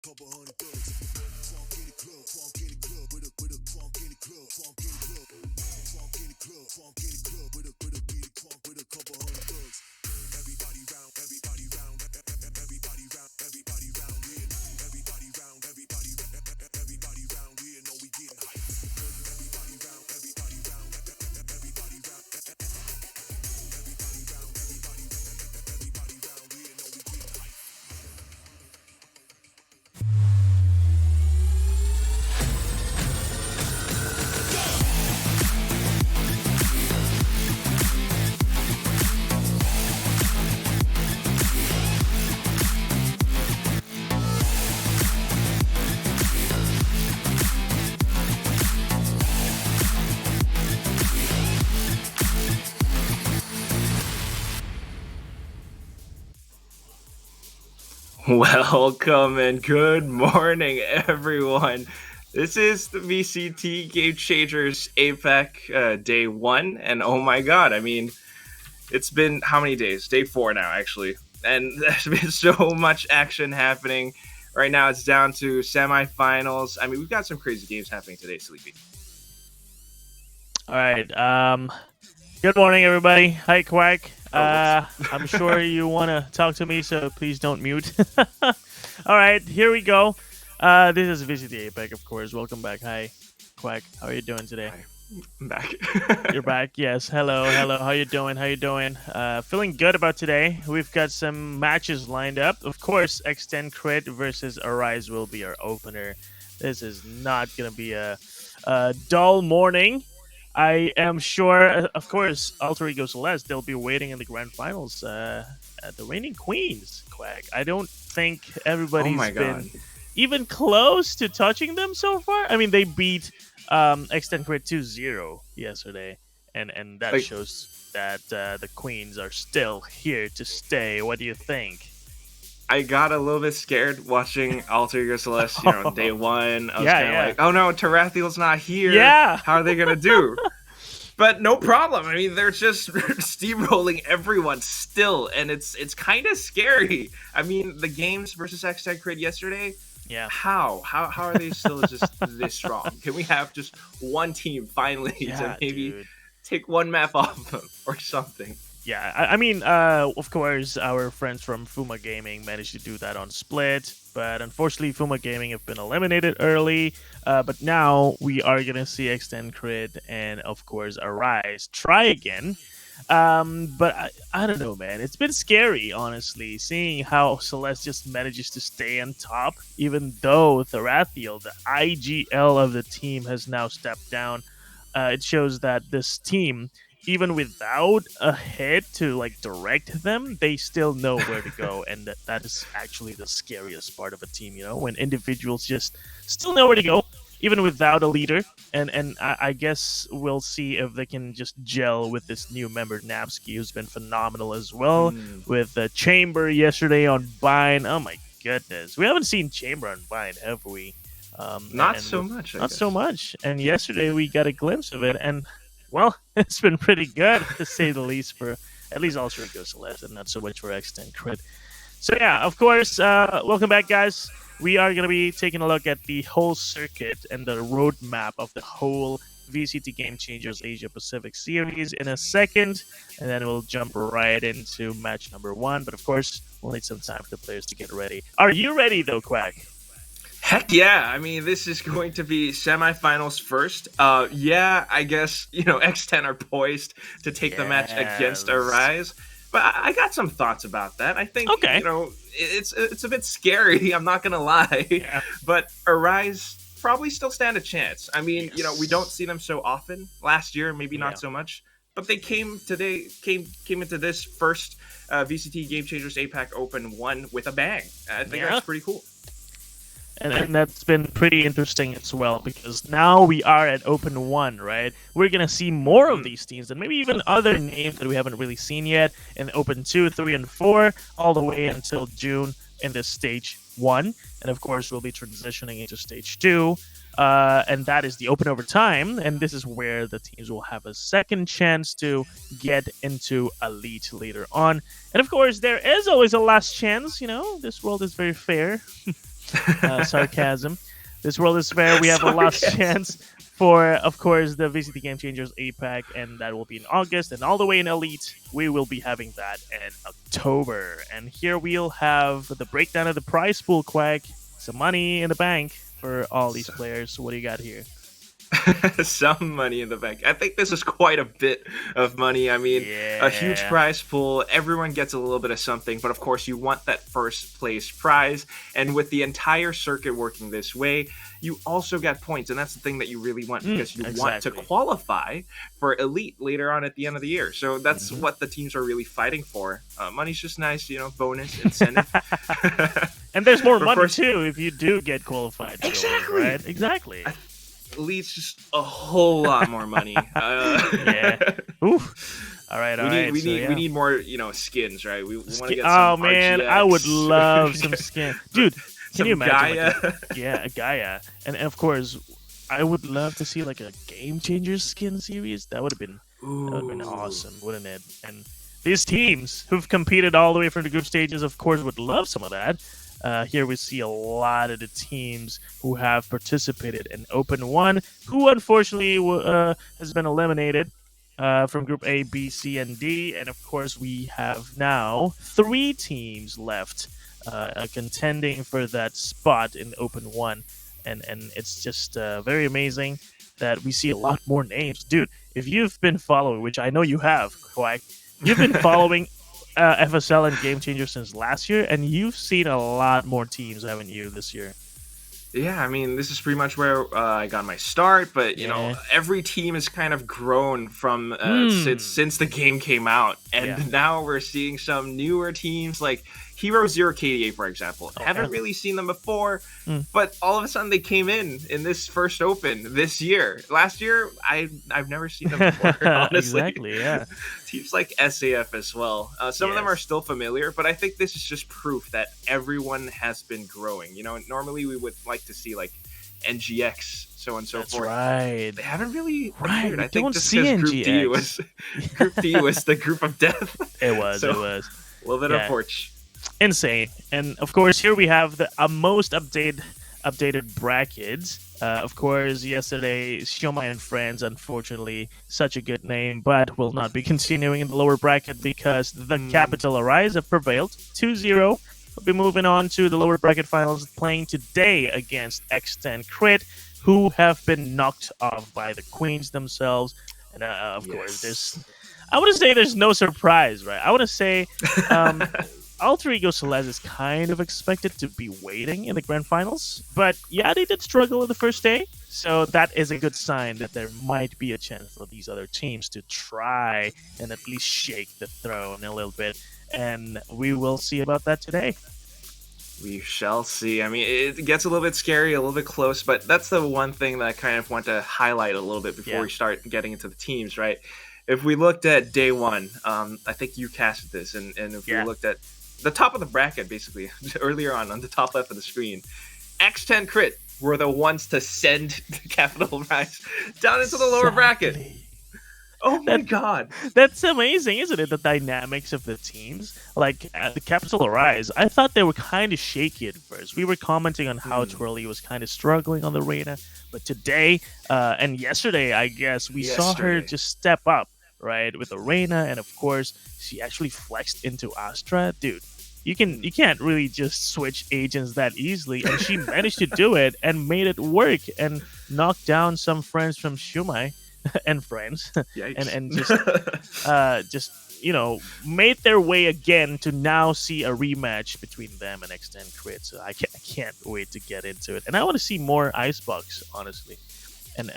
Couple hundred thugs. Funk in the club, funk in the club, with a funk in the club, funk in the club, funk in the club, funk in the club, with a beat funk with a couple hundred thugs. Everybody round, everybody round, everybody round, everybody round here. Everybody round, everybody round here. Know we getting hype. Everybody round, everybody round, everybody round, everybody round, everybody round here. Know we getting hype. Welcome and good morning, everyone. This is the VCT Game Changers APAC Day 1, and oh my god, I mean, it's been how many days? Day 4 now, actually. And there's been so much action happening. Right now, it's down to semifinals. I mean, we've got some crazy games happening today, Sleepy. All right. Good morning, everybody. Hi, Quack. I'm sure you want to talk to me, so please don't mute. All right, here we go. This is VCT APAC, of course. Welcome back. Hi, Quack. How are you doing today? Hi. I'm back. You're back. Yes. Hello. How you doing? Feeling good about today. We've got some matches lined up. Of course, X10Crit versus Arise will be our opener. This is not gonna be a dull morning. I am sure, of course, Alter Ego Celeste, they'll be waiting in the grand finals at the reigning queens, Quack. I don't think everybody's been even close to touching them so far. I mean, they beat X10Crit 2-0 yesterday, and that shows that the queens are still here to stay. What do you think? I got a little bit scared watching Alter Ego Celeste, day 1. I was kind of like, oh no, Tarathiel's not here. Yeah. How are they going to do? But no problem. I mean, they're just steamrolling everyone still, and it's kind of scary. I mean, the games versus X10Crit yesterday, yeah. How are they still just this strong? Can we have just one team finally to maybe take one map off them or something? Yeah, I mean, of course, our friends from Fuma Gaming managed to do that on Split, but unfortunately, Fuma Gaming have been eliminated early. But now we are gonna see X10Crit and, of course, Arise try again. But I don't know, man. It's been scary, honestly, seeing how Celeste just manages to stay on top, even though Tarathiel, the IGL of the team, has now stepped down. It shows that this team, even without a head to direct them, they still know where to go, and that is actually the scariest part of a team. When individuals just still know where to go, even without a leader. And I guess we'll see if they can just gel with this new member Napsky, who's been phenomenal as well. With Chamber yesterday on Vine. Oh my goodness, we haven't seen Chamber on Vine, have we? Not so much. Not so much. And yesterday we got a glimpse of it, and well, it's been pretty good, to say the least, for at least Alter Ego Celeste, and not so much for X10Crit. So yeah, of course, welcome back, guys. We are going to be taking a look at the whole circuit and the roadmap of the whole VCT Game Changers Asia Pacific Series in a second, and then we'll jump right into match number 1. But of course, we'll need some time for the players to get ready. Are you ready, though, Quack? Heck yeah. I mean, this is going to be semifinals first. Yeah, I guess, X10 are poised to take the match against Arise. But I got some thoughts about that. I think, it's a bit scary. I'm not going to lie. Yeah. But Arise probably still stand a chance. I mean, we don't see them so often. Last year, maybe not so much. But they came into this first VCT Game Changers APAC Open 1 with a bang. I think that's pretty cool. And that's been pretty interesting as well, because now we are at Open 1, right? We're going to see more of these teams, and maybe even other names that we haven't really seen yet in Open 2, 3, and 4, all the way until June in this Stage 1. And of course, we'll be transitioning into Stage 2, and that is the Open Overtime, and this is where the teams will have a second chance to get into Elite later on. And of course, there is always a last chance, this world is very fair. Sarcasm. This World is Fair, we have a last chance for, of course, the VCT Game Changers APAC, and that will be in August. And all the way in Elite, we will be having that in October. And here we'll have the breakdown of the prize pool, Quack. Some money in the bank for all these players. So what do you got here? Some money in the bank. I think this is quite a bit of money. I mean, a huge prize pool. Everyone gets a little bit of something, but of course you want that first place prize. And with the entire circuit working this way, you also get points, and that's the thing that you really want, because you want to qualify for Elite later on at the end of the year. So that's what the teams are really fighting for. Money's just nice, bonus, incentive. And there's more money too if you do get qualified. Exactly. Right? Exactly. Leads just a whole lot more money. Yeah. Oof. All right. We need more, skins, right? We want to get some. Oh man, RGX. I would love some skin, dude. Can you imagine? Gaia? A Gaia, and of course, I would love to see like a Game Changers skin series. That would have been awesome, wouldn't it? And these teams who've competed all the way from the group stages, of course, would love some of that. Here we see a lot of the teams who have participated in Open 1, who unfortunately has been eliminated from Group A, B, C, and D. And of course, we have now 3 teams left contending for that spot in Open 1. And it's just very amazing that we see a lot more names. Dude, if you've been following, which I know you have, Quack, you've been following FSL and Game Changer since last year, and you've seen a lot more teams, haven't you, this year? Yeah, I mean, this is pretty much where I got my start, but every team has kind of grown from since the game came out, and now we're seeing some newer teams like Hero Zero KDA, for example. Haven't really seen them before, but all of a sudden they came in this first Open this year. Last year, I've never seen them before, honestly. Exactly, yeah. Teams like SAF as well. Some of them are still familiar, but I think this is just proof that everyone has been growing. Normally we would like to see like NGX, so on and so forth. Right. They haven't really appeared. I think just because Group D was the group of death. It was. A little bit of porch. Insane. And of course, here we have the most updated brackets. Of course, yesterday, Shiomai and Friends, unfortunately, such a good name, but will not be continuing in the lower bracket because the Capital Arise have prevailed 2-0. We'll be moving on to the lower bracket finals, playing today against X10Crit, who have been knocked off by the Queens themselves. And of course, I want to say there's no surprise, right? I want to say Alter Ego Celeste is kind of expected to be waiting in the grand finals, but yeah, they did struggle in the first day, so that is a good sign that there might be a chance for these other teams to try and at least shake the throne a little bit, and we will see about that today. We shall see. I mean, it gets a little bit scary, a little bit close, but that's the one thing that I kind of want to highlight a little bit before we start getting into the teams, right? If we looked at day one, I think you casted this, and if we looked at the top of the bracket, basically, earlier on the top left of the screen, X10Crit were the ones to send the Capital Rise down into the lower bracket. Oh my god. That's amazing, isn't it? The dynamics of the teams. Like, at the Capital Rise, I thought they were kind of shaky at first. We were commenting on how Twirly was kind of struggling on the arena. But today, and yesterday, I guess, we saw her just step up, right, with Arena, and of course, she actually flexed into Astra. Dude, you can't really just switch agents that easily, and she managed to do it and made it work and knocked down some friends from Shumai and friends and just made their way again to now see a rematch between them and X10Crit. So I can't wait to get into it, and I want to see more Icebox, honestly. And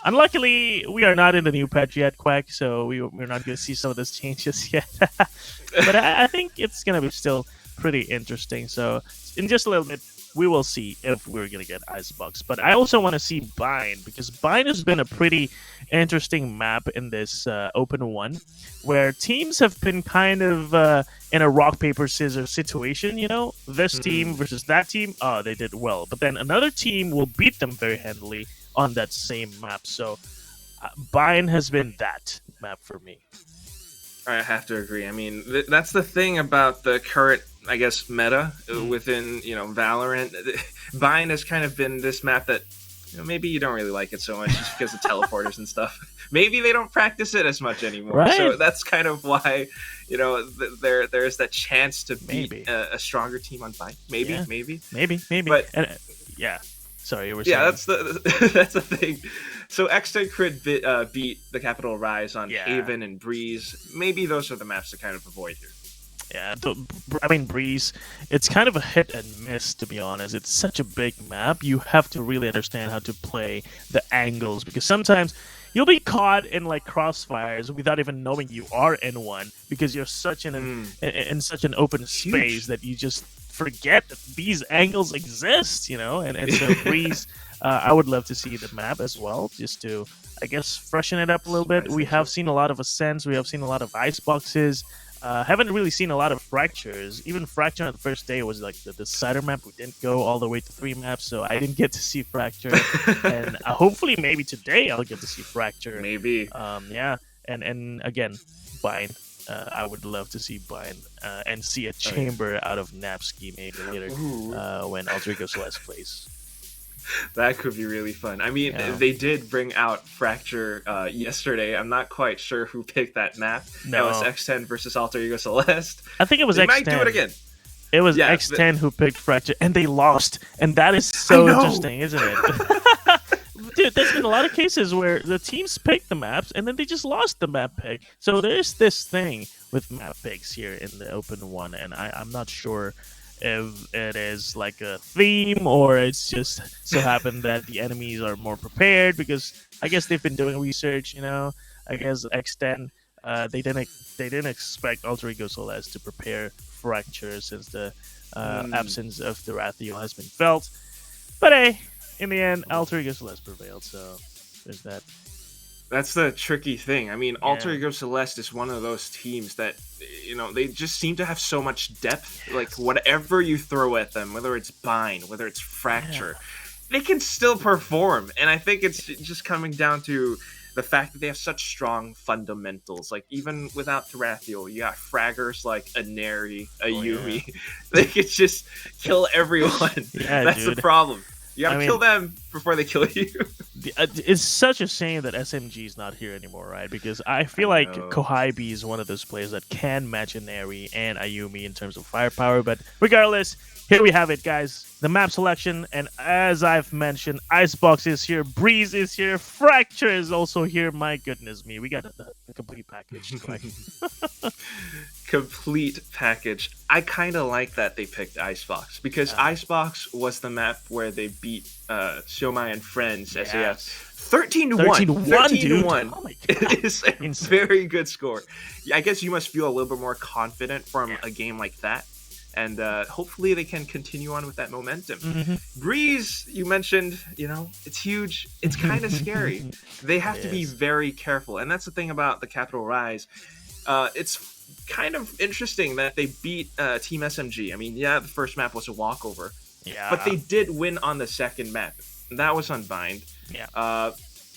unluckily, we are not in the new patch yet, Quack, so we're not going to see some of those changes yet. But I think it's going to be still pretty interesting. So in just a little bit, we will see if we're going to get Icebox. But I also want to see Bind, because Bind has been a pretty interesting map in this Open 1, where teams have been kind of in a rock, paper, scissors situation, This team versus that team, they did well. But then another team will beat them very handily on that same map. So Bind has been that map for me. I have to agree. I mean, that's the thing about the current I guess, meta within, Valorant. Bind has kind of been this map that, maybe you don't really like it so much just because of teleporters and stuff. Maybe they don't practice it as much anymore. Right. So that's kind of why, there's that chance to beat a stronger team on Bind. Maybe. But yeah. Sorry, you were saying. Yeah, that's the thing. So X10Crit beat the Capital Rise on Haven and Breeze. Maybe those are the maps to kind of avoid here. Yeah, Breeze, it's kind of a hit and miss, to be honest. It's such a big map. You have to really understand how to play the angles, because sometimes you'll be caught in like crossfires without even knowing you are in one, because you're such in such an open space that you just forget that these angles exist, and so Breeze, I would love to see the map as well, just to, I guess, freshen it up a little bit. We have seen a lot of Ascents, we have seen a lot of ice boxes. Haven't really seen a lot of Fractures. Even Fracture on the first day was like the decider map. We didn't go all the way to 3 maps, so I didn't get to see Fracture. And hopefully maybe today I'll get to see Fracture. Maybe. Yeah, and again, Bind. I would love to see Bind and see a chamber out of Napski maybe later when Alter Ego Celeste plays. That could be really fun. I mean, they did bring out Fracture yesterday. I'm not quite sure who picked that map. No. That was X10 versus Alter Ego Celeste. I think it was they X10. Might do it again. It was X10 who picked Fracture, and they lost. And that is so interesting, isn't it? Dude, there's been a lot of cases where the teams pick the maps, and then they just lost the map pick. So there's this thing with map picks here in the Open 1, and I'm not sure if it is like a theme or it's just so happened that the enemies are more prepared, because I guess they've been doing research, I guess X10 they didn't expect Alter Ego Celeste to prepare Fracture since the absence of the Rathiel has been felt. But hey, in the end, Alter Ego Celeste prevailed, so there's that. That's the tricky thing. I mean, Alter Ego Celeste is one of those teams that, they just seem to have so much depth. Yes. Like, whatever you throw at them, whether it's Bind, whether it's Fracture, they can still perform. And I think it's just coming down to the fact that they have such strong fundamentals. Like, even without Tarathiel, you got fraggers like a Neri, a Yumi. Yeah. They could just kill everyone. Yeah, that's dude. The problem. You gotta kill them before they kill you. It's such a shame that SMG is not here anymore, right? Because I feel like Kohaibi is one of those players that can match a Neri and Ayumi in terms of firepower. But regardless, here we have it, guys. The map selection, and as I've mentioned, Icebox is here, Breeze is here, Fracture is also here. My goodness me, we got a complete package. Complete package. I kind of like that they picked Icebox, because Icebox was the map where they beat Siomai and Friends SAF 13-1. 13-1. Oh my God. It is a very good score. I guess you must feel a little bit more confident from a game like that. And hopefully they can continue on with that momentum. Mm-hmm. Breeze, you mentioned, it's huge. It's kind of scary. They have to be very careful. And that's the thing about the Capital Rise. It's kind of interesting that they beat Team SMG. I mean, the first map was a walkover. Yeah. But they did win on the second map. That was on Bind. Yeah.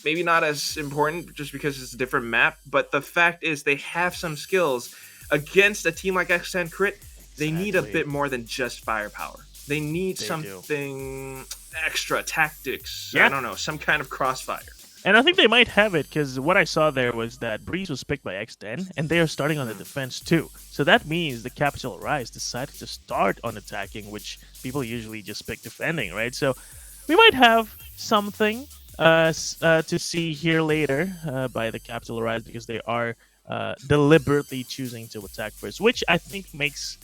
Maybe not as important just because it's a different map. But the fact is they have some skills against a team like X10Crit. They need a bit more than just firepower. They need something extra, tactics. I don't know, some kind of crossfire. And I think they might have it, because what I saw there was that Breeze was picked by X10, and they are starting on the defense too. So that means the Capital Rise decided to start on attacking, which people usually just pick defending, right? So we might have something to see here later by the Capital Rise, because they are deliberately choosing to attack first, which I think makes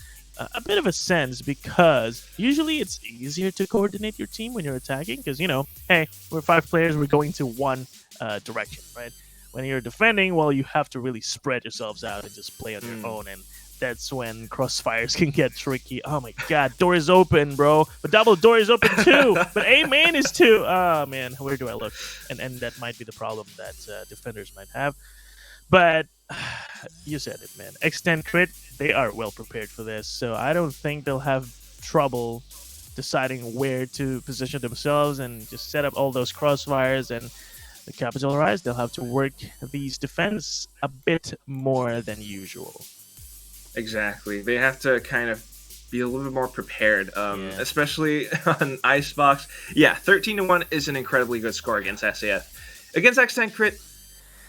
a bit of a sense, because usually it's easier to coordinate your team when you're attacking, because, hey, we're 5 players, we're going to one direction, right? When you're defending, well, you have to really spread yourselves out and just play on your own, and that's when crossfires can get tricky. Oh my God, door is open, bro. But double door is open too. But A main is too. Oh man, where do I look? And that might be the problem that defenders might have. But you said it, man. X10Crit, they are well prepared for this, so I don't think they'll have trouble deciding where to position themselves and just set up all those crossfires. And the Capital Rise, they'll have to work these defense a bit more than usual. Exactly. They have to kind of be a little bit more prepared, Yeah. especially on Icebox. Yeah, 13-1 is an incredibly good score against SAF. Against X10Crit,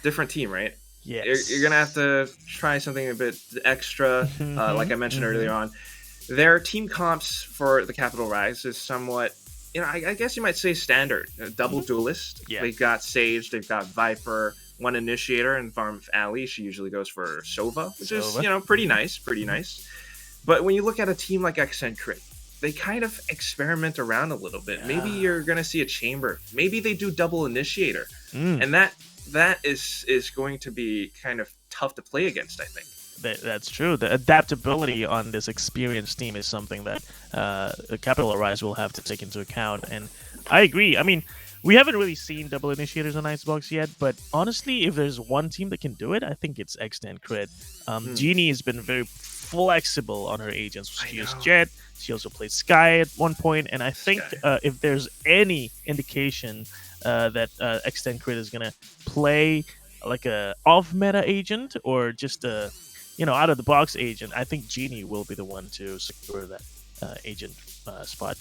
different team, right? You're gonna have Yes. to try something a bit extra. Like Mm-hmm. I mentioned Mm-hmm. earlier on, their team comps for the Capital Rise is somewhat, I guess you might say standard. Double Mm-hmm. duelist. Yeah. They've got Sage, they've got Viper, one initiator, and Farm Ali. She usually goes for Sova, which is So, pretty nice, pretty mhm. nice. But when you look at a team like X10Crit, they kind of experiment around a little bit. Maybe Yeah. you're gonna see a chamber. Maybe they do double initiator, Mm. and that is going to be kind of tough to play against, I think. That's true. The adaptability on this experienced team is something that Capital Rise will have to take into account. And I agree. I mean, we haven't really seen double initiators on Icebox yet, but honestly, if there's one team that can do it, I think it's X10 Crit. Hmm. Genie has been very flexible on her agents. She I used know. Jet. She also played Sky at one point, and I think Sky. if there's any indication that X10 Crit is gonna play like a off meta agent or just a out of the box agent, I think Genie will be the one to secure that agent spot.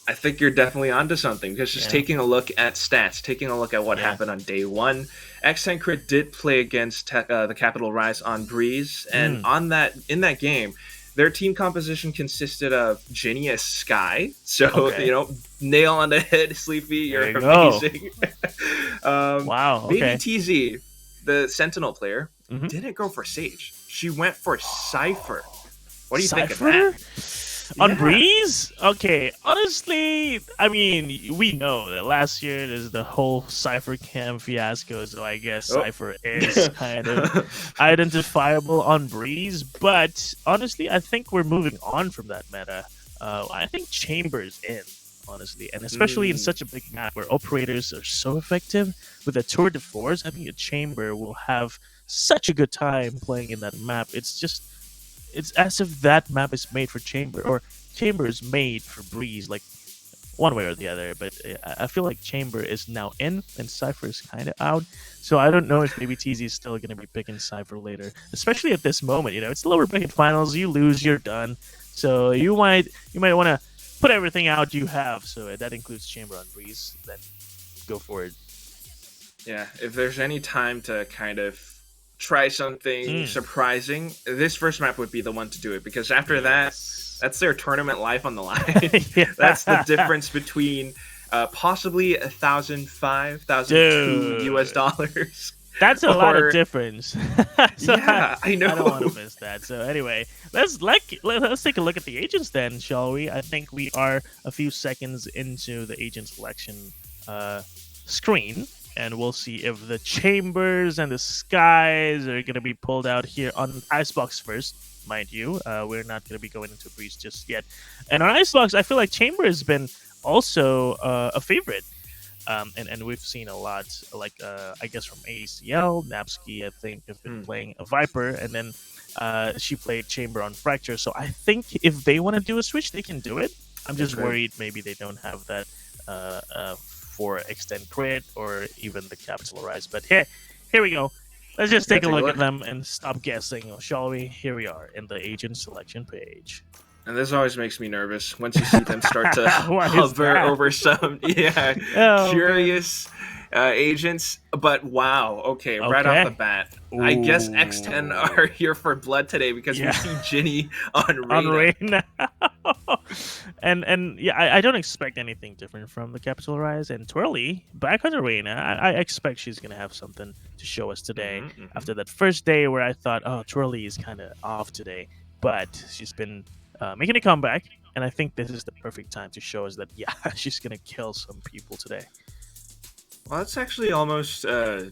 I think you're definitely onto something because just Yeah. taking a look at stats, taking a look at what Yeah. happened on day one, X10 Crit did play against the Capital Rise on Breeze, and Mm. in that game, their team composition consisted of Ginny as Sky. So Okay. nail on the head, Sleepy. You're There you go. amazing. Wow. Baby Okay. TZ, the Sentinel player, Hmm. didn't go for Sage. She went for Cypher. What do you think of Cypher that? on Yeah. Breeze? Okay. Honestly, I mean, we know that last year there's the whole Cypher Cam fiasco, so I guess Oh. Cypher is kind of identifiable on Breeze. But honestly, I think we're moving on from that meta. I think Chamber's in, honestly, and especially in Mm. such a big map where operators are so effective with a tour de force. I think a Chamber will have such a good time playing in that map. It's as if that map is made for Chamber or Chamber is made for Breeze, like one way or the other. But I feel like Chamber is now in and Cypher is kind of out. So I don't know if maybe TZ is still going to be picking Cypher later, especially at this moment. It's lower bracket finals. You lose, you're done. So you might want to put everything out you have. So that includes Chamber on Breeze. Then go for it. Yeah, if there's any time to kind of try something Mm. surprising, this first map would be the one to do it because after that, Yes. that's their tournament life on the line. Yeah. That's the difference between possibly 1,005, 1,002 US Dude. dollars. That's a lot of Or difference. So yeah, I know. I don't want to miss that. So anyway, let's take a look at the agents then, shall we? I think we are a few seconds into the agent selection screen, and we'll see if the chambers and the skies are gonna be pulled out here on Icebox first. Mind you, we're not gonna be going into Breeze just yet. And on Icebox, I feel like Chamber has been also a favorite. And we've seen a lot, like I guess from ACL, Napsky, I think, have been playing a Viper, and then she played Chamber on Fracture. So I think if they want to do a switch, they can do it. I'm just Okay. worried maybe they don't have that for Extend Crit or even the Capital Rise. But here we go. Let's just take a look at them and stop guessing, shall we? Here we are in the agent selection page. And this always makes me nervous once you see them start to What is hover that? over some Oh, curious agents. But wow, okay, right Okay. off the bat, I guess X10 Ooh. are here for blood today because Yeah. we see Ginny on On Reyna. Reyna. and yeah, I don't expect anything different from the Capital Rise and Twirly back on Reyna. I expect she's gonna have something to show us today Mhm, mhm. after that first day where I thought, oh, Twirly is kind of off today, but she's been making a comeback, and I think this is the perfect time to show us that yeah, she's gonna kill some people today. Well, that's actually almost a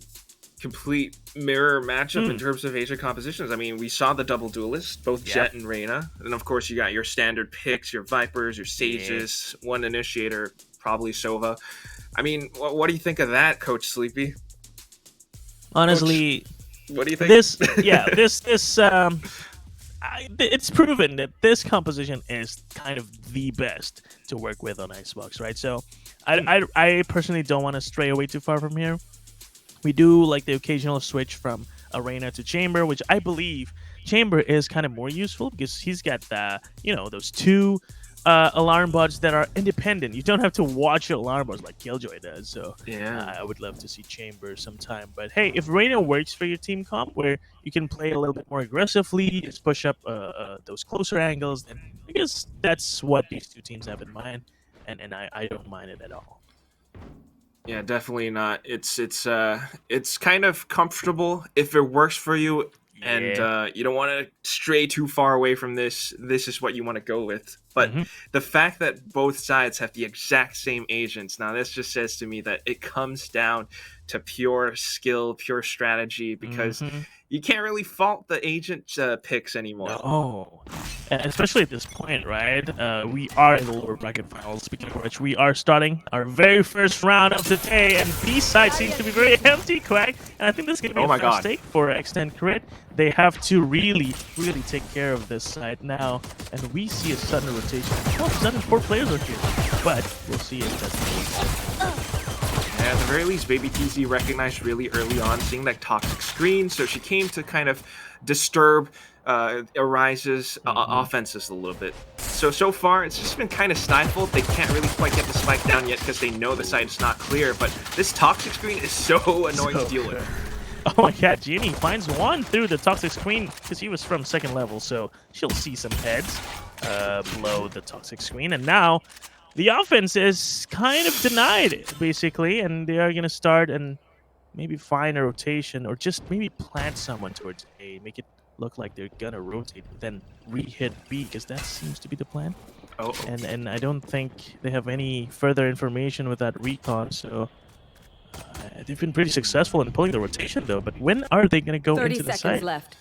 complete mirror matchup in Mm. terms of agent compositions. I mean, we saw the double duelists, both Yeah. Jet and Reyna. And of course, you got your standard picks, your Vipers, your Sages, one initiator, probably Sova. I mean, what do you think of that, Coach Sleepy? Honestly, What do you think? it's proven that this composition is kind of the best to work with on Icebox, right? So I personally don't want to stray away too far from here. We do like the occasional switch from Arena to Chamber, which I believe Chamber is kind of more useful because he's got the, those two alarm bots that are independent. You don't have to watch your alarm bots like Killjoy does. So Yeah. I would love to see Chamber sometime. But hey, if Reyna works for your team comp, where you can play a little bit more aggressively, just push up those closer angles, then I guess that's what these two teams have in mind, and I don't mind it at all. Yeah, definitely not. It's kind of comfortable if it works for you, and Yeah. you don't want to stray too far away from this. This is what you want to go with. But Mhm. the fact that both sides have the exact same agents, now this just says to me that it comes down to pure skill, pure strategy, because Mhm. you can't really fault the agent picks anymore. No, especially at this point, right? We are in the lower bracket finals. Speaking of which, we are starting our very first round of the day, and B side seems to be very empty, Quack. And I think this is going to be Oh a my fast God. take for X10Crit. They have to really take care of this side now, and we see a sudden rotation. All of a sudden, 4 players are here, but we'll see if that's the case. Yeah, at the very least, Baby TZ recognized really early on seeing that toxic screen, so she came to kind of disturb Arise's offenses a little bit. So far, it's just been kind of stifled. They can't really quite get the spike down yet because they know the site is not clear, but this toxic screen is so annoying to deal with. Oh my god, Genie finds one through the toxic screen because he was from 2nd level, so she'll see some heads below the toxic screen. And now the offense is kind of denied, basically, and they are going to start and maybe find a rotation or just maybe plant someone towards A, make it look like they're going to rotate, then re-hit B, because that seems to be the plan. Oh, And I don't think they have any further information with that recon, so they've been pretty successful in pulling the rotation, though. But when are they going to go 30 into the seconds site? left.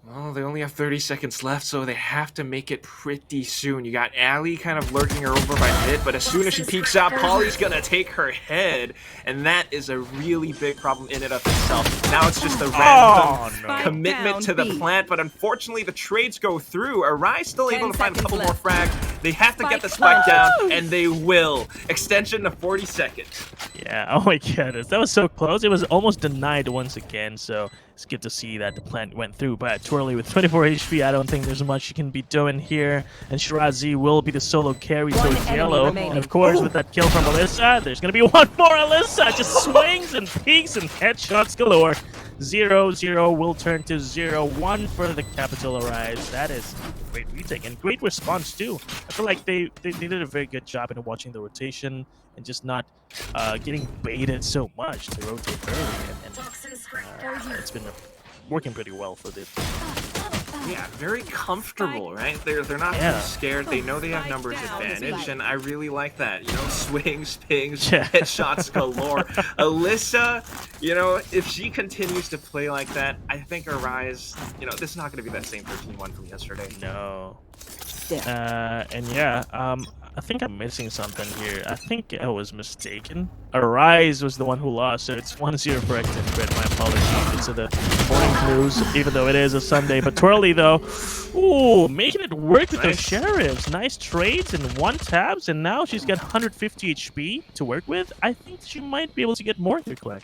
well, they only have 30 seconds left, so they have to make it pretty soon. You got Allie kind of lurking her over by mid, but as soon as she peeks out, Polly's gonna take her head, and that is a really big problem in and of itself. Now it's just a random no. commitment to the Down B. plant, but unfortunately the trades go through. Arise still 10 able to find a couple more seconds frags. They have to get the Spike spike down, and they will. Extension to 40 seconds. Yeah, oh my goodness, that was so close. It was almost denied once again, so it's good to see that the plant went through. But Twirly with 24 HP, I don't think there's much she can be doing here. And Shirazi will be the solo carry One towards enemy yellow. remaining. And of course, with that kill from Alyssa, there's going to be one more. Alyssa just swings and peeks and headshots galore. 0-0 will turn to 0-1 for the Capital Arise. That is a great retake and great response too. I feel like they did a very good job in watching the rotation and just not getting baited so much to rotate early. And it's been working pretty well for the. Yeah, very comfortable, right? They're not Yeah. too scared. They know they have numbers advantage, and I really like that. You know, swings, pings, Yeah. headshots galore. Alyssa, you know, if she continues to play like that, I think Arise, you know, this is not going to be that same 13-1 from yesterday. No. There. And yeah, I think I'm missing something here. I think I was mistaken. Arise was the one who lost, so it's 1-0 for X10Crit. My apologies. It's the morning blues, even though it is a Sunday. But Twirly, though, ooh, making it work with those Nice. sheriffs. Nice trades and 1 taps, and now she's got 150 HP to work with. I think she might be able to get more here, Quack.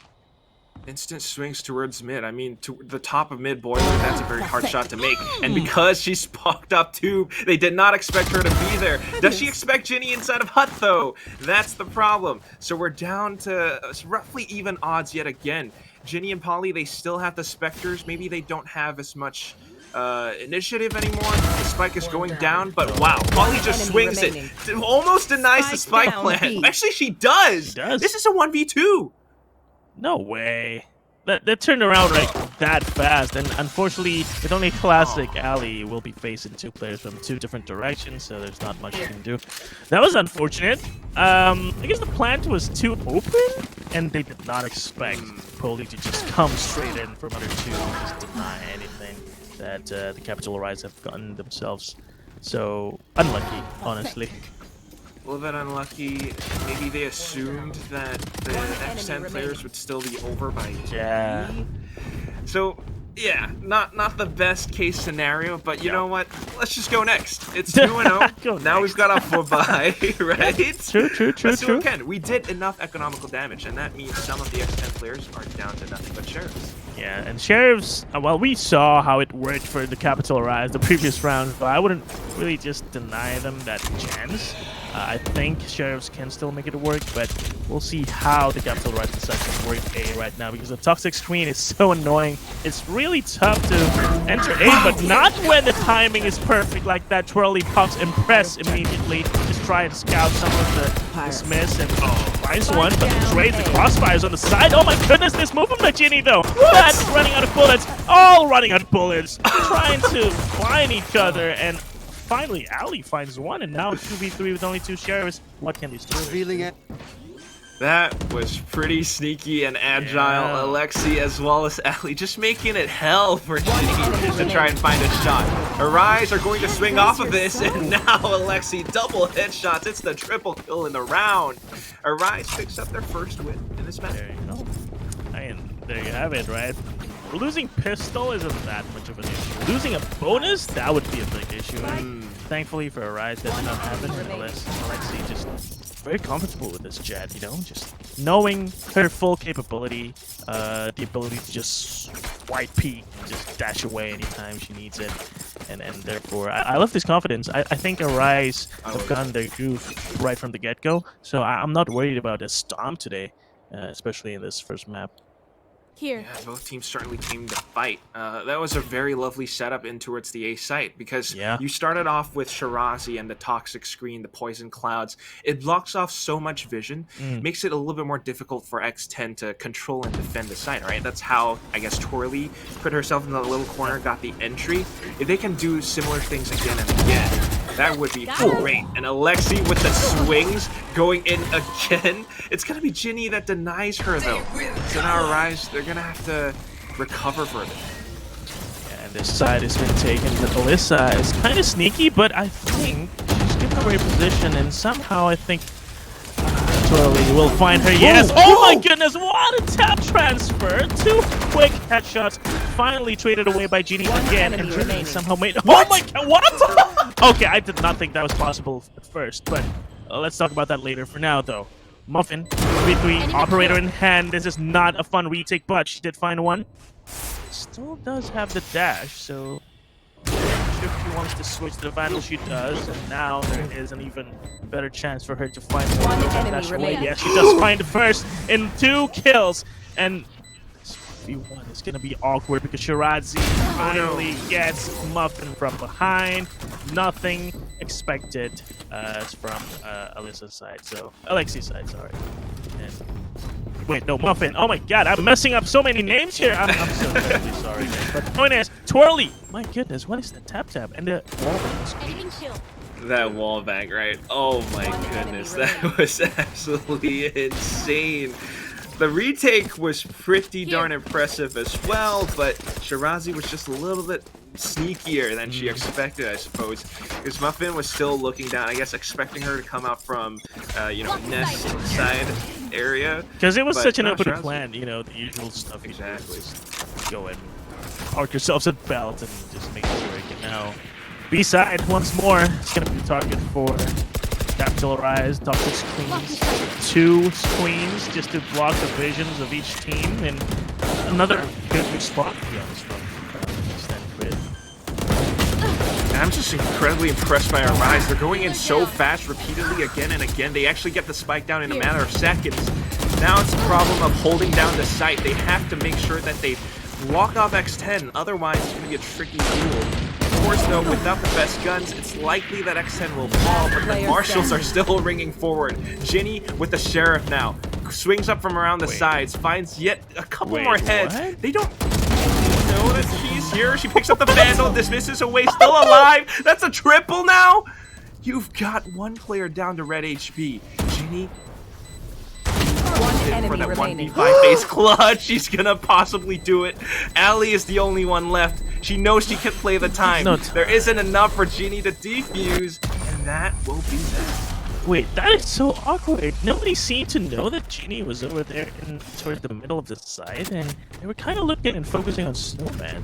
Instant swings towards mid. I mean, to the top of mid boiler, that's a very hard shot to make. And because she sparked up tube, they did not expect her to be there. Does she expect Ginny inside of Hut, though? That's the problem. So we're down to roughly even odds yet again. Ginny and Polly, they still have the Spectres. Maybe they don't have as much initiative anymore. The spike is going down, but wow, Polly just swings remaining. it. Almost denies the Spike spike down plant. B. Actually, she does. She does. This is a 1v2. No way. That turned around like that fast, and unfortunately, with only classic Alley, will be facing 2 players from 2 different directions, so there's not much you can do. That was unfortunate. I guess the plant was too open, and they did not expect Polly to just come straight in from under 2 and just deny anything that the Capital Rise have gotten themselves. So, unlucky, honestly. A little bit unlucky. Maybe they assumed that the X10 players would still be over by 3. Yeah. So Yeah, not the best case scenario, but you know what? Let's just go next. It's 2-0. Now we've got a full bye, right? True. So again, we did enough economical damage, and that means some of the X10 players are down to nothing but sheriffs. Yeah, and sheriffs, well, we saw how it worked for the Capital Rise the previous round, but I wouldn't really just deny them that chance. I think sheriffs can still make it work, but we'll see how the Capital Rise decides to work A right now, because the toxic screen is so annoying. It's really tough to enter A, but not when the timing is perfect like that. Twirly pops Impress immediately. Just try and scout some of the dismiss and finds one, but trades the crossfires on the side. Oh my goodness, this move from the Ginny though. That's running out of bullets. All running out of bullets. Trying to find each other, and finally Ali finds one, and now 2v3 with only 2 sheriffs. What can these do? Revealing it. That was pretty sneaky and agile. Yeah. Alexi as well as Ali just making it hell for Ginny to try and find a shot. Arise are going to swing off of this, and now Alexi double headshots. It's the triple kill in the round. Arise picks up their first win in this match. There you go. And there you have it, right? Losing pistol isn't that much of an issue. Losing a bonus, that would be a big issue. And thankfully for Arise, that did not happen. Unless Alexi just very comfortable with this Jet, you know, just knowing her full capability, the ability to just white peek, just dash away anytime she needs it, and therefore I love this confidence. I think Arise have gotten their groove right from the get-go, so I'm not worried about a stomp today, especially in this first map. Here. Yeah, both teams certainly came to fight. That was a very lovely setup in towards the A site, because you started off with Shirazi and the toxic screen, the poison clouds. It blocks off so much vision, makes it a little bit more difficult for X10 to control and defend the site, right? That's how, I guess, Twirly put herself in the little corner, got the entry. If they can do similar things again and again, that would be great. And Alexi with the swings going in again. It's going to be Ginny that denies her, though. So now Arise, they're going to have to recover for a bit. Yeah, and this side has been taken, but Alyssa is kind of sneaky, but I think she's given away position, and somehow I think Twirly will find her. Yes! Oh my goodness, what a tap transfer! 2 quick headshots, finally traded away by Ginny again, and Ginny somehow made... Oh my god, what?! Okay, I did not think that was possible at first, but let's talk about that later. For now, though, Muffin, 3-3, operator in hand. This is not a fun retake, but she did find one. Still does have the dash, so if she wants to switch to the Vandal, she does. And now there is an even better chance for her to find one dash away. Yes, she does find the first in 2 kills. And this v1 is going to be awkward because Shirazi finally gets Muffin from behind. Nothing expected from Alyssa's side, so Alexi's side, sorry. And, wait, no, Muffin. Oh my god, I'm messing up so many names here. I'm so terribly sorry, guys. But the point is, Twirly. My goodness, what is the tap and the wall? That wall bang, right? Oh my goodness, that was absolutely insane. The retake was pretty darn impressive as well, but Shirazi was just a little bit sneakier than she expected, I suppose, because Muffin was still looking down, I guess expecting her to come out from, you know, nest side area. Because it was such an open plan, you know, the usual stuff. Exactly. Just go and park yourselves at belt and just make sure you can now. B-side once more. It's going to be the target for Capital Rise, Toxic Queens. 2 queens just to block the visions of each team, and another good spot to be honest from X10Crit. I'm just incredibly impressed by our Rise. They're going in so fast, repeatedly, again and again. They actually get the spike down in a matter of seconds. Now it's a problem of holding down the site. They have to make sure that they block off X10, otherwise it's going to be a tricky duel. Of course, though, without the best guns, it's likely that X10 will fall, but the marshals are still ringing forward. Ginny with the sheriff now. Swings up from around the sides, finds yet a couple more heads. What? They don't know that she's here. She picks up the Vandal, dismisses away, still alive. That's a triple now. You've got 1 player down to red HP. Ginny for that 1v5 base clutch. She's gonna possibly do it. Ali is the only one left. She knows she can play the time. There isn't enough for Ginny to defuse, and that will be that. Wait, that is so awkward. Nobody seemed to know that Genie was over there towards the middle of the site, and they were kind of looking and focusing on Snowman.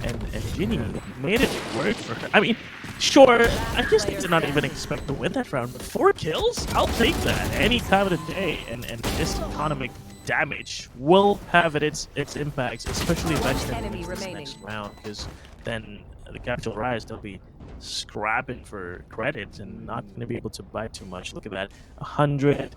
And Genie made it work for her. I mean, sure, I guess they did not even expect to win that round, but 4 kills? I'll take that any time of the day. And this economic damage will have its impacts, especially if X10 wins this next round, because then the Capital Rise, they'll be scrapping for credits and not going to be able to buy too much. Look at that, 100,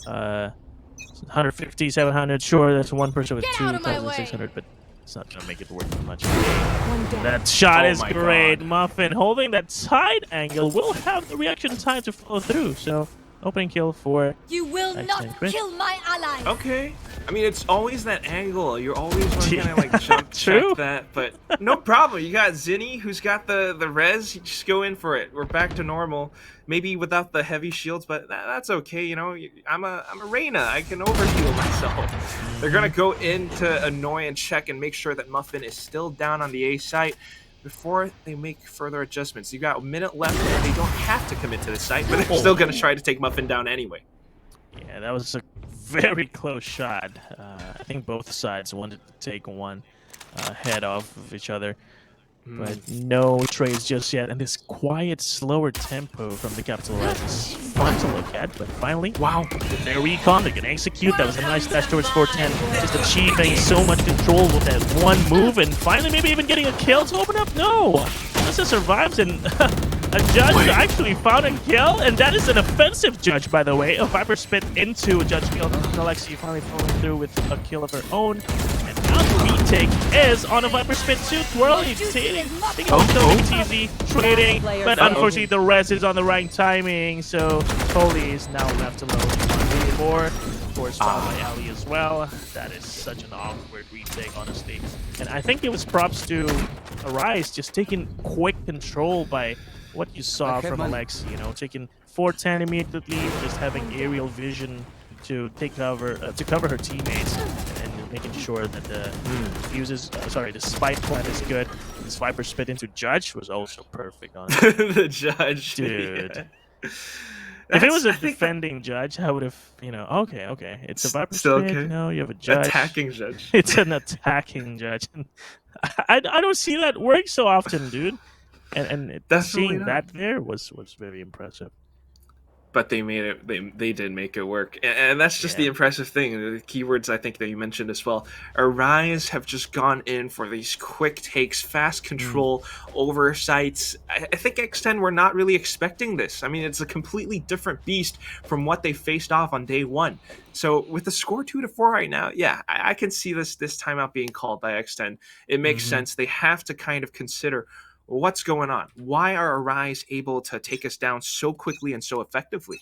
150, 700. Sure, that's one person with 2,600, but it's not gonna make it worth much. That shot is great. God. Muffin holding that side angle will have the reaction time to follow through. So opening kill for you will not kill my ally. Okay. I mean, it's always that angle. You're always gonna like jump True. check that, but no problem. You got Zinni, who's got the res. You just go in for it. We're back to normal. Maybe without the heavy shields, but that's okay. You know, I'm a Reyna. I can overheal myself. They're gonna go in to annoy and check and make sure that Muffin is still down on the A site before they make further adjustments. You got a minute left, and they don't have to commit to the site, but they're still gonna try to take Muffin down anyway. Yeah, that was a very close shot. I think both sides wanted to take one head off of each other, but no trades just yet. And this quiet, slower tempo from the Capital Rise is fun to look at. But finally, wow, their recon, they can execute. That was a nice dash towards 410, just achieving so much control with that one move, and finally maybe even getting a kill to open up. No, Melissa survives, and a judge actually found a kill, and that is an offensive judge, by the way. A Viper spit into a judge kill, and Alexi finally following through with a kill of her own. And now the retake is on a Viper spit too. Twirly taking easy trading, but unfortunately the res is on the right timing, so Foley is now left alone. 1v4, of course, found by Ali as well. That is such an awkward retake, honestly. And I think it was props to Arise just taking quick control by what you saw from Alexi, you know, taking 410 immediately, just having aerial vision to take cover to cover her teammates, and making sure that the fuses, the spike plan is good. This Viper spit into Judge was also perfect on it. The Judge, dude. Yeah. If it was a defending Judge, I would have, you know, okay, it's a Viper spit. Okay. You know, you have a Judge. Attacking Judge. It's an attacking Judge. I don't see that work so often, dude. And seeing that there was very impressive. But they made it. They did make it work, and that's just the impressive thing. The keywords I think that you mentioned as well. Arise have just gone in for these quick takes, fast control over sites. I think X10 were not really expecting this. I mean, it's a completely different beast from what they faced off on day one. So with the score 2-4 right now, I can see this timeout being called by X10. It makes sense. They have to kind of consider what's going on. Why are Arise able to take us down so quickly and so effectively?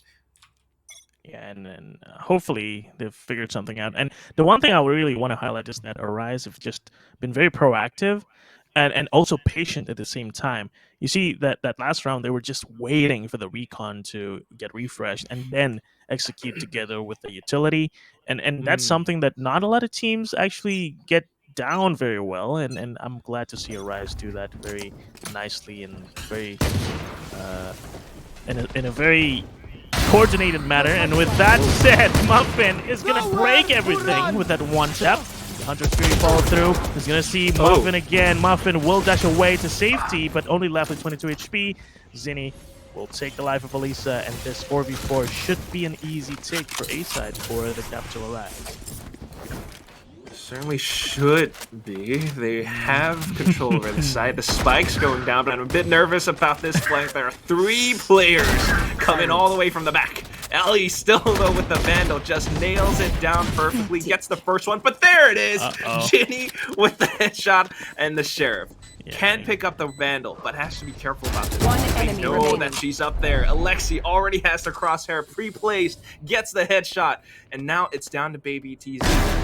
Yeah, and hopefully they've figured something out. And the one thing I really want to highlight is that Arise have just been very proactive and also patient at the same time. You see that last round, they were just waiting for the recon to get refreshed and then execute together with the utility. And that's something that not a lot of teams actually get down very well, and I'm glad to see Arise do that very nicely and very in a very coordinated manner. And with that said, Muffin is gonna break everything with that one tap. Hunter's Fury follow through. He's gonna see Muffin again. Muffin will dash away to safety, but only left with 22 HP. Zinni will take the life of Elisa, and this 4v4 should be an easy take for A side for the Capital Arise. Certainly should be. They have control over the side. The spike's going down, but I'm a bit nervous about this flank. There are 3 players coming all the way from the back. Ellie still, though, with the Vandal, just nails it down perfectly, gets the first one, but there it is! Ginny with the headshot, and the Sheriff. Can't pick up the Vandal, but has to be careful about this. They know that she's up there. Alexi already has the crosshair pre-placed, gets the headshot, and now it's down to Baby TZ.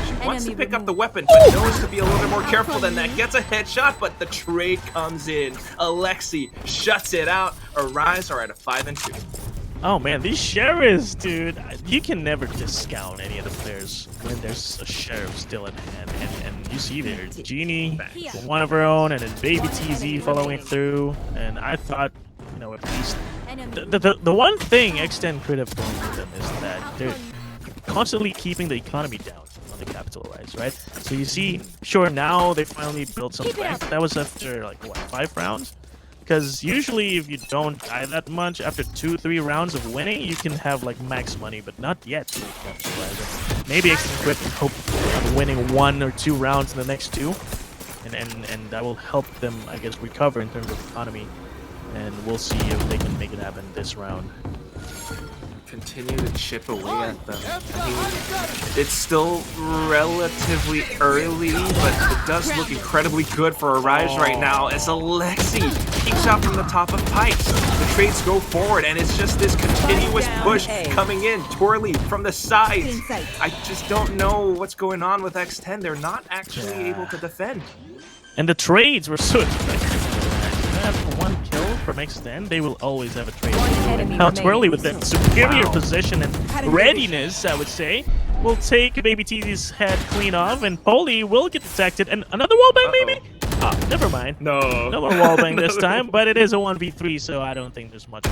She wants to pick up the weapon, but knows to be a little bit more careful than that. Gets a headshot, but the trade comes in. Alexi shuts it out. Arise are at a 5-2. Oh man, these sheriffs, dude, you can never discount any of the players when there's a sheriff still in hand. And you see there, Genie, one of her own, and then Baby TZ following through. And I thought, you know, at least the one thing X10Crit have going with them is that they're constantly keeping the economy down on the Capital Rise, right? So you see, sure, now they finally built some strength. That was after, like, what, 5 rounds? Because usually if you don't die that much, after 2-3 rounds of winning, you can have, like, max money, but not yet. Maybe X10Crit can hope of winning 1 or 2 rounds in the next 2, and that will help them, I guess, recover in terms of economy. And we'll see if they can make it happen this round. Continue to chip away at them. I mean, it's still relatively early, but it does look incredibly good for Arise right now as Alexi peeks out from the top of pipes. The trades go forward, and it's just this continuous push coming in. Twirly from the sides. I just don't know what's going on with X10. They're not actually able to defend. And the trades were so effective. Have 1 kill from X10, they will always have a trade. Now Twirly with that superior position and readiness, I would say, will take Baby TZ's head clean off, and Poli will get detected. And another wallbang, maybe? Oh, never mind. No. No more wallbang this time, but it is a 1v3, so I don't think there's much,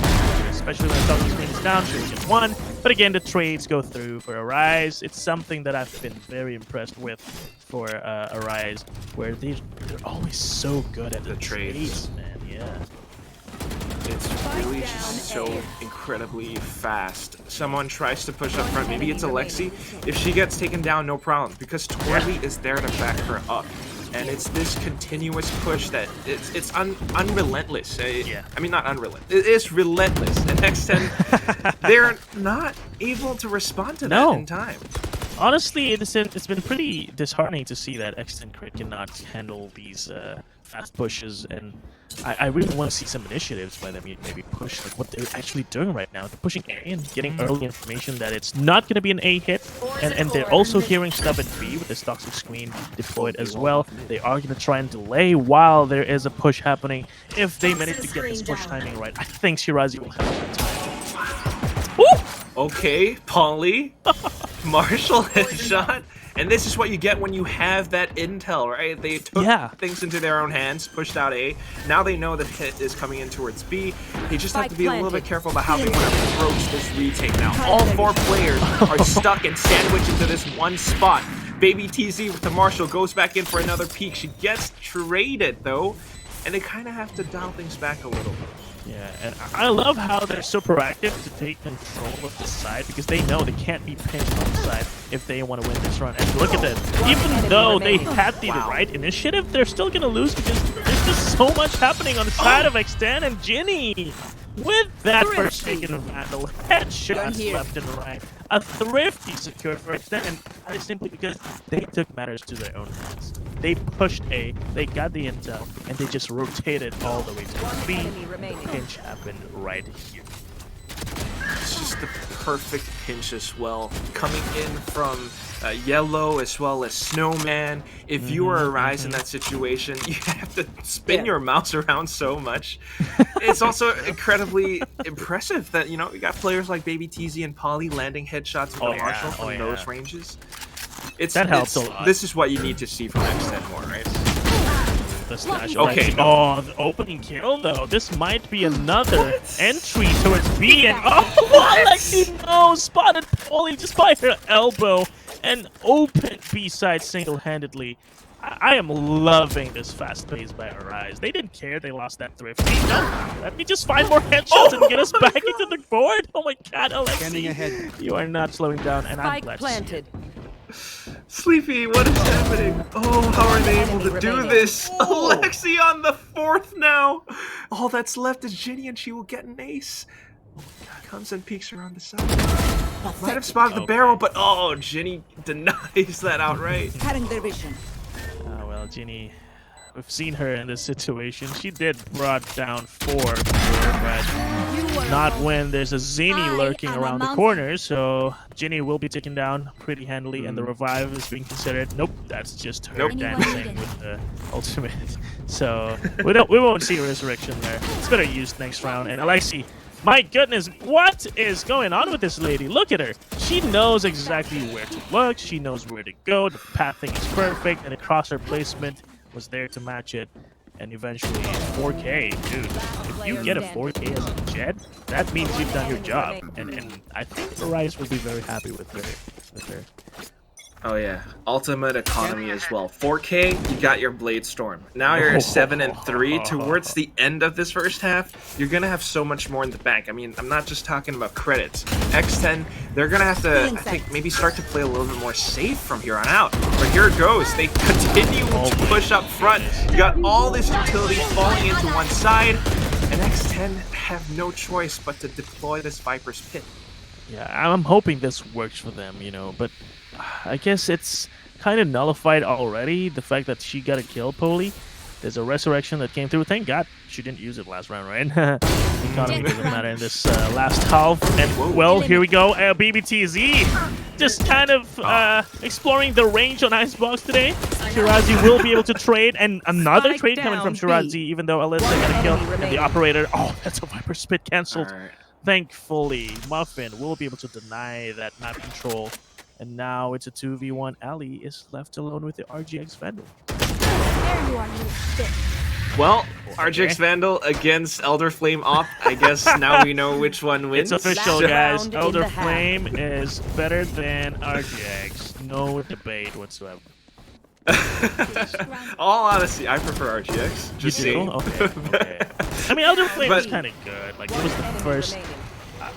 especially when the top screen is down. She will get 1. But again, the trades go through for Arise. It's something that I've been very impressed with for Arise, where they're always so good at the trades, man. Yeah. It's really just so incredibly fast. Someone tries to push up front. Maybe it's Alexi. If she gets taken down, no problem, because Twirly is there to back her up. And it's this continuous push that it's unrelentless. I mean, not unrelentless. It's relentless. And X10, they're not able to respond to that in time. Honestly, it's been pretty disheartening to see that X10Crit cannot handle these fast pushes, and I really want to see some initiatives by them maybe push like what they're actually doing right now. They're pushing A and getting early information that it's not going to be an A hit, and they're also hearing stuff at B with this toxic screen deployed as well. They are going to try and delay while there is a push happening. If they manage to get this push timing right, I think Shirazi will have a good time. Woo! Okay, Polly, Marshall headshot. And this is what you get when you have that intel, right? They took things into their own hands, pushed out A. Now they know the hit is coming in towards B. They just have to be a little bit careful about how they want to approach this retake now. All 4 players are stuck and sandwiched into this one spot. Baby TZ with the Marshall goes back in for another peek. She gets traded, though, and they kind of have to dial things back a little bit. Yeah, and I love how they're so proactive to take control of the side, because they know they can't be pinned on the side if they want to win this run. And look at this. Even though they had the right initiative, they're still going to lose because there's just so much happening on the side of X10 and Ginny. With that Forsaken Vandal, headshots left and right. A thrifty secured for X10, and that is simply because they took matters to their own hands. They pushed A, they got the intel, and they just rotated all the way to B. The pinch happened right here. It's just the perfect pinch as well. Coming in from Yellow as well as Snowman. If you are Arise in that situation, you have to spin your mouse around so much. It's also incredibly impressive that, you know, we got players like Baby TZ and Polly landing headshots with the Marshall from those ranges. That helps a lot. This is what you need to see from X10 more, right? The stash. Okay. Oh, the opening kill though. This might be another entry towards B. And Alexi no spotted Polly just by her elbow and opened B side single-handedly. I am loving this fast pace by Arise. They didn't care they lost that thrifty. No, let me just find more headshots and get us back into the board. Oh my god, Alexi. You are not slowing down, and I'm glad planted. Sleepy, what is happening? Oh, how are they able to do this? Alexi on the 4th now. All that's left is Ginny, and she will get an ace. Oh my god, comes and peeks around the side. Might have spotted the barrel, but oh, Ginny denies that outright. Oh well, Ginny, we've seen her in this situation. She did brought down 4 before, but not when there's a Zini lurking around the corner. So Ginny will be taken down pretty handily, and the revive is being considered. Nope, that's just her dancing with the ultimate. So we won't see a resurrection there. It's better used next round. And Alexi, my goodness, what is going on with this lady? Look at her. She knows exactly where to look. She knows where to go. The pathing is perfect, and the crosshair placement was there to match it. and eventually 4K, dude. If you get a 4K as a Jet, that means you've done your job, and I think Rise will be very happy with her. Oh yeah, ultimate economy as well. 4K, you got your Blade Storm. Now you're at 7 and 3. Towards the end of this first half, you're gonna have so much more in the bank. I mean, I'm not just talking about credits. X10, they're gonna have to, I think, maybe start to play a little bit more safe from here on out. But here it goes. They continue to push up front. You got all this utility falling into one side, and X10 have no choice but to deploy this Viper's Pit. Yeah, I'm hoping this works for them, you know, but I guess it's kind of nullified already, the fact that she got a kill, Poli. There's a resurrection that came through. Thank God she didn't use it last round, right? Economy doesn't matter in this last half. And, well, here we go. BBTZ just kind of exploring the range on Icebox today. Shirazi will be able to trade, and another trade coming from Shirazi, even though Alyssa got a kill. And the operator, oh, that's a Viper Spit cancelled. Right. Thankfully, Muffin will be able to deny that map control. And now it's a 2v1. Ali is left alone with the RGX Vandal. There you are, you bitch. Well, RGX Vandal against Elder Flame Op. I guess now we know which one wins. It's official, Last guys. round in Elder the half. Flame is better than RGX. No debate whatsoever. All honesty, I prefer RGX. Just You do? saying. Okay. I mean, Elder Flame was But- kind of good. Like, it was the first,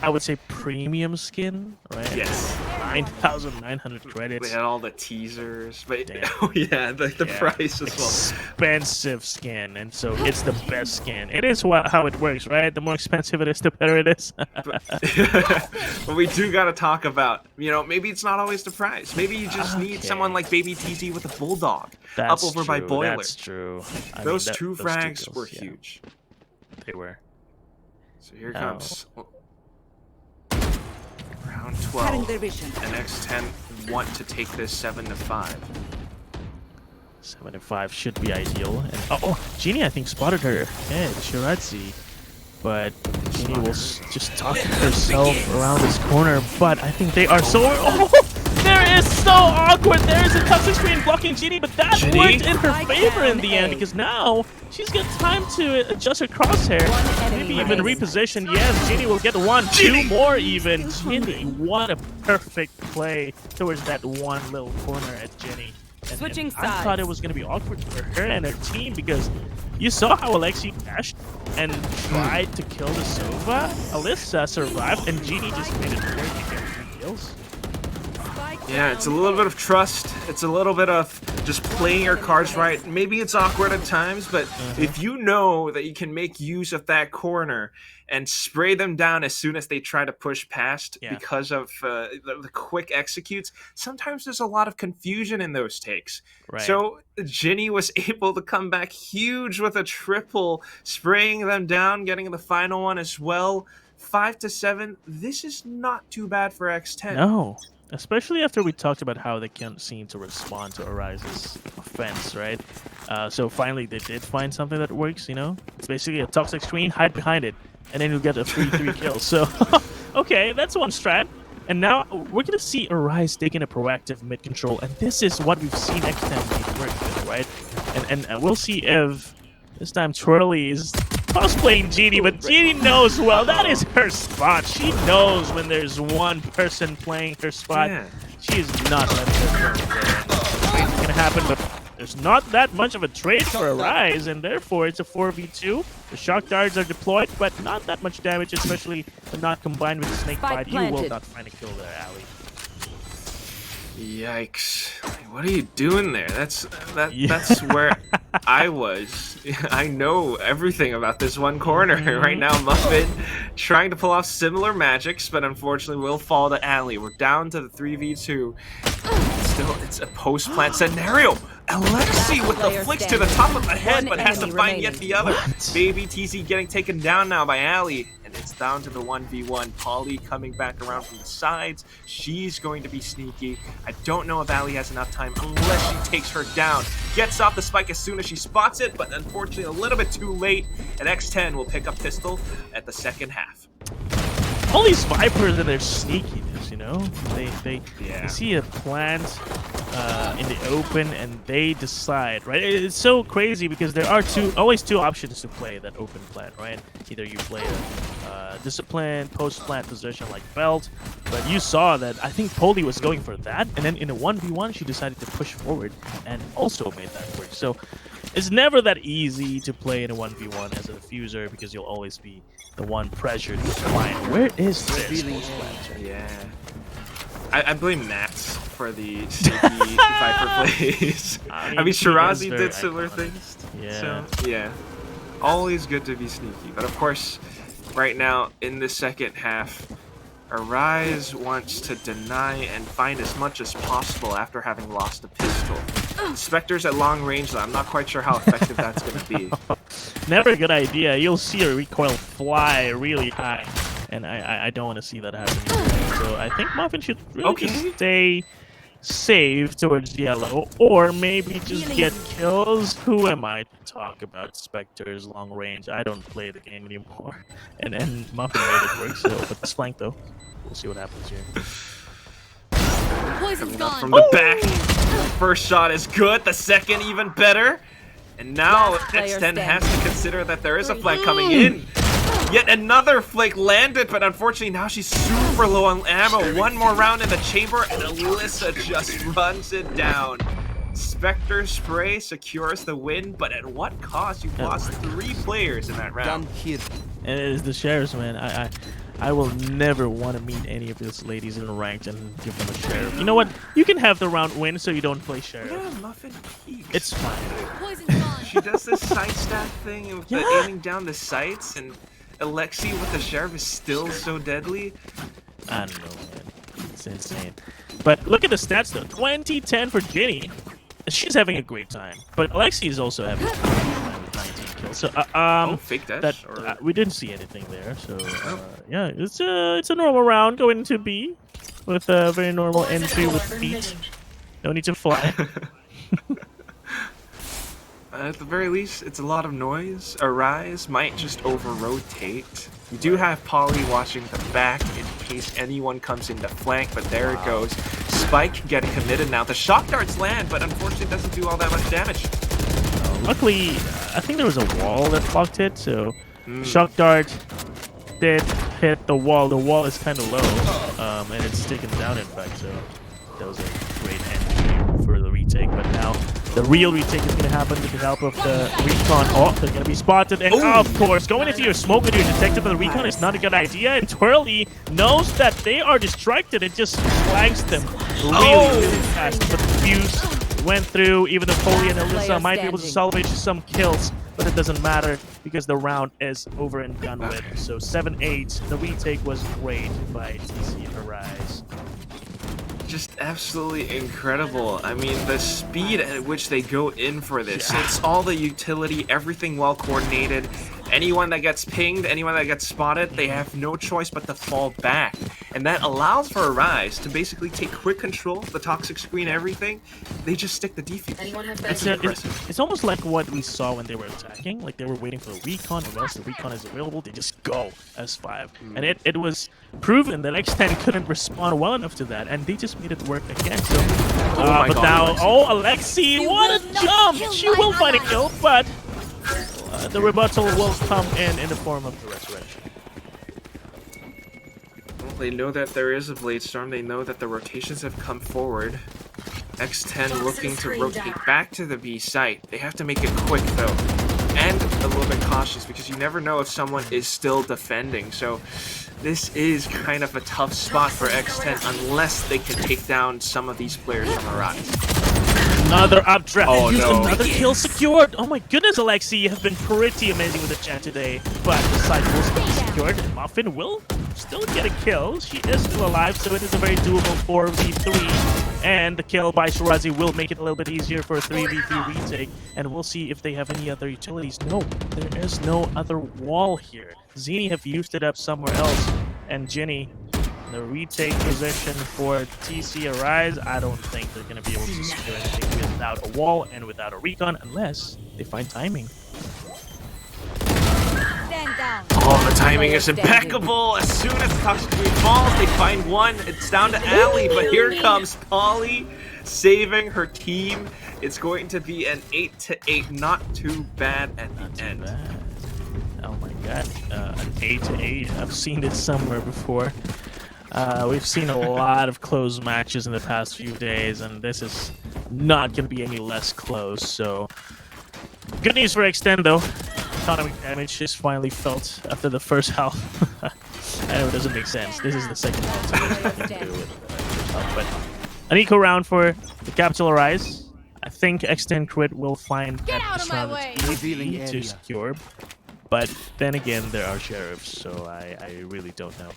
I would say, premium skin, right? Yes. 9,900 We credits. had all the teasers, but Damn. oh yeah, the Yeah. price as well. Expensive skin, and so it's the best skin. It is how it works, right? The more expensive it is, the better it is. But we do gotta talk about, you know, maybe it's not always the price. Maybe you just need Okay. someone like Baby TZ with a Bulldog That's up over by true, Boiler. That's true. I mean, Those that- two those frags kills, were yeah, huge. They were. So here Now- comes round 12, and X10 want to take this 7-5. 7-5 should be ideal. And oh, Genie, I think, spotted her head, Shirazi. But Genie will just talk herself around this corner. But I think they are so. Oh, there is so awkward. There is a toxic screen blocking Genie, but that Genie? worked in her favor in the end because now she's got time to adjust her crosshair. Maybe even reposition. Yes, Genie will get one, two more even. Genie, what a perfect play towards that one little corner at Genie. And Switching I sides. thought it was going to be awkward for her and her team because you saw how Alexi dashed and tried to kill the Sova. Alyssa survived, and Genie just made it work to get 3 kills. Yeah, it's a little bit of trust. It's a little bit of just playing your cards right. Maybe it's awkward at times, but if you know that you can make use of that corner and spray them down as soon as they try to push past because of the quick executes, sometimes there's a lot of confusion in those takes. Right. So Ginny was able to come back huge with a triple, spraying them down, getting the final one as well. 5-7. This is not too bad for X10. No. Especially after we talked about how they can't seem to respond to Arise's offense, right? So finally they did find something that works, you know? It's basically a toxic screen, hide behind it, and then you'll get a 3-3 kill. So, okay, that's one strat. And now we're going to see Arise taking a proactive mid control, and this is what we've seen X10 work with, right? And we'll see if this time Twirly is cosplaying Genie, but Genie knows well that is her spot. She knows when there's one person playing her spot. Yeah. She is not letting her go there. It's gonna happen, but there's not that much of a trade for Arise, and therefore it's a 4v2. The shock darts are deployed, but not that much damage, especially when not combined with the snake Spike bite. You will planted. not find a kill there, Ali. Yikes! What are you doing there? That's Yeah. that's where I was. I know everything about this one corner right now. Muffin trying to pull off similar magics, but unfortunately will fall to Alley. We're down to the 3v2. Still, it's a post-plant scenario. Alexi with the player flicks to the top of the head, One but has to enemy find yet remaining. the other. What? Baby TZ getting taken down now by Alley. And it's down to the 1v1. Polly coming back around from the sides. She's going to be sneaky. I don't know if Allie has enough time unless she takes her down. Gets off the spike as soon as she spots it, but unfortunately a little bit too late. And X10 will pick up Pistol at the second half. All these Vipers and their sneakiness, you know? They Yeah. see a plant, in the open, and they decide, right? It's so crazy because there are always two options to play that open plant, right? Either you play a discipline, post-plant position like Belt, but you saw that I think Poli was going for that, and then in a 1v1 she decided to push forward and also made that work. So it's never that easy to play in a 1v1 as a diffuser because you'll always be the one pressured to find where is this post-plant? Yeah. I blame Nats for the sneaky Viper plays. I I mean, he Shirazi is very did similar iconic. things. Yeah. So, yeah. Always good to be sneaky. But of course, right now, in the second half, Arise wants to deny and find as much as possible after having lost a pistol. Spectre's at long range, though. I'm not quite sure how effective that's going to be. Never a good idea. You'll see a recoil fly really high, and I don't want to see that happen. So I think Muffin should really just stay safe towards yellow, or maybe just get kills. Who am I to talk about Spectre's long range? I don't play the game anymore. And Muffin made it work, so but this flank though. We'll see what happens here. Poison's Coming up gone. from the back. First shot is good, the second even better. And now Last player X10 has to consider that there is a flank coming Mm. in. Yet another flank landed, but unfortunately now she's super low on ammo. One more round in the chamber, and Alyssa just runs it down. Spectre Spray secures the win, but at what cost? You've lost 3 players in that round. here. And it is the sheriffs, man. I will never want to meet any of these ladies in ranked and give them a sheriff. You know what? You can have the round win so you don't play sheriff. Yeah, Muffin peeks. It's fine. Poison's gone. She does this sight stat thing with the Yeah. aiming down the sights, and Alexi with the sheriff is still so deadly. I don't know, man. It's insane. But look at the stats, though. 20-10 for Ginny. She's having a great time. But Alexi is also having a great time with 19 kills. So, Fake dash? that Or... we didn't see anything there. So, yeah, it's a normal round going into B with a very normal entry with feet. No need to fly. At the very least, it's a lot of noise. Arise might just over-rotate. We do have Polly watching the back in case anyone comes into flank, but there it goes. Spike getting committed now. The shock darts land, but unfortunately doesn't do all that much damage. Luckily, I think there was a wall that blocked it, so shock dart did hit the wall. The wall is kind of low, and it's taken down, in fact, so that was a great entry for the retake. But now the real retake is going to happen with the help of the recon. Oh, they're going to be spotted, and of course, going into your smoke with your detective and the recon is not a good idea. And Twirly knows that they are distracted. It just flags them really fast, but the fuse went through. Even though Foley and Alyssa might be able to salvage some kills, but it doesn't matter because the round is over and done with. So 7-8. The retake was great by TC Arise. Just absolutely incredible. I mean, the speed at which they go in for this. It's all the utility, everything well coordinated. Anyone that gets pinged, anyone that gets spotted, they have no choice but to fall back. And that allows for Arise to basically take quick control of the toxic screen, everything. They just stick the defuse. It's almost like what we saw when they were attacking. Like they were waiting for the recon, and once the recon is available, they just go S5. And it was proven that X10 couldn't respond well enough to that, and they just made it work again. So, my but God, now, Alexi. Alexi, You what will a not jump! kill She my will find a ally. kill, but the rebuttal will come in the form of the resurrection. Well, they know that there is a Blade Storm. They know that the rotations have come forward. X10 looking to rotate back to the B site. They have to make it quick, though. And a little bit cautious, because you never know if someone is still defending. So this is kind of a tough spot for X10 unless they can take down some of these players from Arise. Another updraft. Oh, Used no. Another kill secured. Oh my goodness, Alexi, you have been pretty amazing with the chat today. But the side will still be secured. And Muffin will still get a kill. She is still alive, so it is a very doable 4v3. And the kill by Shirazi will make it a little bit easier for a 3v3 retake. And we'll see if they have any other utilities. No, there is no other wall here. Zini have used it up somewhere else. And Ginny, the retake position for TC Arise, I don't think they're going to be able to secure anything without a wall and without a recon unless they find timing. Stand down. Oh, the timing is impeccable. As soon as the Toxic Queen falls, they find one. It's down to Allie, but here comes Polly saving her team. It's going to be an 8-8. Not too bad at the end. Oh my god, an 8-8. I've seen this somewhere before. We've seen a lot of close matches in the past few days, and this is not going to be any less close. So, good news for X10 though. Economic damage is finally felt after the first half. I know it doesn't make sense. This is the second half, so there's nothing to do with the first half. But an eco round for the Capital Rise. I think X10Crit will find Get out of my way! easy to secure. But then again, there are sheriffs, so I really don't know.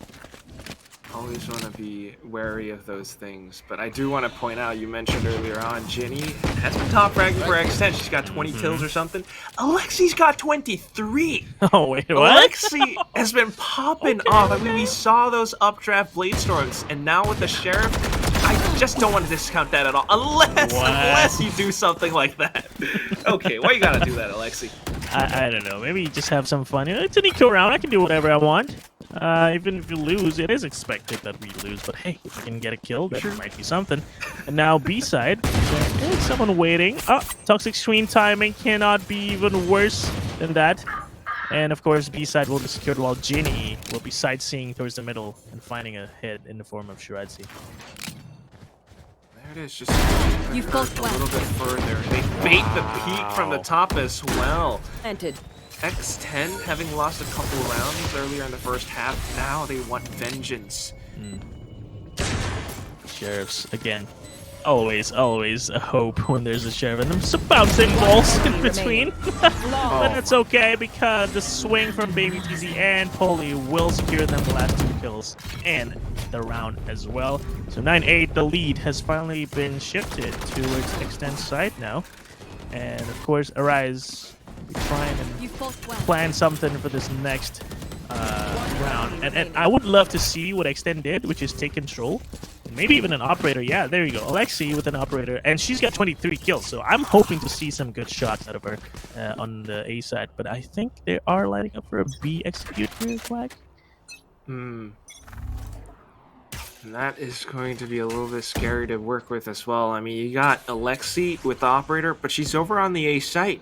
Always want to be wary of those things, but I do want to point out, you mentioned earlier on, Ginny has been top ranking for X10. She's got 20 kills or something. Alexi's got 23. Oh, wait, what? Alexi has been popping off. I mean, we saw those updraft blade storms, and now with the sheriff, I just don't want to discount that at all, unless you do something like that. Okay, why you gotta do that, Alexi? I don't know. Maybe just have some fun. You know, it's an eco round. I can do whatever I want. Even if you lose, it is expected that we lose. But hey, if we can get a kill, that might be something. And now B-side. There's someone waiting. Oh, Toxic Queen timing cannot be even worse than that. And of course, B-side will be secured while Ginny will be sightseeing towards the middle and finding a hit in the form of Shiradzi. There it is, just a little bit further. They bait the peak from the top as well. Planted. X10, having lost a couple rounds earlier in the first half, now they want vengeance. Sheriffs, again. Always a hope when there's a sheriff, and them some bouncing balls in between. But it's okay, because the swing from Baby TZ and Polly will secure them the last 2 kills and the round as well. So 9-8, the lead has finally been shifted towards X10's side now. And of course, Arise trying and plan something for this next round. And I would love to see what X10 did, which is take control. Maybe even an operator. Yeah, there you go. Alexi with an operator. And she's got 23 kills, so I'm hoping to see some good shots out of her on the A side. But I think they are lining up for a B execute here, Flag. And that is going to be a little bit scary to work with as well. I mean, you got Alexi with the operator, but she's over on the A site.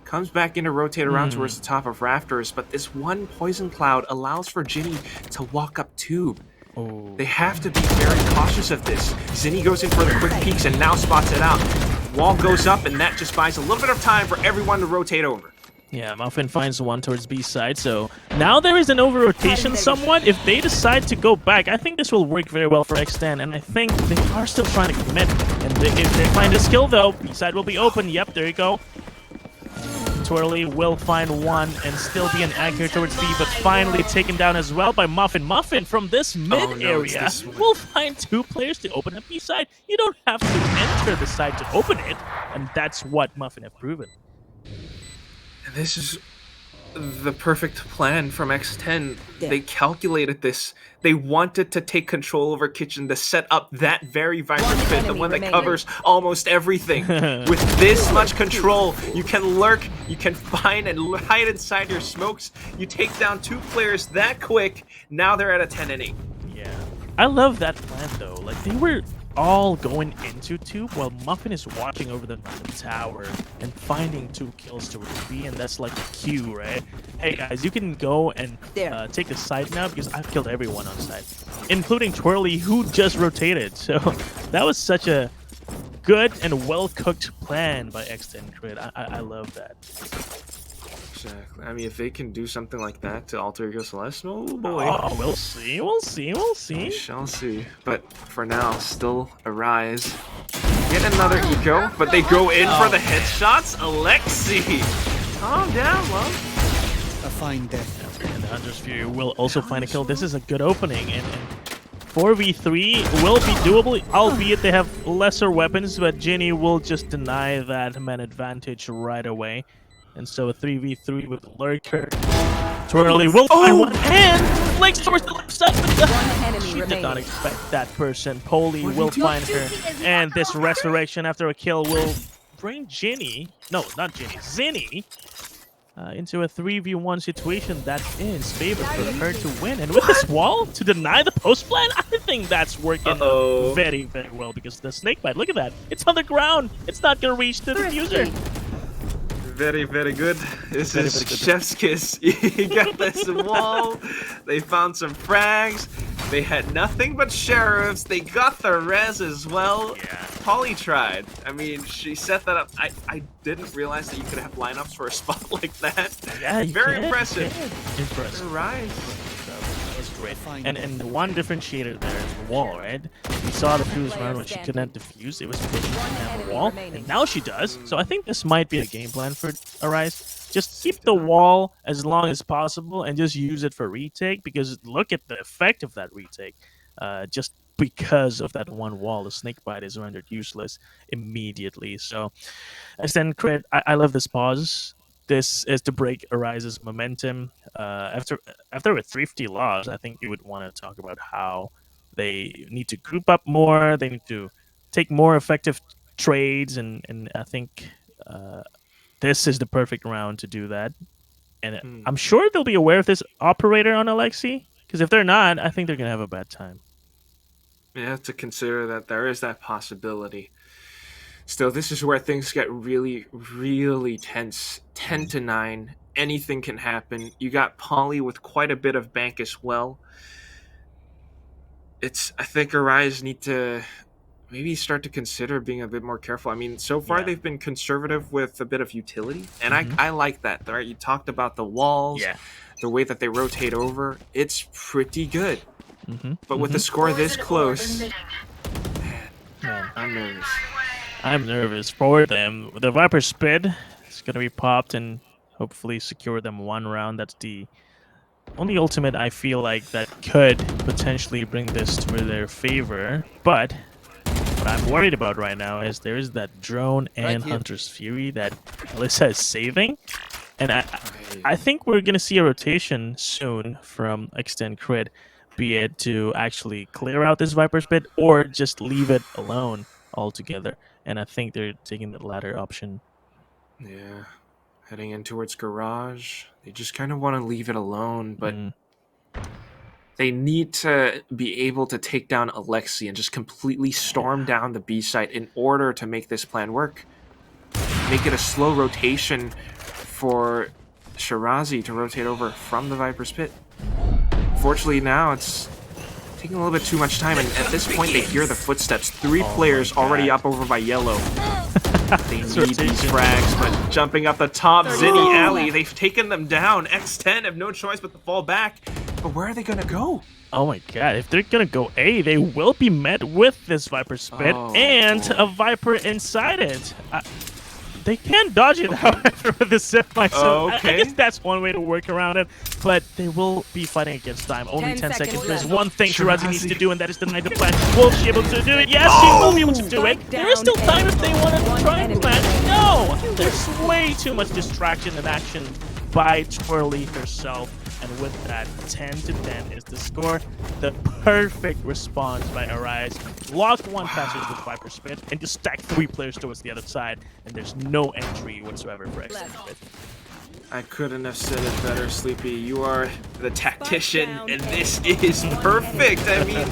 Comes back in to rotate around towards the top of rafters, but this one poison cloud allows for Ginny to walk up tube. Oh. They have to be very cautious of this. Zinni goes in for the quick peeks and now spots it out. Wall goes up, and that just buys a little bit of time for everyone to rotate over. Yeah, Muffin finds one towards B side, so now there is an over-rotation somewhat. If they decide to go back, I think this will work very well for X10, and I think they are still trying to commit. And if they find a skill, though, B side will be open. Yep, there you go. Twirly will find one and still be an anchor towards B, but finally taken down as well by Muffin. Muffin from this mid area will find 2 players to open up B side. You don't have to enter the side to open it, and that's what Muffin have proven. And this is the perfect plan from X10. They calculated this. They wanted to take control over Kitchen to set up that very vibrant pit, the one that covers almost everything. With this much control, you can lurk, you can find and hide inside your smokes. You take down 2 players that quick. Now they're at a 10-8. Yeah, I love that plan though. Like, they were all going into tube while Muffin is watching over them on the tower and finding 2 kills to B, and that's like a cue, right? Hey guys, you can go and take the side now, because I've killed everyone on side, including Twirly, who just rotated. So that was such a good and well-cooked plan by X10Crit. I love that. Exactly. I mean, if they can do something like that to Alter Ego Celeste, oh boy. Oh, we'll see. We shall see. But for now, still Arise. Get another eco, but they go in for the headshots. Alexi! Calm down, love. A fine death. And the Hunter's Fury will also find a kill. This is a good opening, and 4v3 will be doable, albeit they have lesser weapons, but Ginny will just deny that man advantage right away. And so a 3v3 with Lurker. Twirly will find one, and flanks towards the left side. She did not expect that person. Polly will find her, and this resurrection after a kill will bring Ginny. No, not Ginny. Zinni into a 3v1 situation that is favored for her to win. And with this wall, to deny the post plan, I think that's working very, very well because the snakebite, look at that. It's on the ground. It's not going to reach the diffuser. Very, very good. This is chef's kiss. You got this wall. They found some frags. They had nothing but sheriffs. They got the res as well. Yeah. Polly tried. I mean, she set that up. I didn't realize that you could have lineups for a spot like that. Yeah, very impressive. Impressive. Right. That's great. And the one differentiator there is the wall, right? We saw the previous round when she couldn't defuse. It was because she didn't have a wall, and now she does. So I think this might be a game plan for Arise. Just keep the wall as long as possible and just use it for retake, because look at the effect of that retake. Just because of that one wall, the snakebite is rendered useless immediately. So, X10Crit, I love this pause. This is to break Arise's momentum. After a thrifty loss, I think you would want to talk about how they need to group up more. They need to take more effective trades, and I think this is the perfect round to do that. And I'm sure they'll be aware of this operator on Alexi, because if they're not, I think they're going to have a bad time. Yeah, to consider that there is that possibility. Still, this is where things get really, really tense. 10-9, anything can happen. You got Polly with quite a bit of bank as well. I think Arise need to maybe start to consider being a bit more careful. I mean, so far they've been conservative with a bit of utility, and I like that. Right? You talked about the walls, the way that they rotate over. It's pretty good. But with the score this close, man, I'm nervous. I'm nervous for them. The Viper Spit is going to be popped and hopefully secure them one round. That's the only ultimate I feel like that could potentially bring this to their favor. But what I'm worried about right now is there is that drone and Hunter's Fury that Alyssa is saving. And I think we're going to see a rotation soon from X10Crit, be it to actually clear out this Viper Spit or just leave it alone altogether. And I think they're taking the latter option. Yeah. Heading in towards garage. They just kind of want to leave it alone, but they need to be able to take down Alexi and just completely storm down the B site in order to make this plan work. Make it a slow rotation for Shirazi to rotate over from the Viper's Pit. Fortunately, now it's taking a little bit too much time, and at this point they hear the footsteps. 3 players already up over by yellow. They need these frags, but jumping up the top, Zinni, Alley, they've taken them down. X10 have no choice but to fall back. But where are they going to go? Oh my god, if they're going to go A, they will be met with this Viper Spit and a Viper inside it. They can dodge it, however, with the semi. So I guess that's one way to work around it. But they will be fighting against time. Only 10 seconds. There's one thing Shirazi needs to do, and that is deny the plan. Will she be able to do it? Yes, she will be able to do it. There is still time if they want to try and plan. No! There's way too much distraction and action by Twirly herself. And with that, 10-10 is the score. The perfect response by Arise. Locked one passage with Viper Spit and just stacked 3 players towards the other side. And there's no entry whatsoever for X10Crit. I couldn't have said it better, Sleepy. You are the tactician, and this is perfect. I mean,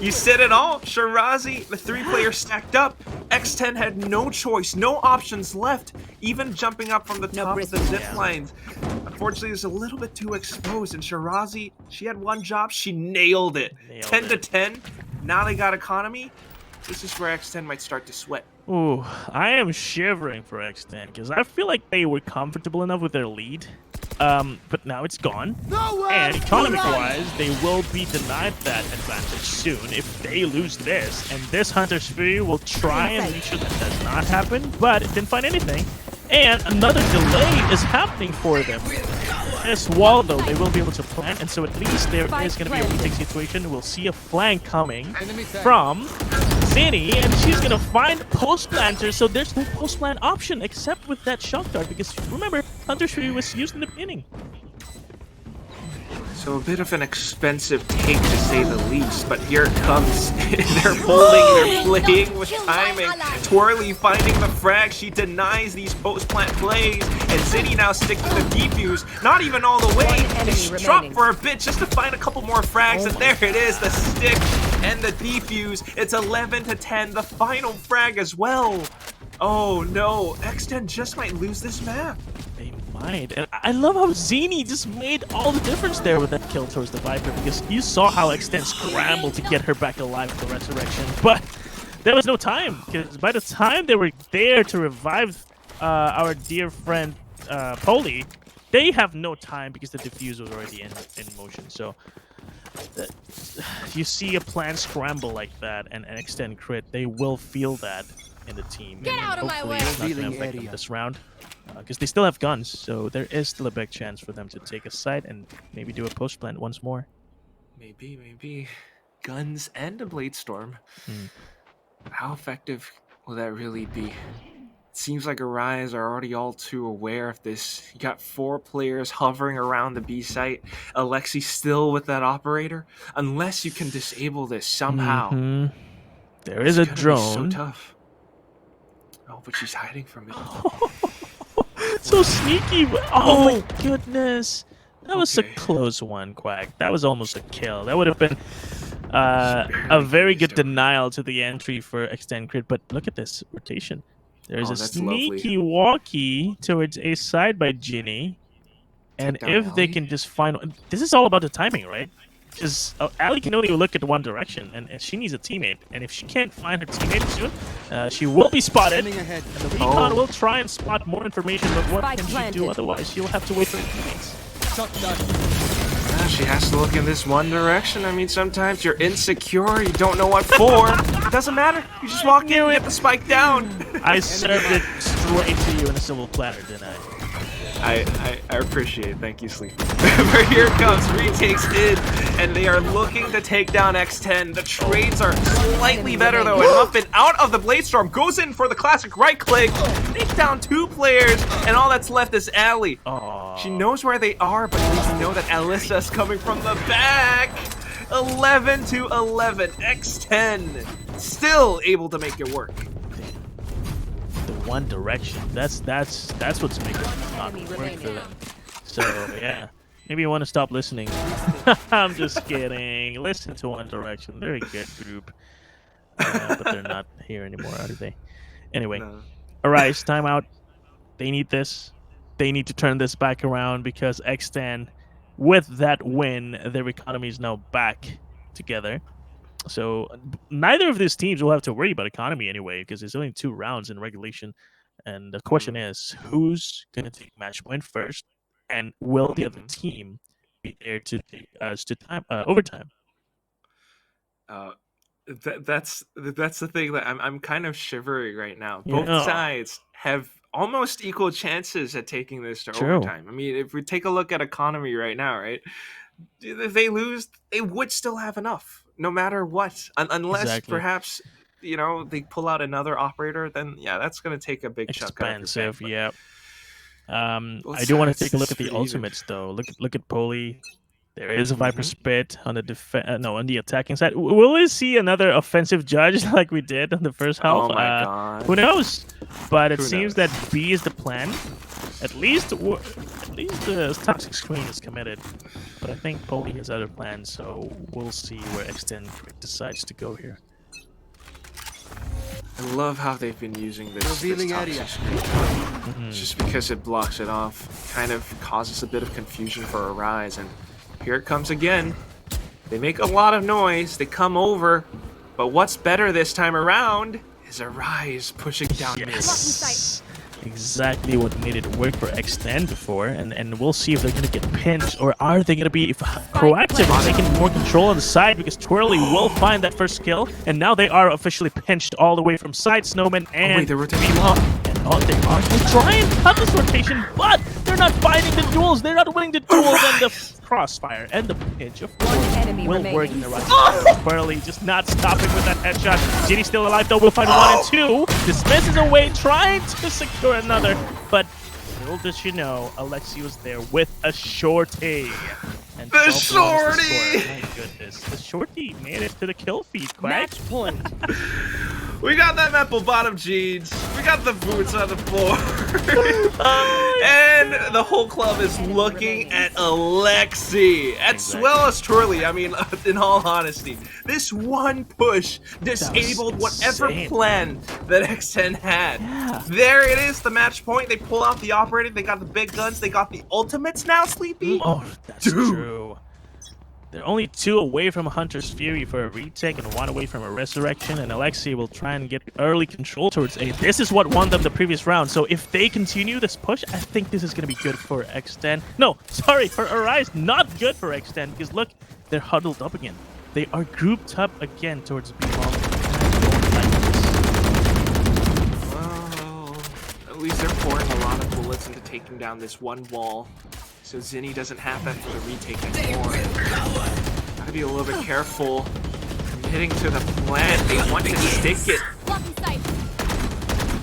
you said it all. Shirazi, the 3 players stacked up. X10 had no choice, no options left, even jumping up from the top of the zip lines. Unfortunately, it was a little bit too exposed, and Shirazi, she had one job, she nailed it. 10-10, now they got economy. This is where X10 might start to sweat. Ooh, I am shivering for X10 because I feel like they were comfortable enough with their lead. But now it's gone. And economic-wise, they will be denied that advantage soon if they lose this. And this Hunter's Fury will try and make sure that does not happen, but it didn't find anything. And another delay is happening for them. This wall, though, they will be able to plant, and so at least there is going to be a retake situation. We'll see a flank coming from Zinni, and she's going to find post-planter, so there's no post-plant option except with that shock dart, because remember, Hunter's Fury was used in the beginning. So a bit of an expensive take to say the least, but here it comes. They're playing with timing. Twirly finding the frag, she denies these post-plant plays, and Zinni now sticks to the defuse, not even all the way. They drop for a bit just to find a couple more frags, and there it is, the stick and the defuse. It's 11-10, the final frag as well. Oh no, X10 just might lose this map. They might. And I love how Zinni just made all the difference there with that kill towards the Viper, because you saw how X10 scrambled to get her back alive with the resurrection. But there was no time, because by the time they were there to revive our dear friend Poli, they have no time because the diffuse was already in motion. So you see a planned scramble like that and X10Crit, they will feel that in the team. Get out of my way! It's not going to affect them this round, because they still have guns, so there is still a big chance for them to take a site and maybe do a post plant once more. Maybe. Guns and a Blade Storm. How effective will that really be? It seems like Arise are already all too aware of this. You got 4 players hovering around the B site. Alexi still with that operator. Unless you can disable this somehow. There is a It's gonna be drone. so tough. Oh, but she's hiding from it. So sneaky. Oh my goodness. That was a Okay. close one, Quack. That was almost a kill. That would have been a very good denial to the entry for X10Crit. But look at this rotation. There's Oh, a that's sneaky walkie towards a side by Ginny. And down if they Ali. can just find... This is all about the timing, right? Because Ali can only look at one direction, and she needs a teammate. And if she can't find her teammate soon, she will be spotted. And the recon will try and spot more information, but what Spike can she do planted. otherwise? She'll have to wait for her teammates. She has to look in this one direction. I mean, sometimes you're insecure, you don't know what for. It doesn't matter. You just walk in and get the spike down. I served it straight to you in a silver platter, didn't I? I appreciate it. Thank you, Sleepy. But here it comes. Retakes in, and they are looking to take down X10. The trades are slightly better, though, and Muffin out of the Blade Storm goes in for the classic right click. Takes down 2 players, and all that's left is Ali. Aww. She knows where they are, but needs to know that Alyssa's coming from the back. 11-11. X10 still able to make it work. The one direction. That's what's making it not work for them. So yeah, maybe you want to stop listening. I'm just kidding. Listen to One Direction. They're a good group, but they're not here anymore, are they? Anyway, No. Arise, timeout. They need this. They need to turn this back around because X10, with that win, their economy is now back together. So neither of these teams will have to worry about economy anyway, because there's only 2 rounds in regulation. And the question is, who's going to take match point first? And will the other team be there to take us to overtime? That's the thing that I'm kind of shivering right now. Yeah. Both sides have almost equal chances at taking this to True. overtime. I mean, if we take a look at economy right now, right? If they lose, they would still have enough, no matter what. Unless Exactly. perhaps, they pull out another operator, then yeah, that's going to take a big chunk out of your Expensive, bank, yeah. both I do want to sides take a look is at the pretty even. ultimates though. Look at Poli. There is a Viper Spit on the on the attacking side. Will we see another offensive judge like we did in the first half? Oh my god. Who knows? But it Who seems knows? that B is the plan. At least the toxic screen is committed. But I think Poli has other plans, so we'll see where X10 decides to go here. I love how they've been using this Revealing toxic area. screen. Just because it blocks it off, kind of causes a bit of confusion for Arise, and here it comes again. They make a lot of noise, they come over, but what's better this time around is Arise pushing down mid. Yes. Exactly what made it work for X10 before, and we'll see if they're gonna get pinched, or are they gonna be proactive and taking more control on the side, because Twirly will find that first kill, and now they are officially pinched all the way from side, Snowman and wait, they're rotating. they are trying to cut this rotation, but they're not finding the duels, they're not winning the duels, and the crossfire and the pinch of course enemy will remaining. work in the right. Twirly just not stopping with that headshot. Ginny's still alive though, we'll find 1 and 2. Dismisses away, trying to secure another, but little does she know, Alexi was there with a shorty. And The 12-1 is shorty! score. My goodness, the shorty made it to the kill feed, Quack. Match point. We got them apple bottom jeans. We got the boots on the floor. And the whole club is looking at Alexi. As well as Twirly. I mean, in all honesty, this one push disabled whatever insane. plan that X10 had. Yeah. There it is, the match point. They pull out the operator. They got the big guns. They got the ultimates now, Sleepy. Oh, that's Dude. true. They're only 2 away from Hunter's Fury for a retake and 1 away from a resurrection, and Alexi will try and get early control towards A. This is what won them the previous round, so if they continue this push, I think this is going to be good for X10. No, sorry, for Arise, not good for X10, because look, they're huddled up again. They are grouped up again towards B-Bomb. Well, at least they're pouring a lot of bullets into taking down this one wall. So Zinni doesn't have that for the retake anymore. Gotta be a little bit careful. Committing to the plan. They want to stick it. Blocking sight.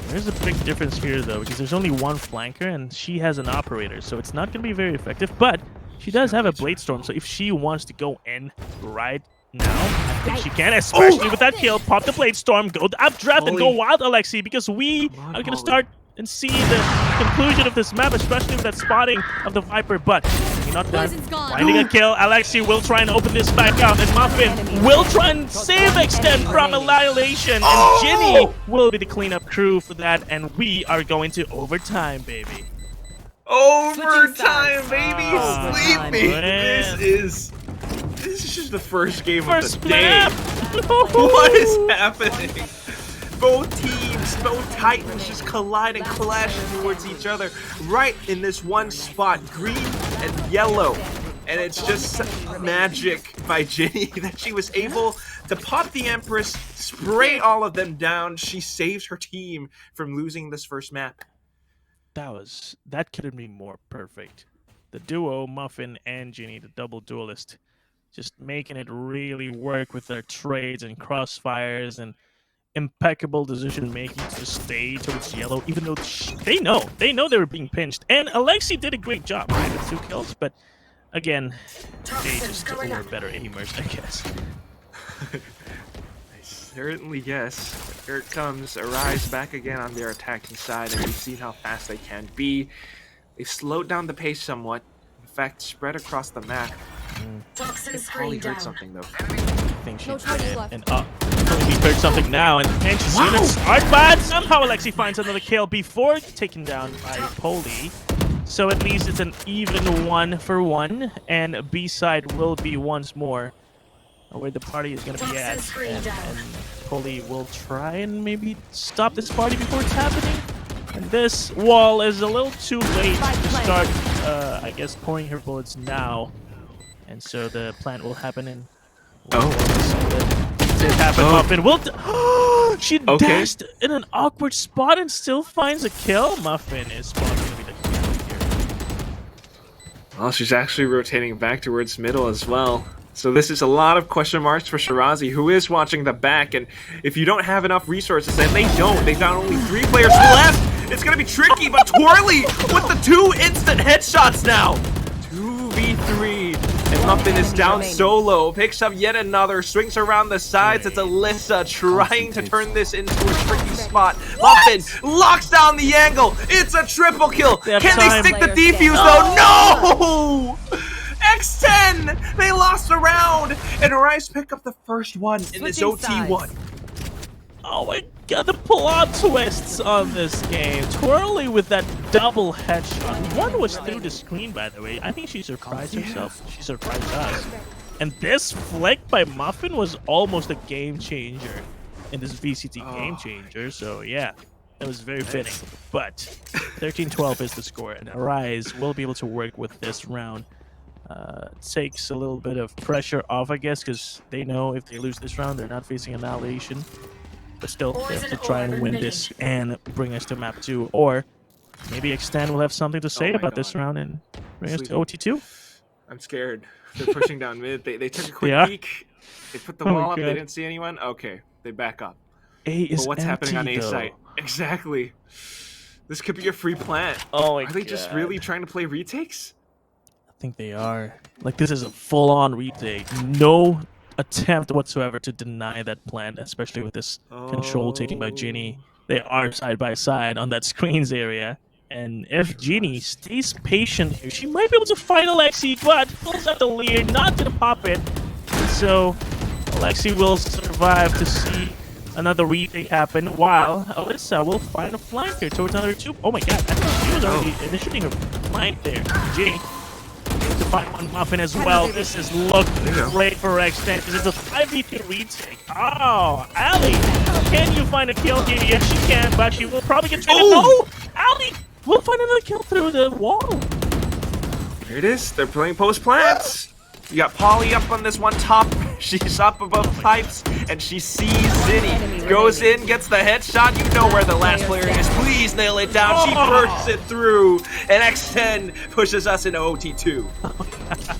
There's a big difference here, though, because there's only one flanker, and she has an operator, so it's not going to be very effective, but she does have a Blade Storm, so if she wants to go in right now, I think she can, especially with that kill. Pop the Blade Storm, go the updraft, and go wild, Alexi, because we are going to start and see the conclusion of this map, especially with that spotting of the Viper, but you're not done. Poison's gone. Finding a kill, Alexi will try and open this back up, and Muffin will try and save X10 from Annihilation, and Ginny will be the cleanup crew for that, and we are going to overtime, baby. Overtime, baby! Overtime. Sleepy! Man. This is just the first game First of the day. map! What is happening? Both teams, both Titans just collide and clash towards each other right in this one spot, green and yellow. And it's just magic by Ginny that she was able to pop the Empress, spray all of them down. She saves her team from losing this first map. That couldn't be more perfect. The duo, Muffin and Ginny, the double duelist, just making it really work with their trades and crossfires and impeccable decision making to stay towards yellow, even though they know they were being pinched. And Alexi did a great job, right, with 2 kills, but again, they just were better aimers, I guess. I certainly guess. Here it comes, Arise back again on their attacking side, and we've seen how fast they can be. They've slowed down the pace somewhat. In fact, spread across the map. Toxin They screen probably heard down. something though. I think she No charges did. left. And we heard something now, and she's gonna start bad. Somehow Alexi finds another kill before taken down by Poli. So at least it's an even 1-for-1, and B-side will be once more where the party is gonna be at. And Poli will try and maybe stop this party before it's happening. And this wall is a little too late to start, I guess, pouring her bullets now. And so the plant will happen in. It happened, Muffin. She dashed in an awkward spot and still finds a kill. Muffin is probably going to be the killer here. Well, she's actually rotating back towards middle as well. So this is a lot of question marks for Shirazi, who is watching the back. And if you don't have enough resources, and they don't, they've got only 3 players left. It's going to be tricky, but Twirly with the 2 instant headshots now. 2v3. And Muffin is down solo, picks up yet another, swings around the sides. It's Alyssa trying to turn this into a tricky spot. Muffin locks down the angle. It's a triple kill. They have Can time. they stick the defuse though? No! X10! They lost a round, and Arise pick up the first one in this Switching OT1. Oh my god, the plot twists on this game. Twirly with that double headshot. One was through the screen, by the way. I think she surprised herself. She surprised us. And this flick by Muffin was almost a game changer in this VCT game changer. So yeah, it was very fitting. But 13-12 is the score, and Arise will be able to work with this round. Takes a little bit of pressure off, I guess, because they know if they lose this round, they're not facing Annihilation. But still, they have to try and win this and bring us to map 2. Or maybe X10 will have something to say my about this God. round and bring us to OT2. I'm scared. They're pushing down mid. They took a quick Yeah? peek. They put the Oh my wall up. They God. didn't see anyone. Okay, they back up. A is But what's empty, happening on A though. site? Exactly. This could be a free plant. Oh my Are they just God. really trying to play retakes? I think they are. Like, this is a full-on retake. No attempt whatsoever to deny that plant, especially with this control taken by Ginny. They are side by side on that screens area. And if Ginny stays patient here, she might be able to find Alexi, but pulls out the lead, not to pop it. So Alexi will survive to see another retake happen, while Alyssa will find a flank here towards another two. Oh my God, I think she was already initiating her flank there. Ginny to find one muffin as well. This is looking great for X10 because it's a 5v2 retake. Oh, Ali, can you find a kill here? Yes, she can, but she will probably get traded. No, Ali will find another kill through the wall. Here it is. They're playing post plants. You got Polly up on this one top. She's up above pipes, and she sees Zinni. Goes in, gets the headshot. You know where the last player is. Please nail it down. She bursts it through, and X10 pushes us into OT2.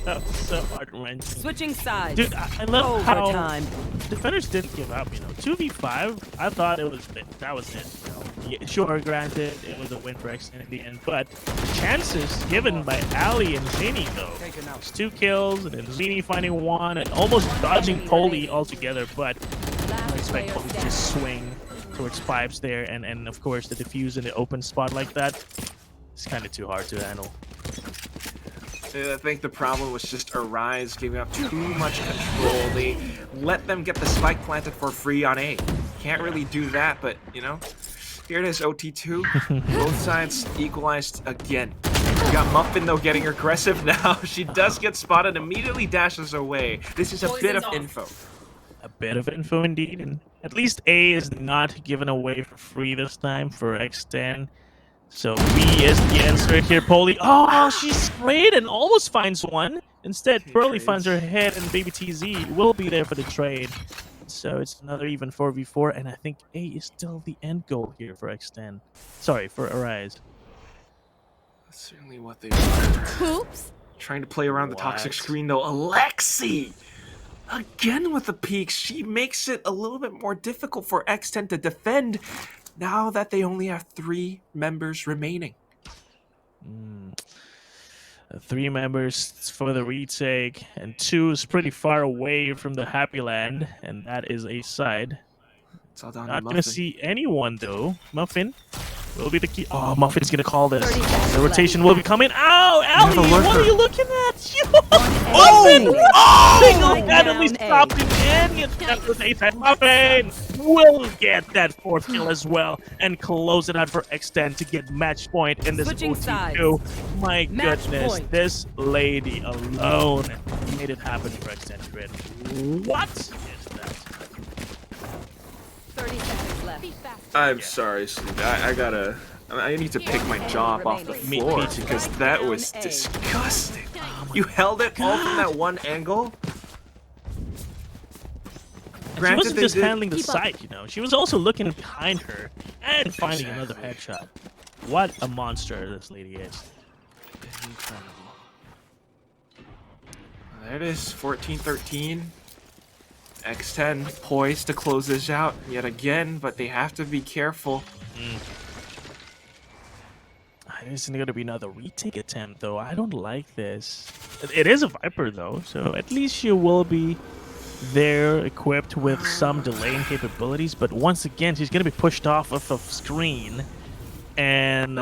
That was so heart-wrenching. Switching sides. Dude, I love how Overtime. defenders didn't give up. 2v5. I thought that was it. Yeah, sure, granted, it was a win for X10 in the end, but chances given by Ali and Zinni, though. It's 2 kills, and then Zinni finding 1, and almost dodging Poli altogether, but I expect Poli to just swing towards pipes there, and of course the defuse in the open spot like that. It's kind of too hard to handle. I think the problem was just Arise giving up too much control. They let them get the spike planted for free on A. Can't really do that, but, here it is, OT2. Both sides equalized again. We got Muffin, though, getting aggressive now. She does get spotted, immediately dashes away. This is a bit of info. A bit of info indeed, and at least A is not given away for free this time for X10. So B is the answer here. Poli, oh, she's sprayed and almost finds one. Instead, Pearly finds her head, and Baby TZ will be there for the trade. So it's another even 4v4, and I think A is still the end goal here for X10. Sorry, for Arise. That's certainly what they want. Oops. Trying to play around the toxic screen, though. Alexi! Again with the peaks. She makes it a little bit more difficult for X10 to defend now that they only have 3 members remaining. 3 members for the retake, and 2 is pretty far away from the Happy Land, and that is a side. It's all down Not to gonna Muffin. see anyone though. Muffin will be the key. Oh, Muffin's gonna call this. The rotation will be coming. Ow, Allie, what are you looking at? Muffin! Single-handedly stopped him and gets that rotation. Muffin will get that 4th kill as well and close it out for X10 to get match point in this Switching OT2. My Match goodness, point. this lady alone made it happen for X10Crit. What is that? 30 seconds left. I'm sorry, Sleep. I need to pick my jaw up off the Me floor too. because that was disgusting. You held it all from that one angle. And she wasn't they just did- handling the site, She was also looking behind her and finding another headshot. What a monster this lady is. Incredible. There it is, 14-13. X10 poised to close this out yet again, but they have to be careful. This is going to be another retake attempt, though. I don't like this. It is a Viper, though, so at least she will be there equipped with some delaying capabilities, but once again, she's going to be pushed off of screen. And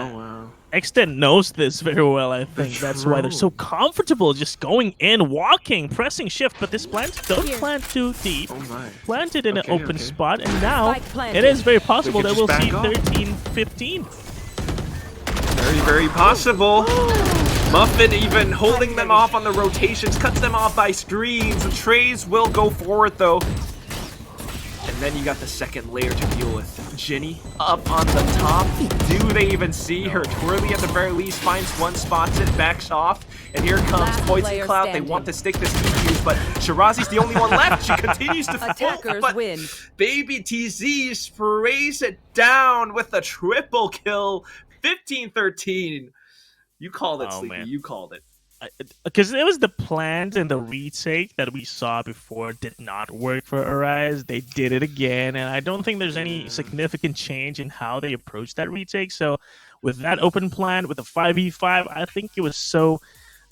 X10 knows this very well, I think. That's why they're so comfortable just going in, walking, pressing shift, but this plant don't plant too deep. Oh my. Planted in an Okay, open okay. spot, and now Spike planted. it is very possible They that could we'll just see back off. 13-15. Very, very possible. Muffin even holding them off on the rotations, cuts them off by screens. The trays will go forward, though. And then you got the second layer to deal with. Ginny up on the top. Do they even see her? Twirly at the very least finds one, spots it, backs off. And here comes Last Poison player Cloud. They standing. want to stick this defuse, but Shirazi's the only one left. She continues to fall, Attackers but win. Baby TZ sprays it down with a triple kill. 15-13. You called it, Oh, Sleepy. man. You called it. Because it was the plant and the retake that we saw before did not work for Arise. They did it again, and I don't think there's any significant change in how they approach that retake. So with that open plan, with the 5v5, I think it was so.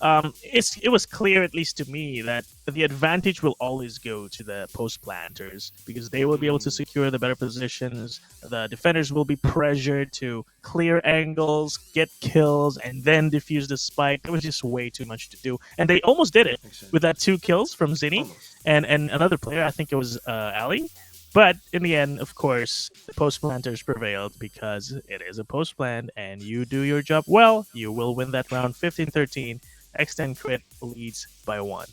It was clear, at least to me, that the advantage will always go to the post planters because they will be able to secure the better positions. The defenders will be pressured to clear angles, get kills, and then defuse the spike. There was just way too much to do, and they almost did it with that 2 kills from Zinni and another player. I think it was Ali. But in the end, of course, the post planters prevailed because it is a post plant, and you do your job well, you will win that round 15-13. X10Crit leads by 1.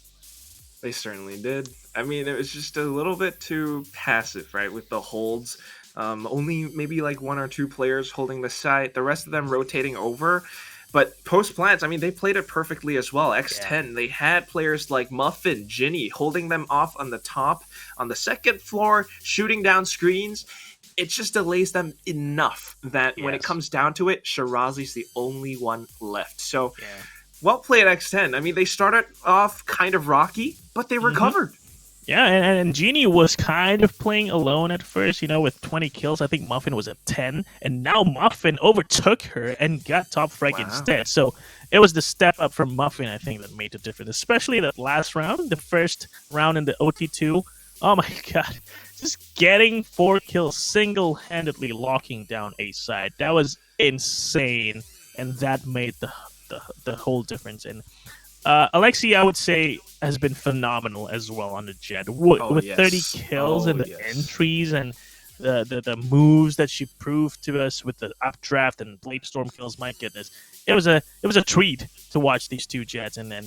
They certainly did. I mean, it was just a little bit too passive, right? With the holds, only maybe like 1 or 2 players holding the site, the rest of them rotating over. But post plants, I mean, they played it perfectly as well. X10, they had players like Muffin, Ginny, holding them off on the top, on the second floor, shooting down screens. It just delays them enough that when it comes down to it, Shirazi's the only one left. So, well played, X10. I mean, they started off kind of rocky, but they recovered. Yeah, and Genie was kind of playing alone at first, with 20 kills. I think Muffin was at 10, and now Muffin overtook her and got top frag instead. So it was the step up from Muffin, I think, that made the difference, especially that last round, the first round in the OT2. Oh my god, just getting 4 kills single-handedly locking down a side. That was insane, and that made the whole difference. And Alexi, I would say, has been phenomenal as well on the Jet. With 30 kills and the entries and the moves that she proved to us with the updraft and Blade Storm kills, my goodness. It was a treat to watch these 2 Jets. And then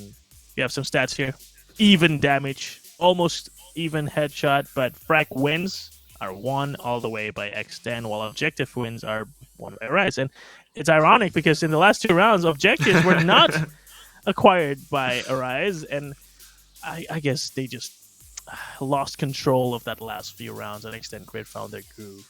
you have some stats here. Even damage, almost even headshot, but frag wins are won all the way by X10, while objective wins are won by Rise. And it's ironic because in the last 2 rounds, objectives were not acquired by Arise, and I guess they just lost control of that last few rounds, and X10Crit found their groove.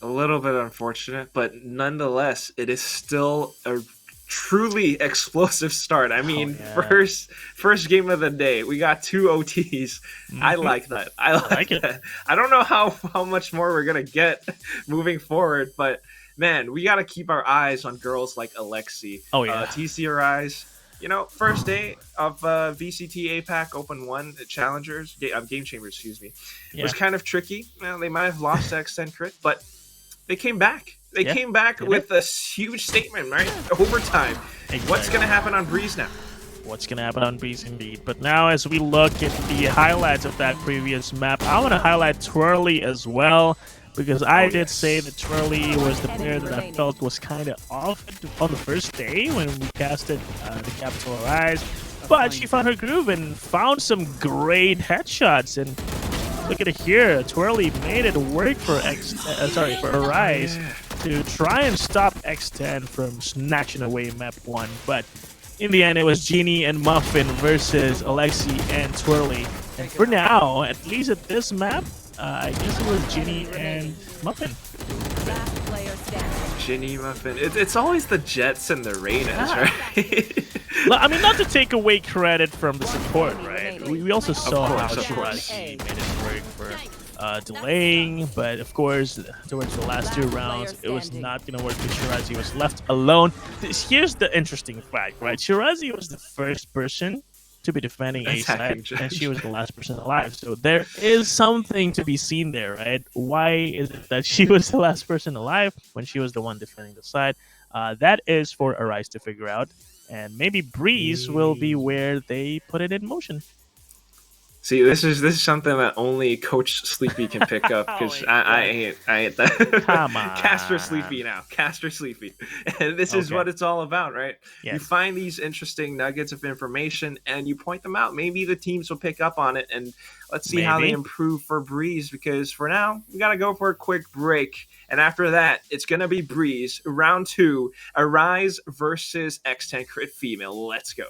A little bit unfortunate, but nonetheless, it is still a truly explosive start. I mean, first game of the day, we got 2 OTs. I like that. I like it. I don't know how much more we're gonna get moving forward, but man, we gotta keep our eyes on girls like Alexi. TC Arise. First day of VCT APAC Open 1 Challengers, Game Chambers, excuse me. It was kind of tricky. They might have lost to X10Crit, but they came back. They came back with a huge statement, right? Overtime. Exactly. What's going to happen on Breeze now? What's going to happen on Breeze, indeed. But now, as we look at the highlights of that previous map, I want to highlight Twirly as well, because I did say that Twirly was the player that I felt was kind of off on the first day when we casted the Capital Rise. But she found her groove and found some great headshots. And look at it here. Twirly made it work for Arise to try and stop X10 from snatching away map 1. But in the end, it was Genie and Muffin versus Alexi and Twirly. And for now, at least at this map, I guess it was Ginny and Muffin. Ginny, Muffin. It's always the Jets and the Reynas, right? I mean, not to take away credit from the support, right? We also saw how Shirazi made it work for delaying, but of course, towards the last 2 rounds, it was not going to work because Shirazi was left alone. Here's the interesting fact, right? Shirazi was the first person to be defending a side, and she was the last person alive. So there is something to be seen there, right? Why is it that she was the last person alive when she was the one defending the side? That is for Arise to figure out, and maybe Breeze will be where they put it in motion. See, this is something that only Coach Sleepy can pick up, because I ain't that. Come on. Caster Sleepy now. Caster Sleepy. And this is what it's all about, right? Yes. You find these interesting nuggets of information and you point them out. Maybe the teams will pick up on it, and let's see how they improve for Breeze, because for now, we got to go for a quick break. And after that, it's going to be Breeze, round 2, Arise versus X10Crit female. Let's go.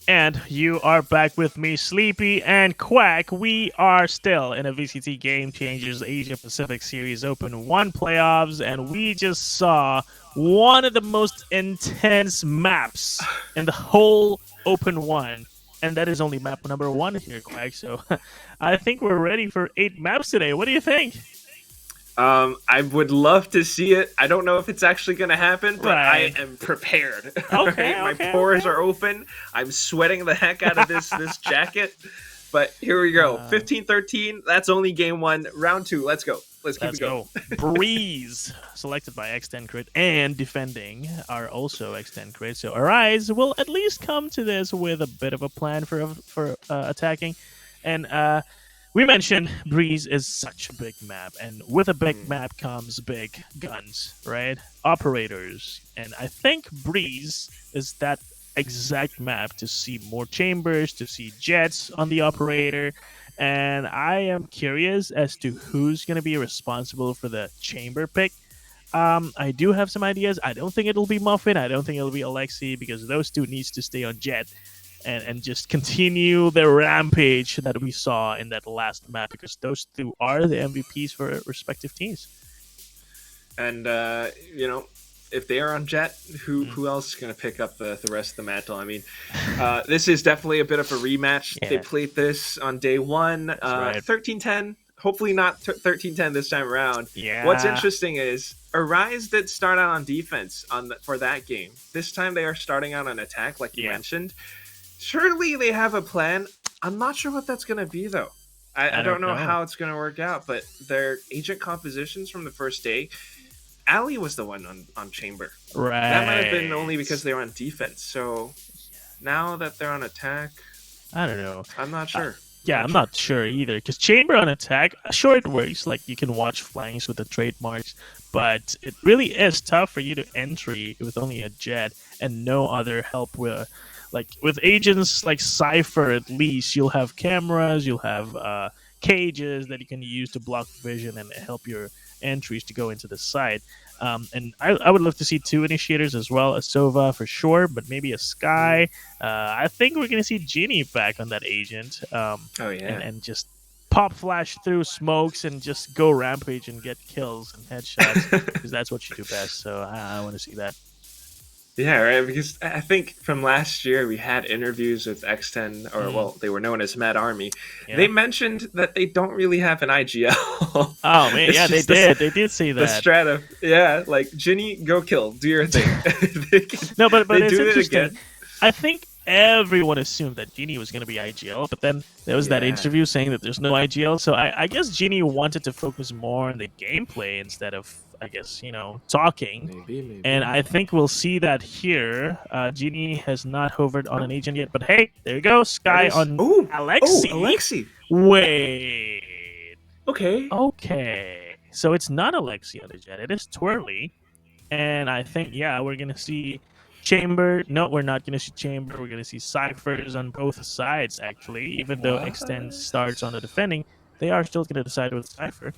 And you are back with me, Sleepy and Quack. We are still in a VCT Game Changers Asia Pacific Series Open 1 playoffs, and we just saw one of the most intense maps in the whole Open 1. And that is only map number 1 here, Quack. So I think we're ready for 8 maps today. What do you think? I would love to see it. I don't know if it's actually going to happen, but Right. I am prepared. Okay, My okay, pores okay. are open. I'm sweating the heck out of this jacket. But here we go. 15-13. That's only game 1. Round 2. Let's go. Let's keep Let's it going. go. Breeze, selected by X10Crit, and defending are also X10Crit. So Arise will at least come to this with a bit of a plan for attacking. And we mentioned Breeze is such a big map, and with a big map comes big guns, right? Operators. And I think Breeze is that exact map to see more chambers, to see jets on the operator. And I am curious as to who's going to be responsible for the chamber pick. I do have some ideas. I don't think it'll be Muffin. I don't think it'll be Alexi because those two needs to stay on Jet and just continue the rampage that we saw in that last map because those two are the MVPs for respective teams. And, if they are on Jet, who else is going to pick up the rest of the mantle? I mean, this is definitely a bit of a rematch. Yeah. They played this on day 1, right. 13-10. Hopefully not 13-10 this time around. Yeah. What's interesting is Arise did start out on defense for that game. This time they are starting out on attack, like you mentioned. Surely they have a plan. I'm not sure what that's going to be, though. I don't know how it's going to work out, but their agent compositions from the first day, Ali was the one on Chamber. Right. That might have been only because they were on defense. So now that they're on attack, I don't know. I'm not sure. I'm not sure either. Because Chamber on attack, sure it works. Like you can watch flanks with the trademarks, but it really is tough for you to entry with only a jet and no other help with. Like with agents like Cypher, at least you'll have cameras, you'll have cages that you can use to block vision and help your entries to go into the site. And I would love to see 2 initiators as well, a Sova for sure, but maybe a Sky. I think we're going to see Genie back on that agent. And just pop flash through smokes and just go rampage and get kills and headshots because that's what you do best. So I want to see that. Yeah, right. Because I think from last year we had interviews with X10, or they were known as Mad Army. Yeah. They mentioned that they don't really have an IGL. Oh man, yeah, they did. They did say that. The strata, yeah, like Ginny, go kill, do your thing. No, but it's interesting. Again. I think everyone assumed that Genie was going to be IGL, but then there was that interview saying that there's no IGL. So I guess Genie wanted to focus more on the gameplay instead of, I guess, talking. Maybe. And I think we'll see that here. Genie has not hovered on an agent yet, but hey, there you go. Sky on Alexi. Alexi. Wait. Okay. So it's not Alexi on the jet. It is Twirly. And I think, we're going to see Chamber. No, we're not going to see Chamber. We're going to see Cyphers on both sides, actually. Even though Extend starts on the defending, they are still going to decide with Cypher.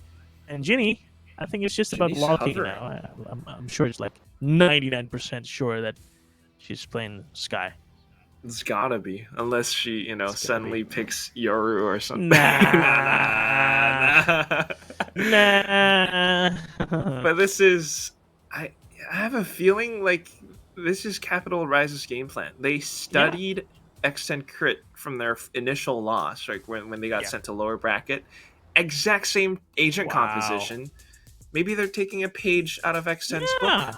And Ginny, I think it's just about locking now. I'm sure it's like 99% sure that she's playing Sky. It's gotta be. Unless she, suddenly picks Yoru or something. Nah. But this is... I have a feeling like this is Capital Rise's game plan. They studied X10Crit from their initial loss, like when they got sent to lower bracket. Exact same agent composition. Maybe they're taking a page out of X10's book.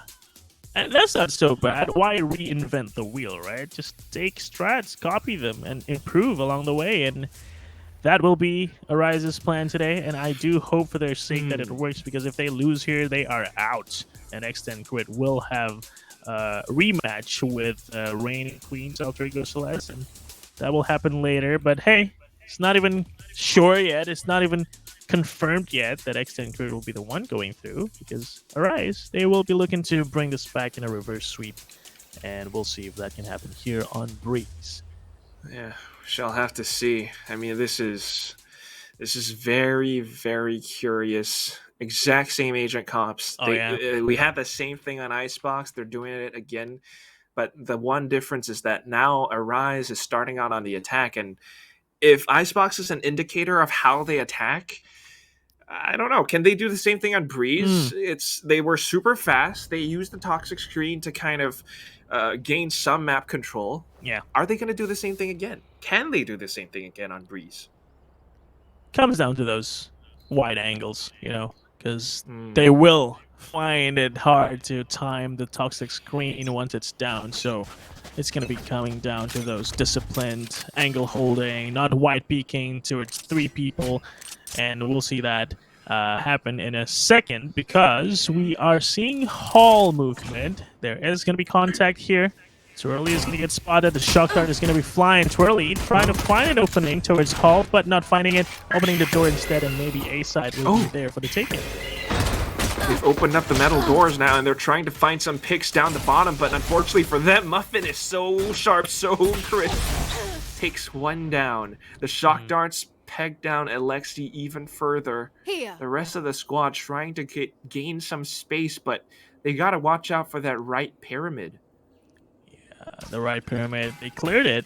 And that's not so bad. Why reinvent the wheel, right? Just take strats, copy them, and improve along the way. And that will be Arise's plan today. And I do hope for their sake that it works, because if they lose here, they are out. And X10Crit will have a rematch with Reign Queens Alter Ego Celeste. And that will happen later. But hey, it's not even sure yet. It's not even confirmed yet that X10Crit will be the one going through, because Arise, they will be looking to bring this back in a reverse sweep, and we'll see if that can happen here on Breeze. Yeah, shall have to see. I mean, this is very, very curious. Exact same agent comps. We had the same thing on Icebox. They're doing it again. But the one difference is that now Arise is starting out on the attack, and if Icebox is an indicator of how they attack, I don't know. Can they do the same thing on Breeze? They were super fast. They used the toxic screen to kind of gain some map control. Yeah. Are they going to do the same thing again? Can they do the same thing again on Breeze? Comes down to those wide angles, because they will find it hard to time the toxic screen once it's down. So it's going to be coming down to those disciplined angle holding, not wide peeking towards 3 people. And we'll see that happen in a second because we are seeing hall movement. There is going to be contact here. Twirly is going to get spotted. The shock dart is going to be flying. Twirly trying to find an opening towards hall, but not finding it. Opening the door instead, and maybe A side will be there for the taking. They've opened up the metal doors now, and they're trying to find some picks down the bottom, but unfortunately for them, Muffin is so sharp, so crit. Takes one down. The shock darts peg down Alexi even further. Here. The rest of the squad trying to gain some space, but they got to watch out for that right pyramid. Yeah, the right pyramid. They cleared it.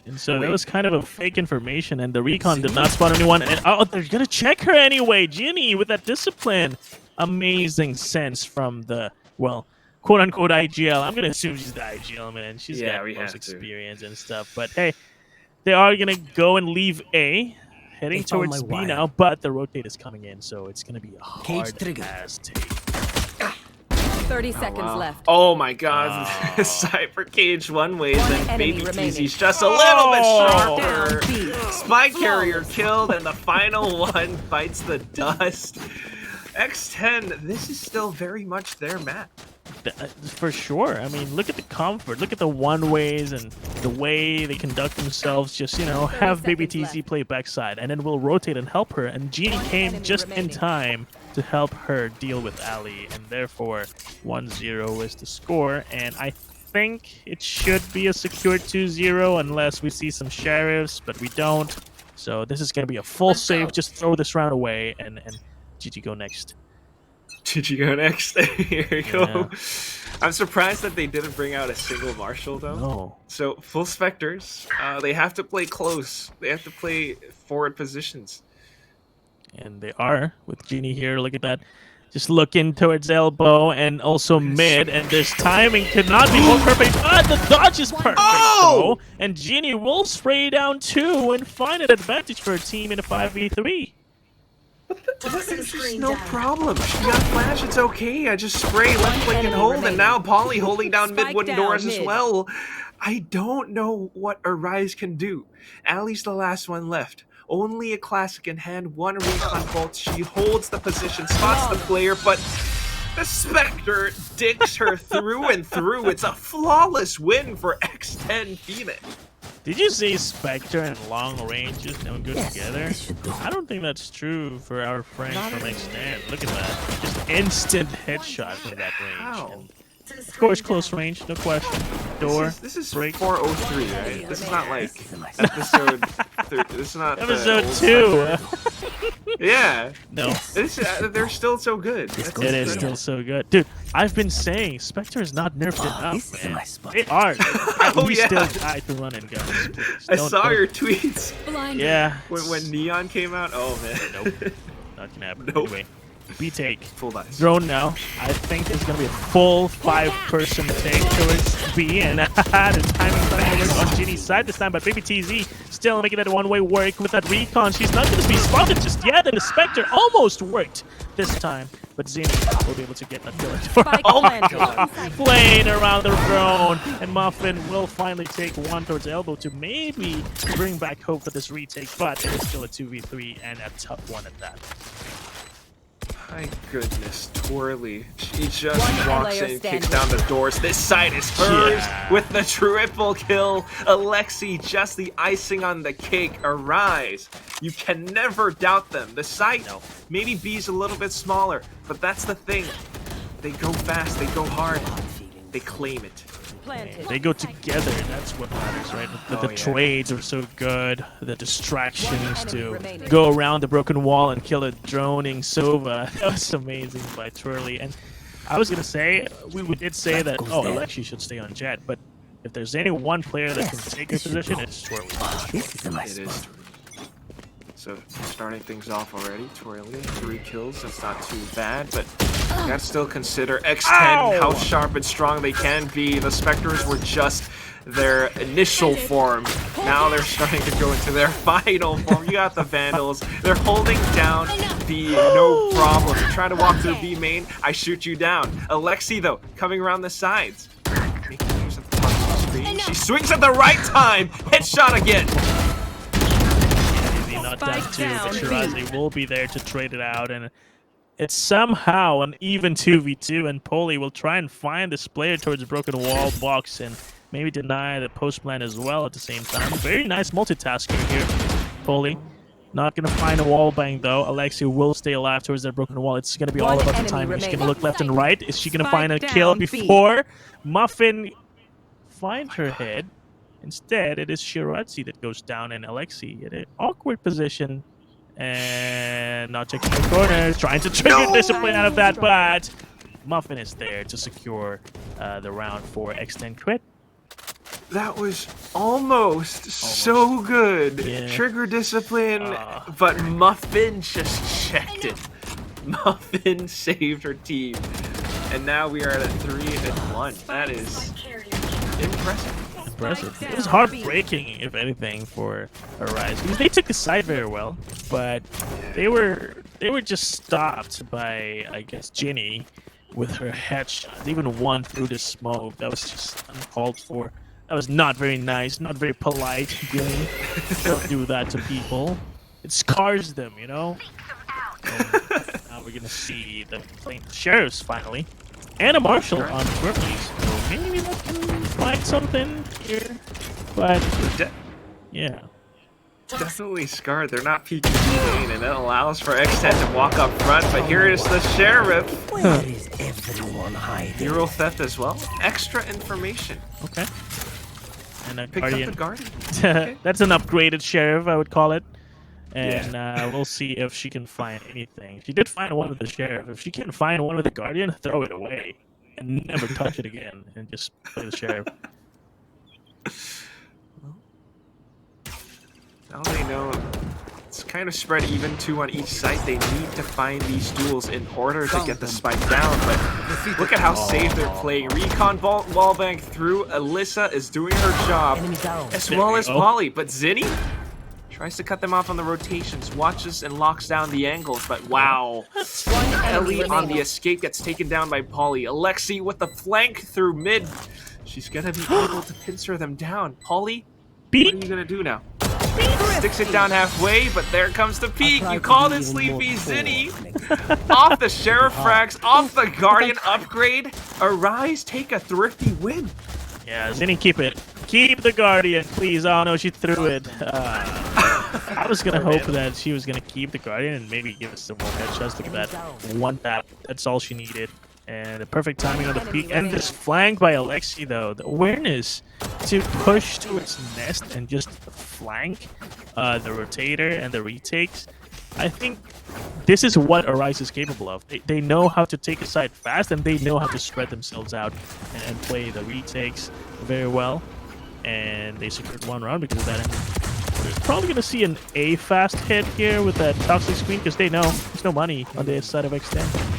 And so that was kind of a fake information, and the recon did not spot anyone. And they're going to check her anyway. Ginny with that discipline. Amazing sense from the, quote-unquote IGL. I'm going to assume she's the IGL, man. She's got most experience and stuff. But, hey, they are going to go and leave A. Heading towards B now, but the rotate is coming in, so it's going to be a hard-ass take. 30 seconds left. Oh my god. Cypher Cage one way, then Baby TZ's just a little bit sharper. Spy Carrier killed, and the final one bites the dust. X10, this is still very much their map. For sure. I mean, look at the comfort. Look at the one-ways and the way they conduct themselves. Just, have Baby TZ play backside, and then we'll rotate and help her. And Genie came just in time to help her deal with Ali, and therefore 1-0 is the score. And I think it should be a secure 2-0 unless we see some sheriffs, but we don't. So this is going to be a full save. Just throw this round away, and GG go next. Did you go next? Here you go. I'm surprised that they didn't bring out a single Marshal, though. No. So, full Spectres. They have to play close. They have to play forward positions. And they are, with Genie here. Look at that. Just looking towards elbow and also mid. And this timing cannot be more perfect. But the dodge is perfect, though. And Genie will spray down 2 and find an advantage for her team in a 5v3. This is no problem. She got flash, it's okay. I just spray left click and hold, and now Polly holding down mid wooden doors as well. I don't know what Arise can do. Ali's the last one left. Only a classic in hand, 1 recon bolt. She holds the position, spots the player, but the Spectre digs her through and through. It's a flawless win for X10 Phoenix. Did you say Spectre and long range just don't go together? I don't think that's true for our friend from X10. Look at that. Just instant headshot from that range. And of course, close range, no question. Door, This is break. 403, right? This is not like episode 30. This is not Episode the 2. Yeah. No. They're still so good. It is still so good. Dude, I've been saying Spectre is not nerfed enough, man. They are. We still try to run and guns, please. I saw your tweets. Yeah. When Neon came out, oh man. Nope. Not gonna happen. Nope. Anyway, B take. Full dice. Drone now. I think there's gonna be a full 5-person take towards B, and the timing's not gonna work on Genie's side this time, but Baby TZ still making that one-way work with that recon. She's not gonna be spotted just yet, and the Spectre almost worked this time, but Zinni will be able to get that kill. Oh my god! Playing around the drone, and Muffin will finally take one towards elbow to maybe bring back hope for this retake, but it is still a 2v3 and a tough one at that. My goodness, Twirly. She just walks in, kicks down the doors. This side is hers with the triple kill. Alexi, just the icing on the cake. Arise. You can never doubt them. The site, maybe B's a little bit smaller, but that's the thing. They go fast, they go hard, they claim it. They go together, that's what matters, right? The trades are so good, the distractions to go around the broken wall and kill a droning Sova. That was amazing by Twirly. And I was going to say, we did say that, Alexi should stay on Jet, but If there's any one player that can take her position, it's Twirly. It is. So starting things off already, Twirly, 3 kills, that's not too bad, but you gotta still consider X10, how sharp and strong they can be. The Spectres were just their initial form. Now they're starting to go into their final form. You got the Vandals. They're holding down B, no problem. You try to walk through B main, I shoot you down. Alexi, though, coming around the sides. Making use of the top of the screen. She swings at the right time. Headshot again. Not done too, but Shirazi will be there to trade it out, and it's somehow an even 2v2, and Poli will try and find this player towards the broken wall box and maybe deny the post plan as well at the same time. Very nice multitasking here, Poli. Not gonna find a wall bang though. Alexi will stay alive towards that broken wall. It's gonna be all about the timing. She's gonna look left and right. Is she gonna find a kill before Muffin finds her head? Instead, it is Shirazi that goes down, and Alexi in an awkward position and not checking the corners, trying to trigger discipline out of that, but Muffin is there to secure the round for X10Crit. That was almost so good. Yeah. Trigger discipline, but Muffin just checked it. Muffin saved her team. And now we are at a 3-1. That is impressive. It was heartbreaking, if anything, for Arise. They took the side very well, but they were just stopped by, I guess, Ginny with her headshot. Even one through the smoke. That was just uncalled for. That was not very nice, not very polite. Ginny, don't do that to people. It scars them, you know. And now we're gonna see them playing the sheriffs finally. And a marshal on Twirly, so maybe that can find something here. But yeah, Definitely scarred. They're not peeking main, and that allows for X10 to walk up front. But here is the sheriff. Where is everyone hiding? Hero theft as well. Extra information. okay. And a Picked guardian. up the guardian. Okay. That's an upgraded sheriff, I would call it. And we'll see if she can find anything. She did find one with the sheriff. If she can't find one with the guardian, throw it away and never touch it again, and just play the sheriff. Now they know it's kind of spread even two on each side. They need to find these duels in order to get the spike down. But look at how safe they're playing. Recon wallbang through. Alyssa is doing her job, as well as Polly. But Zinni tries to cut them off on the rotations, watches and locks down the angles, but wow. Ellie on the escape gets taken down by Polly. Alexi with the flank through mid. She's gonna be able to pincer them down. Polly, what are you gonna do now? Sticks it down halfway, but there comes the peak. You called it, Sleepy. Zinni. Off the Sheriff frags, off the Guardian upgrade. Arise, take a thrifty win. Yeah, Zinni, keep it. Keep the Guardian, please. Oh no, she threw it. I was gonna hope that she was gonna keep the Guardian and maybe give us some more headshots. Look at that. One tap. That's all she needed. And the perfect timing on the peak. And this flank by Alexi, though. The awareness to push towards nest and just flank the rotator and the retakes. I think this is what Arise is capable of. They know how to take a side fast, and they know how to spread themselves out and play the retakes very well. And they secured one round because of that. And we're probably going to see an A fast hit here with that toxic screen because they know there's no money on the side of X10.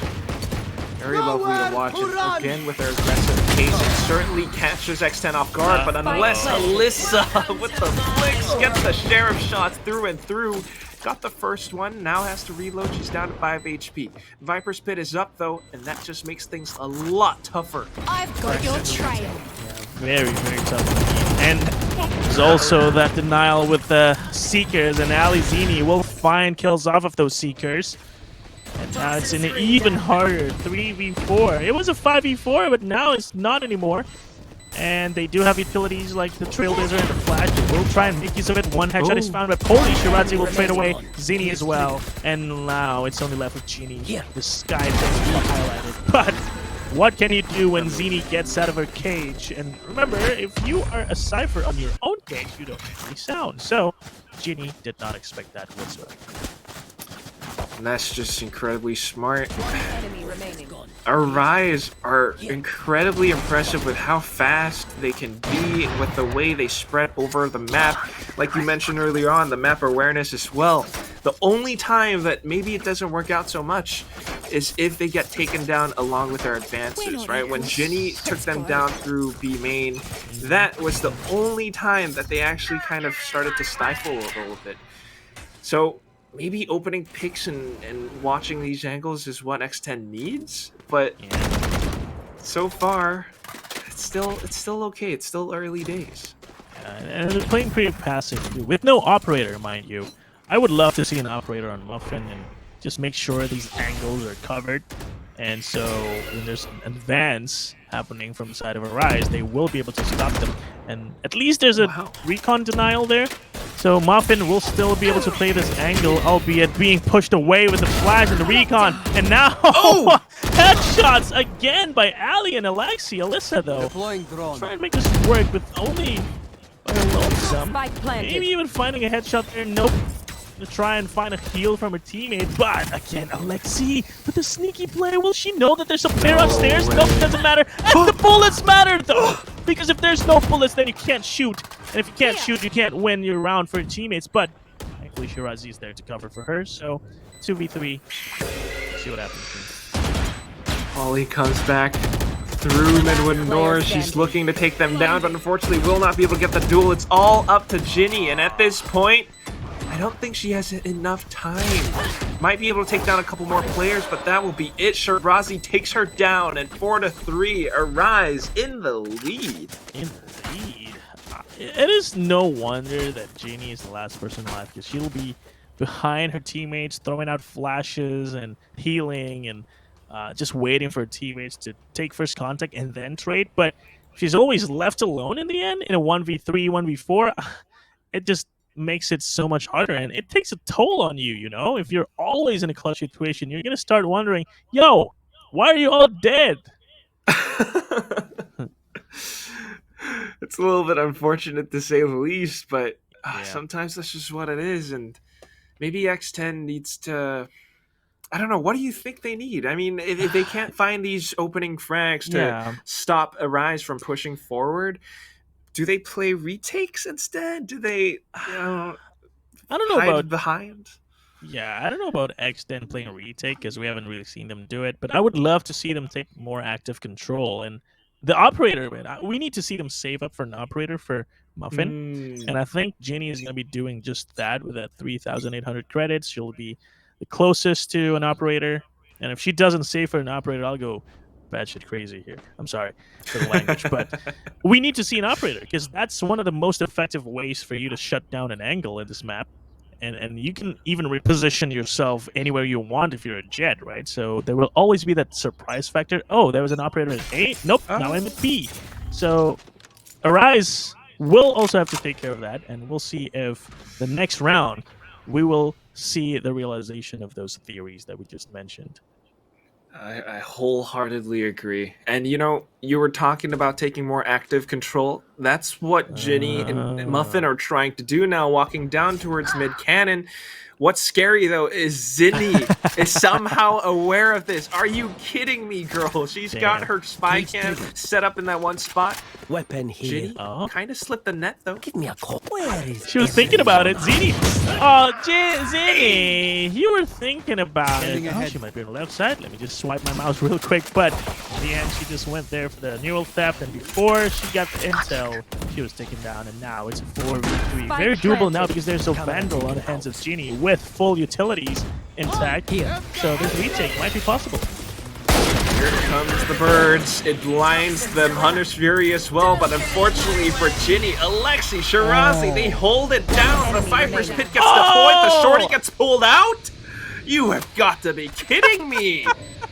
Very lovely to watch, and again with their aggressive pace, it certainly catches X10 off guard, but unless Alyssa with the flicks gets the sheriff shots through and through, got the first one, now has to reload, she's down to 5 HP. Viper's Pit is up though, and that just makes things a lot tougher. I've got your trail. Very, very tough. And there's also that denial with the Seekers, and Alizini will find kills off of those Seekers. And now it's an even harder 3v4. It was a 5v4, but now it's not anymore. And they do have utilities like the Trailblazer and the Flash. They will try and make use of it. One headshot is found, but Poli Shirazi will trade away Zinni as well. And now it's only left with Genie. The sky thing highlighted. But what can you do when Zinni gets out of her cage? And remember, if you are a Cypher on your own cage, you don't make any sound. So Ginny did not expect that whatsoever. And that's just incredibly smart. remaining. Arise are incredibly impressive with how fast they can be, with the way they spread over the map. Like you mentioned earlier on, the map awareness as well. The only time that maybe it doesn't work out so much is if they get taken down along with their advances, right? When Ginny took them down through B main, that was the only time that they actually kind of started to stifle a little bit. So maybe opening picks and watching these angles is what X10 needs, but so far it's still okay. It's still early days. And they're playing pretty passive too, with no operator, mind you. I would love to see an operator on Muffin and just make sure these angles are covered. And so when there's an advance happening from the side of Arise, they will be able to stop them. And at least there's a recon denial there. So Muffin will still be able to play this angle, albeit being pushed away with the flash and the recon. And now, headshots again by Ali and Alyssa, though. Trying to make this work with only lonesome. Maybe even finding a headshot there. Nope. To try and find a heal from her teammate, but again, Alexi with a sneaky play. Will she know that there's a player upstairs? Nope, doesn't matter. And the bullets matter though, because if there's no bullets, then you can't shoot, and if you can't shoot, you can't win your round for your teammates. But thankfully, Shirazi is there to cover for her. So 2v3. See what happens. Ollie comes back through mid wooden doors. She's looking to take them down, but unfortunately will not be able to get the duel. It's all up to Ginny, and at this point, I don't think she has enough time. Might be able to take down a couple more players, but that will be it. Shirazi takes her down, and 4-3, Arise in the lead. It is no wonder that Genie is the last person alive, because she'll be behind her teammates, throwing out flashes and healing, and just waiting for her teammates to take first contact and then trade. But she's always left alone in the end, in a 1v3, 1v4. It just makes it so much harder, and it takes a toll on you, you know? If you're always in a clutch situation, you're gonna start wondering, yo, why are you all dead? It's a little bit unfortunate to say the least, but sometimes that's just what it is, and maybe X10 needs to... I don't know, what do you think they need? I mean, if they can't find these opening frags to stop Arise from pushing forward, do they play retakes instead? Do they, I don't know about behind? Yeah, I don't know about X10 playing retake, because we haven't really seen them do it. But I would love to see them take more active control. And the operator, man, we need to see them save up for an operator for Muffin. And I think Ginny is going to be doing just that with that 3,800 credits. She'll be the closest to an operator. And if she doesn't save for an operator, I'll go batshit crazy here. I'm sorry for the language, but we need to see an operator, because that's one of the most effective ways for you to shut down an angle in this map. And you can even reposition yourself anywhere you want if you're a jet, right? So there will always be that surprise factor. Oh, there was an operator at A. Nope, now I'm at B. So Arise will also have to take care of that, and we'll see if the next round we will see the realization of those theories that we just mentioned. I wholeheartedly agree. And you know, you were talking about taking more active control. That's what Ginny and Muffin are trying to do now, walking down towards mid-cannon. What's scary, though, is Zinni is somehow aware of this. Are you kidding me, girl? She's got her spy cam set up in that one spot. Weapon here. Ginny kind of slipped the net, though. Give me a call. Where is She was thinking about it. Zinni. Oh, Zinni. You were thinking about it. Oh, she might be on the left side. Let me just swipe my mouse real quick. But in the end, she just went there for the neural theft. And before she got the intel, she was taken down. And now it's a 4v3. Very doable now, because there's a Vandal on the hands of Ginny with full utilities intact. So this retake might be possible. Here comes the birds. It blinds them. Hunter's Fury as well, but unfortunately for Ginny, Alexi, Shirazi, they hold it down. The Viper's Pit gets deployed. The shorty gets pulled out. You have got to be kidding me.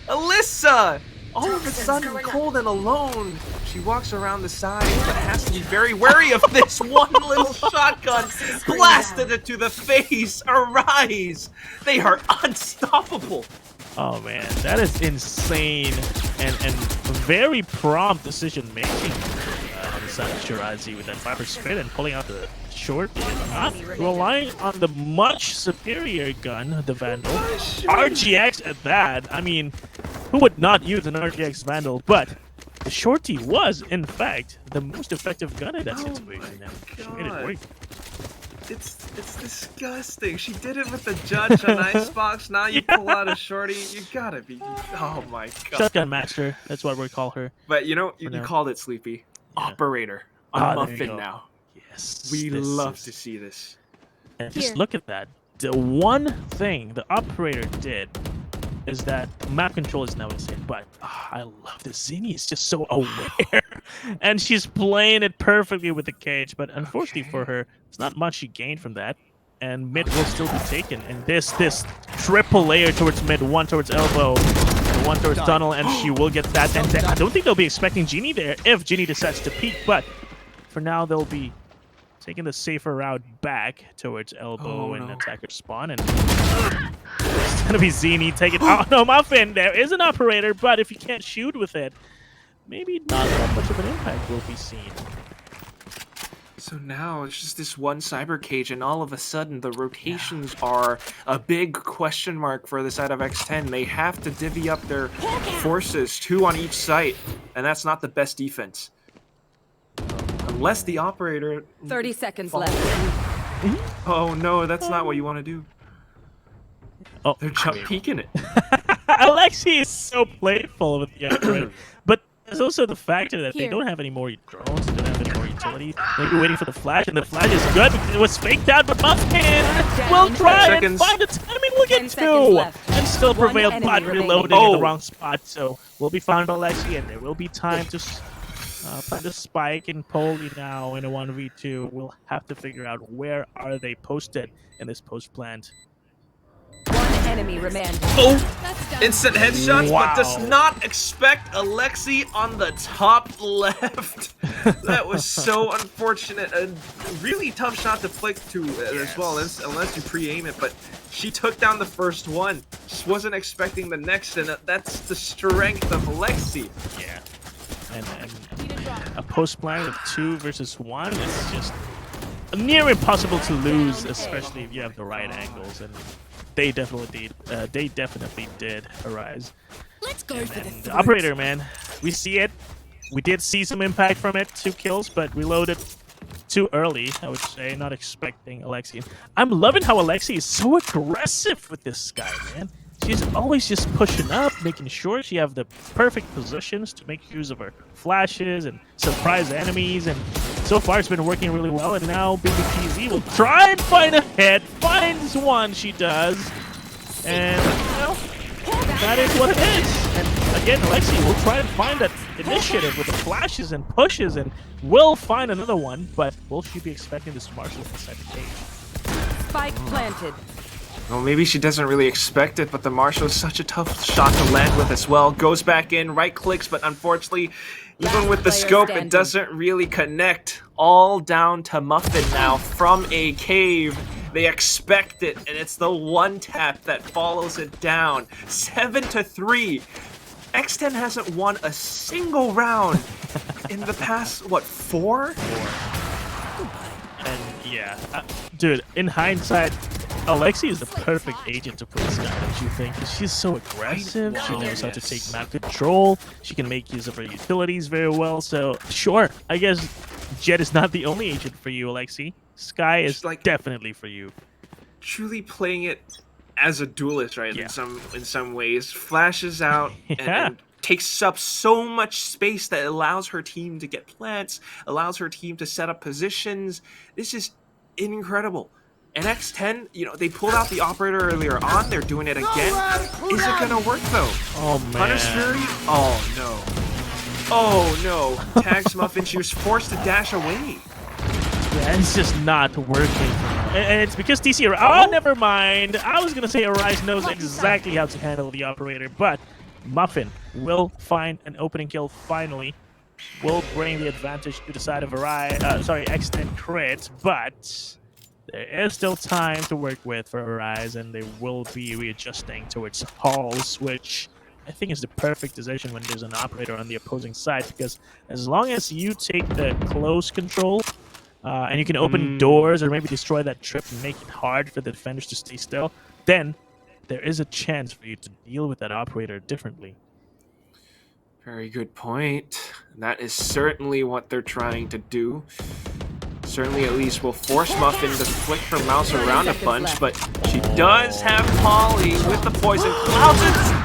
Alyssa, all of a sudden cold and alone. She walks around the side, but has to be very wary of this one little shotgun. Blasted it to the face. Arise. They are unstoppable. Oh man, that is insane and very prompt decision making on the side of Shirazi with that Viper Spit and pulling out the short, not relying on the much superior gun, the Vandal. RGX at that. I mean, who would not use an RGX Vandal? But the Shorty was, in fact, the most effective gun in that situation. And she made it work. It's disgusting. She did it with the judge on Icebox. Now you pull out a Shorty. You gotta be. Oh my god. Shotgun Master. That's what we call her. But you know, you called it, Sleepy. Yeah. Operator on Muffin now. Yes. We love to see this. And just look at that. The one thing the operator did is that map control is now insane. But I love this. Zinni is just so aware. And she's playing it perfectly with the cage. But unfortunately for her, it's not much she gained from that. And mid will still be taken. And this triple layer towards mid, one towards elbow, and one towards tunnel, and she will get that. And I don't think they'll be expecting Genie there if Genie decides to peek. But for now, they'll be taking the safer route back towards elbow and attacker spawn. And it's going to be Zinni taking... Oh, no, Muffin! There is an operator, but if you can't shoot with it, maybe not that much of an impact will be seen. So now it's just this one cyber cage, and all of a sudden the rotations are a big question mark for the side of X10. They have to divvy up their forces, 2 on each site, and that's not the best defense. Unless the operator... 30 seconds left. Oh no, that's not what you want to do. Oh, they're jump peeking it. Alexi is so playful with the operator. But there's also the factor that they don't have any more drones, they don't have any more utility. They're waiting for the flash, and the flash is good because it was faked out, but Muffin will try and find the timing. We'll get 2 and still prevail, but reloading in the wrong spot. So we'll be found by Alexi, and there will be time to find a spike in Poli now in a 1v2. We'll have to figure out where are they posted in this post plant. One enemy remaining. Oh! Instant headshots, but does not expect Alexi on the top left. That was so unfortunate. A really tough shot to flick to as well, unless you pre-aim it. But she took down the first one. Just wasn't expecting the next, and that's the strength of Alexi. Yeah. And a post plan of 2 versus 1 is just near impossible to lose, especially if you have the right angles. And they definitely did arise. Let's go for the operator, man. We see it. We did see some impact from it. 2 kills, but reloaded too early, I would say. Not expecting Alexi. I'm loving how Alexi is so aggressive with this guy, man. She's always just pushing up, making sure she have the perfect positions to make use of her flashes and surprise enemies. And so far, it's been working really well. And now BBTZ will try and find a hit. Finds one, she does. And, well, that is what it is. And again, Alexi will try and find that initiative with the flashes and pushes, and will find another one. But will she be expecting this Marshall inside the cage? Spike planted. Well, maybe she doesn't really expect it, but the Marshall is such a tough shot to land with as well. Goes back in, right clicks, but unfortunately, even with the scope, it doesn't really connect. All down to Muffin now from a cave. They expect it, and it's the one tap that follows it down. 7-3. X10 hasn't won a single round in the past, what, 4? And yeah, dude, in hindsight, Alexi is the perfect agent to play this guy, don't you think? Because she's so aggressive, she knows how to take map control, she can make use of her utilities very well, so sure, I guess Jet is not the only agent for you, Alexi. Sky is definitely for you. Truly playing it as a duelist, right? In some ways. Flashes out and takes up so much space that allows her team to get plants, allows her team to set up positions. This is incredible. And X10, you know, they pulled out the operator earlier on. They're doing it again. Is it gonna work though? Oh man. Hunter's Fury? Oh no. Oh no. Tags Muffin. She was forced to dash away. Yeah, it's just not working. And it's because TC... Oh, never mind. I was gonna say Arise knows exactly how to handle the operator, but Muffin will find an opening kill finally. Will bring the advantage to the side of X10Crit, but there is still time to work with for Arise, and they will be readjusting towards halls, which I think is the perfect decision when there's an operator on the opposing side, because as long as you take the close control, and you can open doors or maybe destroy that trip and make it hard for the defenders to stay still, then there is a chance for you to deal with that operator differently. Very good point. That is certainly what they're trying to do. Certainly at least will force Muffin to flick her mouse around a bunch, but she does have Polly with the poison clouds.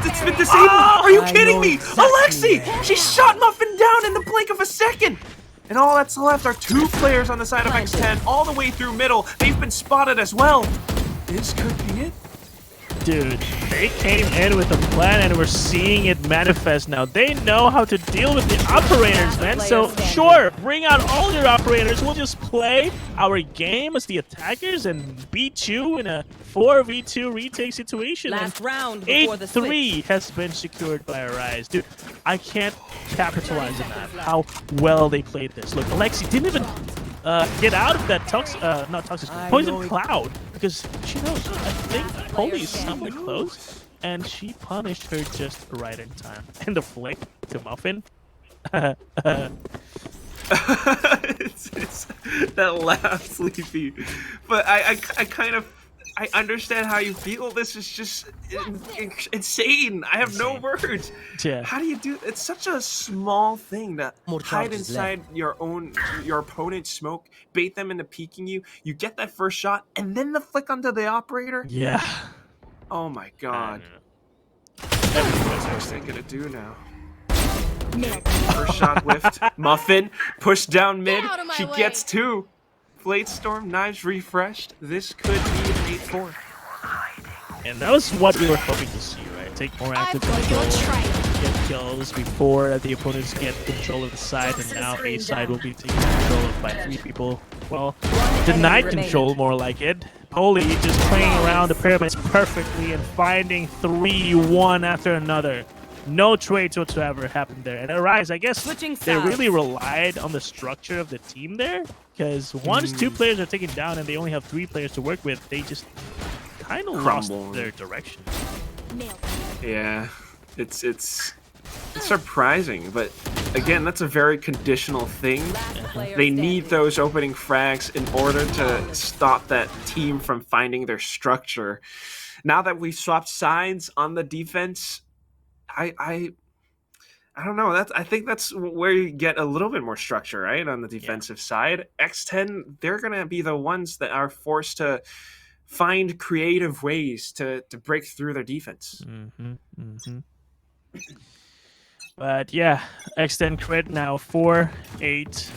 It's been disabled. Are you kidding me? Alexi! She shot Muffin down in the blink of a second! And all that's left are 2 players on the side of X10 all the way through middle. They've been spotted as well. This could be it. Dude, they came in with a plan and we're seeing it manifest now. They know how to deal with the operators, man. So sure, bring out all your operators. We'll just play our game as the attackers and beat you in a 4v2 retake situation. Last round before the 8-3 has been secured by Arise. Dude, I can't capitalize on that. How well they played this. Look, Alexi didn't even get out of that poison cloud because she knows. I think Polly is somewhere close, and she punished her just right in time. And the flick to Muffin. it's that laugh, Sleepy. But I kind of understand how you feel. This is just insane. I have no words. Yeah. How do you do? It's such a small thing to More hide charges inside your opponent's smoke, bait them into peeking you. You get that first shot, and then the flick onto the operator. Yeah. Oh my god. What's they gonna do now? First shot whiffed. Muffin pushed down mid. Get out of my She way. gets 2. Blade Storm, knives refreshed. This could be an 8-4. And that was what we were hoping to see, right? Take more active I've got your control, trail. get kills before the opponents get control of the side, and now A side will be taken control of by 3 people. Well, denied control, more like it. Polly just playing around the pyramids perfectly and finding 3-1 after another. No trades whatsoever happened there. And Arise, I guess Switching they sides. really relied on the structure of the team there. Because once 2 players are taken down and they only have 3 players to work with, they just kind of lost Crumble. their direction. Nailed Yeah, it's surprising, but again, that's a very conditional thing. They need those opening frags in order to stop that team from finding their structure. Now that we've swapped sides on the defense, I don't know. I think that's where you get a little bit more structure, right? On the defensive side, X10, they're gonna be the ones that are forced to find creative ways to break through their defense. But yeah, X10Crit now 4-8.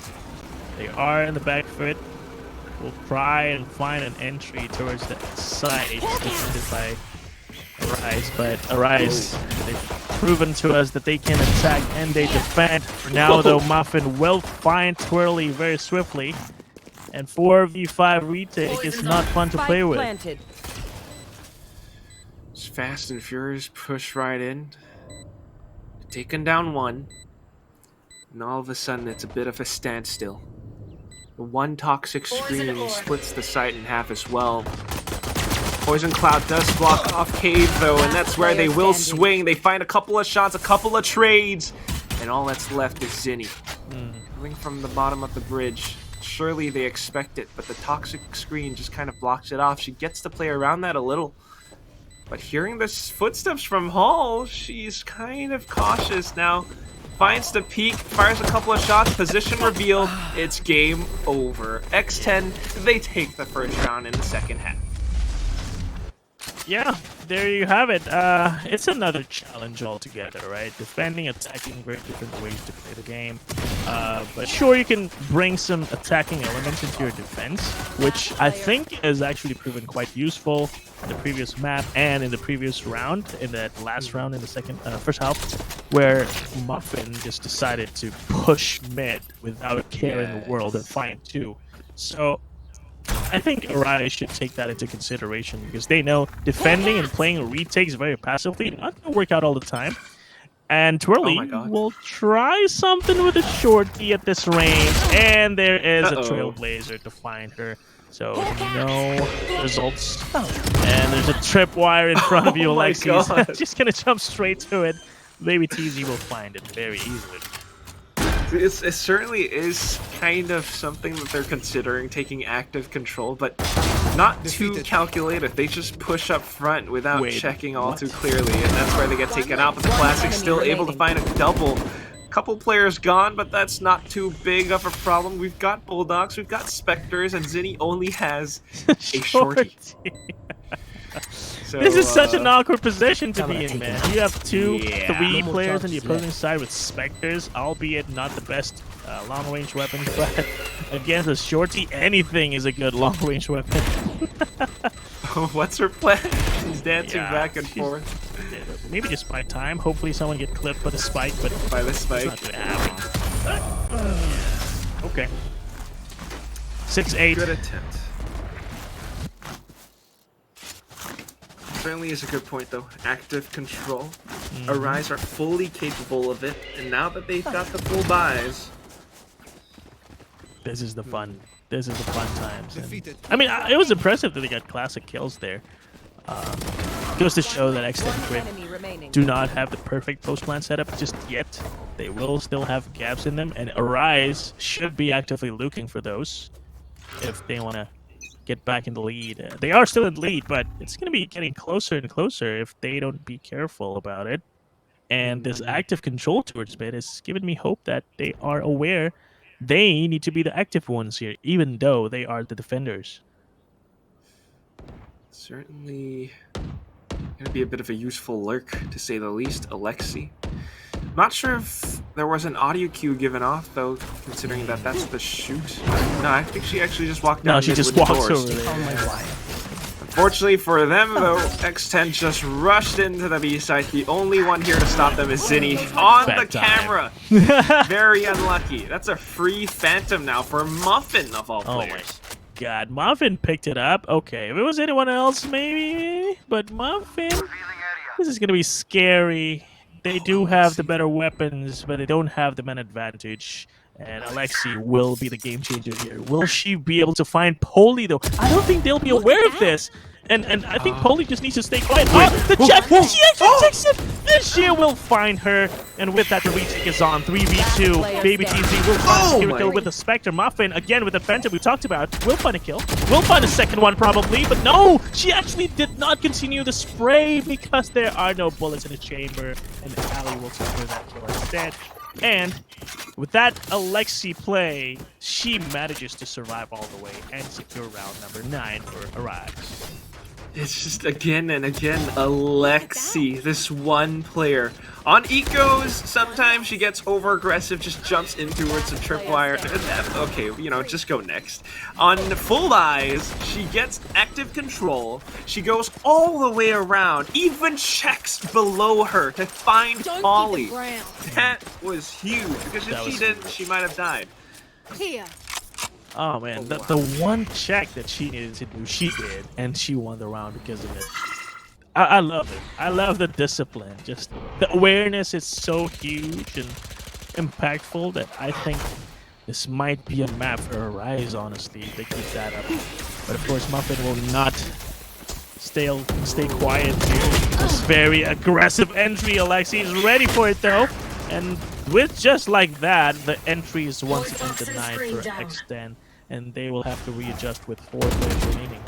They are in the back foot. We'll try and find an entry towards the side defended by Arise, but Arise, they've proven to us that they can attack and they defend. For now, though, Muffin will find Twirly very swiftly, and 4v5 retake is not fun to play with. Planted. It's fast and furious, push right in, taken down 1, and all of a sudden it's a bit of a standstill. The 1 toxic screen splits the site in half as well. Poison Cloud does block off Cave, though, and that's where they will swing. They find a couple of shots, a couple of trades, and all that's left is Zinni. Coming from the bottom of the bridge. Surely they expect it, but the toxic screen just kind of blocks it off. She gets to play around that a little. But hearing the footsteps from Hall, she's kind of cautious now. Finds the peak, fires a couple of shots, position revealed. It's game over. X10, they take the first round in the second half. Yeah, there you have it. It's another challenge altogether, right? Defending, attacking, very different ways to play the game. But sure, you can bring some attacking elements into your defense, which I think has actually proven quite useful in the previous map and in the previous round, in that last round in the first half, where Muffin just decided to push mid without a care in the world and find 2. So I think Arise should take that into consideration because they know defending and playing retakes very passively not going to work out all the time. And Twirly will try something with a shorty at this range, and there is a Trailblazer to find her. So no results. And there's a tripwire in front of you, Alexi. Just going to jump straight to it. Maybe TZ will find it very easily. It certainly is kind of something that they're considering, taking active control, but not too calculated. They just push up front without checking all too clearly, and that's where they get taken out. But the Classic's still able to find a double. Couple players gone, but that's not too big of a problem. We've got Bulldogs, we've got Spectres, and Zinni only has a shorty. So, this is such an awkward position to be in, man. You have three players on the opposing side with Spectres, albeit not the best long-range weapons, but against a shorty, anything is a good long-range weapon. What's her plan? She's dancing back and forth. Maybe just by time. Hopefully someone get clipped by the spike, but by the spike. It's not gonna happen. Okay. 6-8. Good attempt. Certainly is a good point, though. Active control. Arise are fully capable of it, and now that they've got the full buys, this is the fun. This is the fun times. And, I mean, it was impressive that they got classic kills there. Goes to show that X10Crit do not have the perfect post-plant setup just yet. They will still have gaps in them, and Arise should be actively looking for those if they want to get back in the lead. They are still in the lead, but it's going to be getting closer and closer if they don't be careful about it. And this active control towards mid has given me hope that they are aware they need to be the active ones here, even though they are the defenders. Certainly going to be a bit of a useful lurk, to say the least. Alexi. Not sure if there was an audio cue given off, though, considering that that's the shoot. No, I think she actually just walked down. No, she just walked over there. Unfortunately for them, though, X10 just rushed into the B site. The only one here to stop them is Zinni on the camera. Very unlucky. That's a free Phantom now for Muffin, of all players. Oh my God, Muffin picked it up. Okay, if it was anyone else, maybe. But Muffin, this is going to be scary. They do have the better weapons, but they don't have the man advantage. And Alexi will be the game changer here. Will she be able to find Poli, though? I don't think they'll be aware of this. And I think Poli just needs to stay quiet. The check! She actually takes it! This year will find her. And with that, the retake is on. 3v2. Baby TZ will find a secure kill with the Spectre. Muffin, again with the Phantom we talked about, will find a kill. Will find a second one probably, but no! She actually did not continue the spray because there are no bullets in the chamber. And Ali will secure that kill instead. And with that Alexi play, she manages to survive all the way and secure round number 9 for Arise. It's just again and again Alexi, this one player. On ecos, sometimes she gets over aggressive, just jumps in towards the tripwire. Okay, you know, just go next. On full eyes, she gets active control. She goes all the way around, even checks below her to find Polly. That was huge, because if she didn't, she might have died. Here. Oh man, the one check that she needed to do, she did, and she won the round because of it. I love it. I love the discipline. Just the awareness is so huge and impactful that I think this might be a map for Arise, honestly, if they keep that up. But of course, Muffin will not stay quiet here. This very aggressive entry. Alexi is ready for it though. And with just like that, the entry is once again denied for X10, and they will have to readjust with 4 players remaining.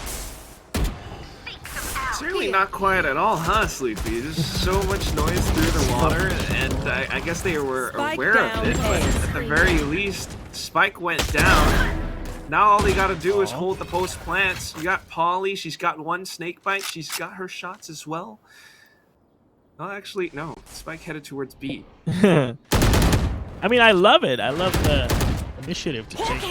It's really not quiet at all, huh, Sleepy? There's so much noise through the water, and I guess they were aware of it, but at the very least, Spike went down. Now all they gotta do is hold the post plants. You got Polly, she's got 1 snake bite, she's got her shots as well. Oh, actually, no. Spike headed towards B. I mean, I love it. I love the initiative to take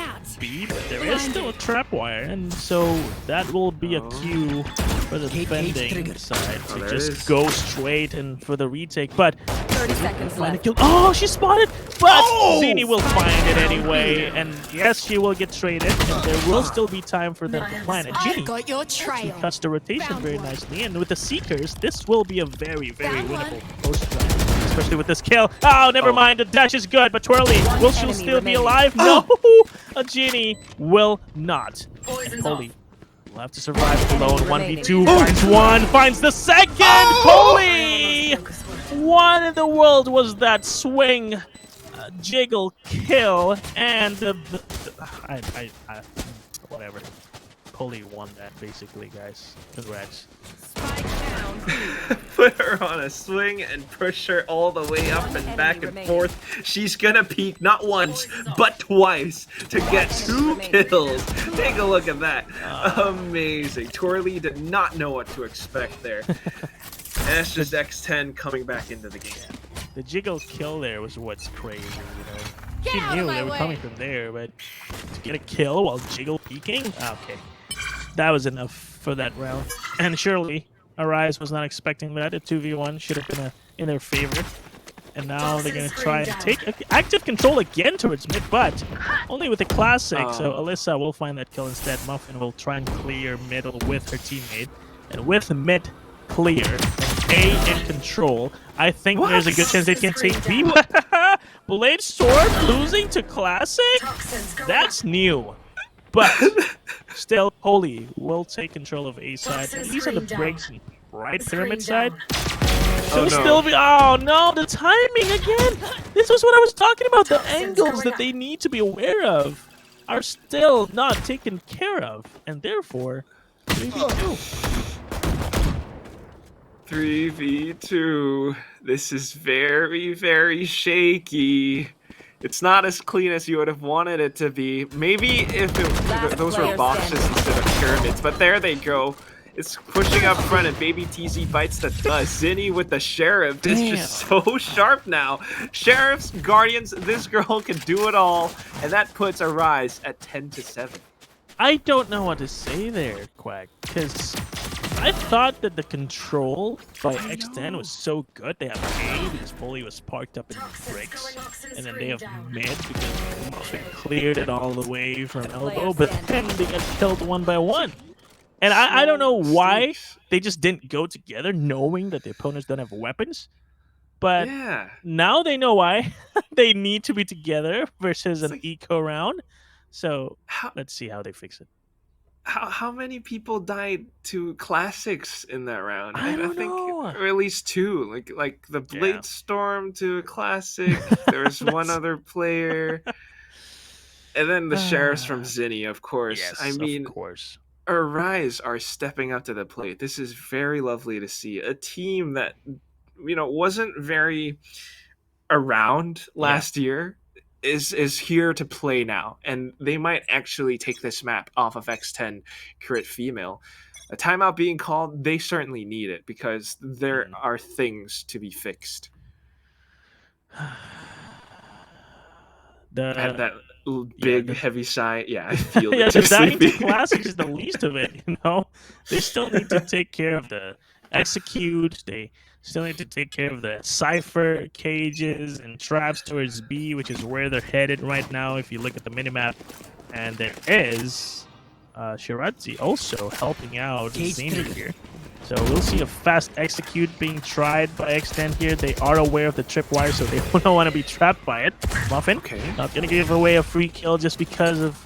B, but there is still a trapwire, and so that will be a cue for the defending side to just go straight and for the retake. But 30 seconds left. oh, she spotted, but Zinni will find it anyway, and yes, she will get traded, and there will still be time for them to plan it. Ginny Got your trail. cuts the rotation very nicely, and with the Seekers, this will be a very, very winnable post plan. Especially with this kill. Oh, never mind. The dash is good, but Twirly, will she still be alive? No! A Ginny will not. And Polly will have to survive alone. 1v2 finds one, finds the second! Polly! What in the world was that swing jiggle kill? And whatever. Holy won that, basically, guys. Congrats. Spike down. Put her on a swing and push her all the way up and back and forth. She's gonna peek not once, but twice to get 2 kills. Take a look at that. Amazing. Torley did not know what to expect there. And that's just X10 coming back into the game. The Jiggle kill there was what's crazy, you know. Get She out of knew my they were way. coming from there, but to get a kill while Jiggle peeking? Okay. That was enough for that round. And surely, Arise was not expecting that. A 2v1 should have been in their favor. And now they're going to try and take active control again towards mid, but only with the classic. So Alyssa will find that kill instead. Muffin will try and clear middle with her teammate. And with mid clear and A in control, I think there's a good chance they can take B. Blade Sword losing to Classic? That's new. But still, Holy will take control of A side. He's on the breaks and right pyramid side. She'll still be. Oh no, the timing again! This was what I was talking about. The angles that they need to be aware of are still not taken care of. And therefore, 3v2. 3v2. This is very, very shaky. It's not as clean as you would have wanted it to be. Maybe if those were boxes instead of pyramids, but there they go. It's pushing up front, and Baby TZ bites the dust. Zinni with the Sheriff is just so sharp now. Sheriffs, Guardians, this girl can do it all, and that puts Arise at 10-7. I don't know what to say there, Quack, because I thought that the control by X10 was so good. They have A because Foley was parked up in bricks, and then they have mid because Muffin cleared it all the way from elbow, but then they got killed one by one. And I don't know why they just didn't go together, knowing that the opponents don't have weapons. But now they know why they need to be together versus an eco round. So let's see how they fix it. How many people died to classics in that round? I don't think, know. or at least 2. Like the Blade Storm to a classic. There was one other player, and then the Sheriffs from Zinni, of course. Yes, I mean, of course. Arise are stepping up to the plate. This is very lovely to see. A team that wasn't very around last year is here to play now, and they might actually take this map off of X10Crit female. A timeout being called, they certainly need it because there are things to be fixed. That big heavy sigh. Yeah, I feel it. The dying to classics is the least of it. They still need to take care of the execute. They still need to take care of the cipher cages and traps towards B, which is where they're headed right now. If you look at the minimap, and there is Shiradzi also helping out Zinni here. So we'll see a fast execute being tried by X10 here. They are aware of the tripwire, so they don't want to be trapped by it. Muffin, not going to give away a free kill just because of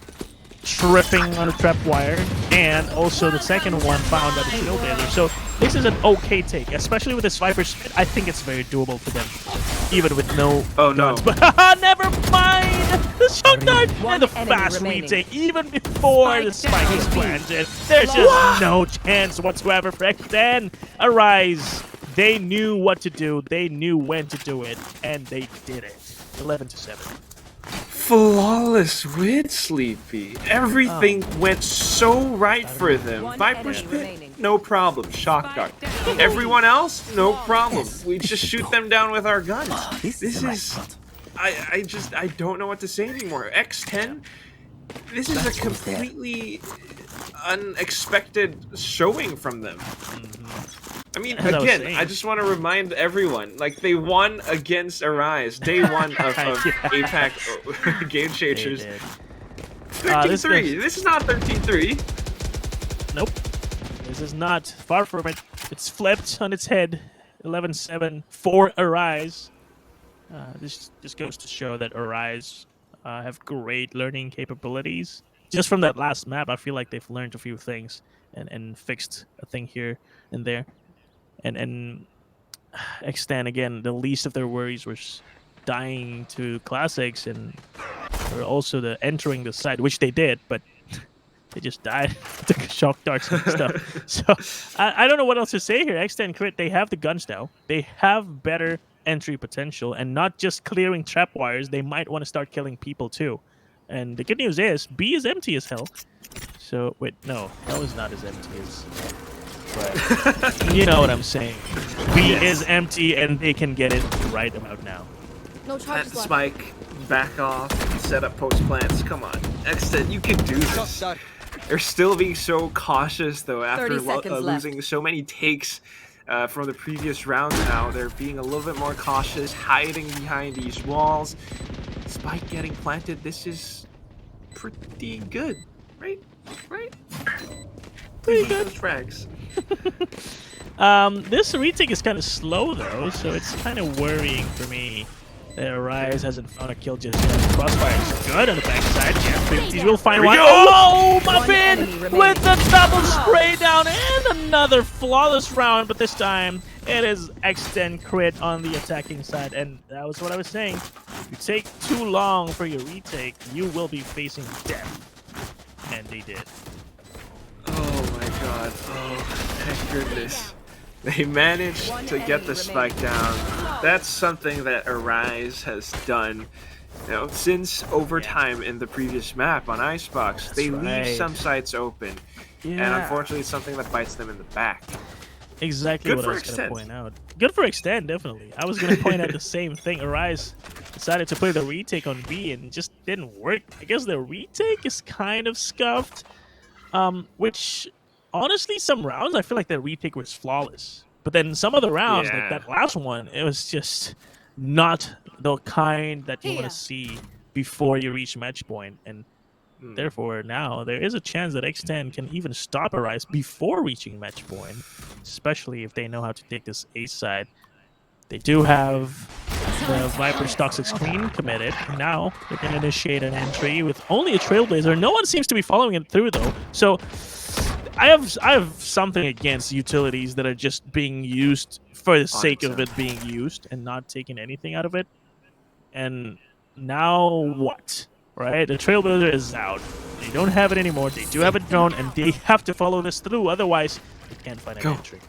tripping on the trapwire. And also the second one found by the shield laser. So this is an okay take, especially with this Viper spin. I think it's very doable for them, even with no guns. But never mind! The shock dart and the fast retake, even before the spike is planted. There's just no chance whatsoever for X10. Arise. They knew what to do. They knew when to do it, and they did it. 11-7. Flawless win, Sleepy. Everything went so right for them. Viper spin, no problem. Shock dart. Everyone else, no problem. We just shoot them down with our guns. This is... I don't know what to say anymore. X10, this is a completely unexpected showing from them. I mean, again, I just want to remind everyone, like, they won against Arise, day one of APAC Game Changers. 13-3. This is not 13-3. Nope. This is not. Far from it. It's flipped on its head. 11-7 for Arise. This just goes to show that Arise have great learning capabilities. Just from that last map, I feel like they've learned a few things and fixed a thing here and there. And X10, again, the least of their worries was dying to classics and or also the entering the site, which they did, but They just died. Took shock darts and stuff. So I don't know what else to say here. X10Crit, they have the guns now. They have better entry potential, and not just clearing trapwires. They might want to start killing people too. And the good news is B is empty as hell. So wait, no, hell is not as empty as. But you know what I'm saying. B is empty, and they can get it right about now. No Plant charges the left. spike, back off, set up post plants. Come on, X10, you can do this. They're still being so cautious though after 30 seconds left. losing so many takes from the previous rounds. Now they're being a little bit more cautious, hiding behind these walls. Spike getting planted. This is pretty good, right? Right? Pretty good. Those frags. This retake is kind of slow though, so it's kind of worrying for me. Rise hasn't found a kill just yet. Crossfire is good on the backside. Yeah, 50s will find one. go. Oh, One Muffin enemy remaining. with the double spray down and another flawless round, but this time it is X10Crit on the attacking side, and that was what I was saying. If you take too long for your retake, you will be facing death, and they did. Oh my god. Oh, thank goodness. They managed to get the spike down. That's something that Arise has done, you know, since overtime in the previous map on Icebox. They leave some sites open, and unfortunately it's something that bites them in the back. Exactly Good what for I was going to Extend. point out. Good for Extend, definitely. I was going to point out the same thing. Arise decided to play the retake on B and just didn't work. I guess the retake is kind of scuffed, which honestly, some rounds I feel like the retake was flawless. But then some of the rounds, like that last one, it was just not the kind that you want to see before you reach match point. And therefore, now there is a chance that X10 can even stop Arise before reaching match point, especially if they know how to take this A side. They do have the Viper's Toxic Screen committed. Now they can initiate an entry with only a Trailblazer. No one seems to be following it through, though. So I have something against utilities that are just being used for the sake of it being used and not taking anything out of it. And now what? Right? The Trailblazer is out. They don't have it anymore. They do have a drone, and they have to follow this through. Otherwise, they can't find an entry.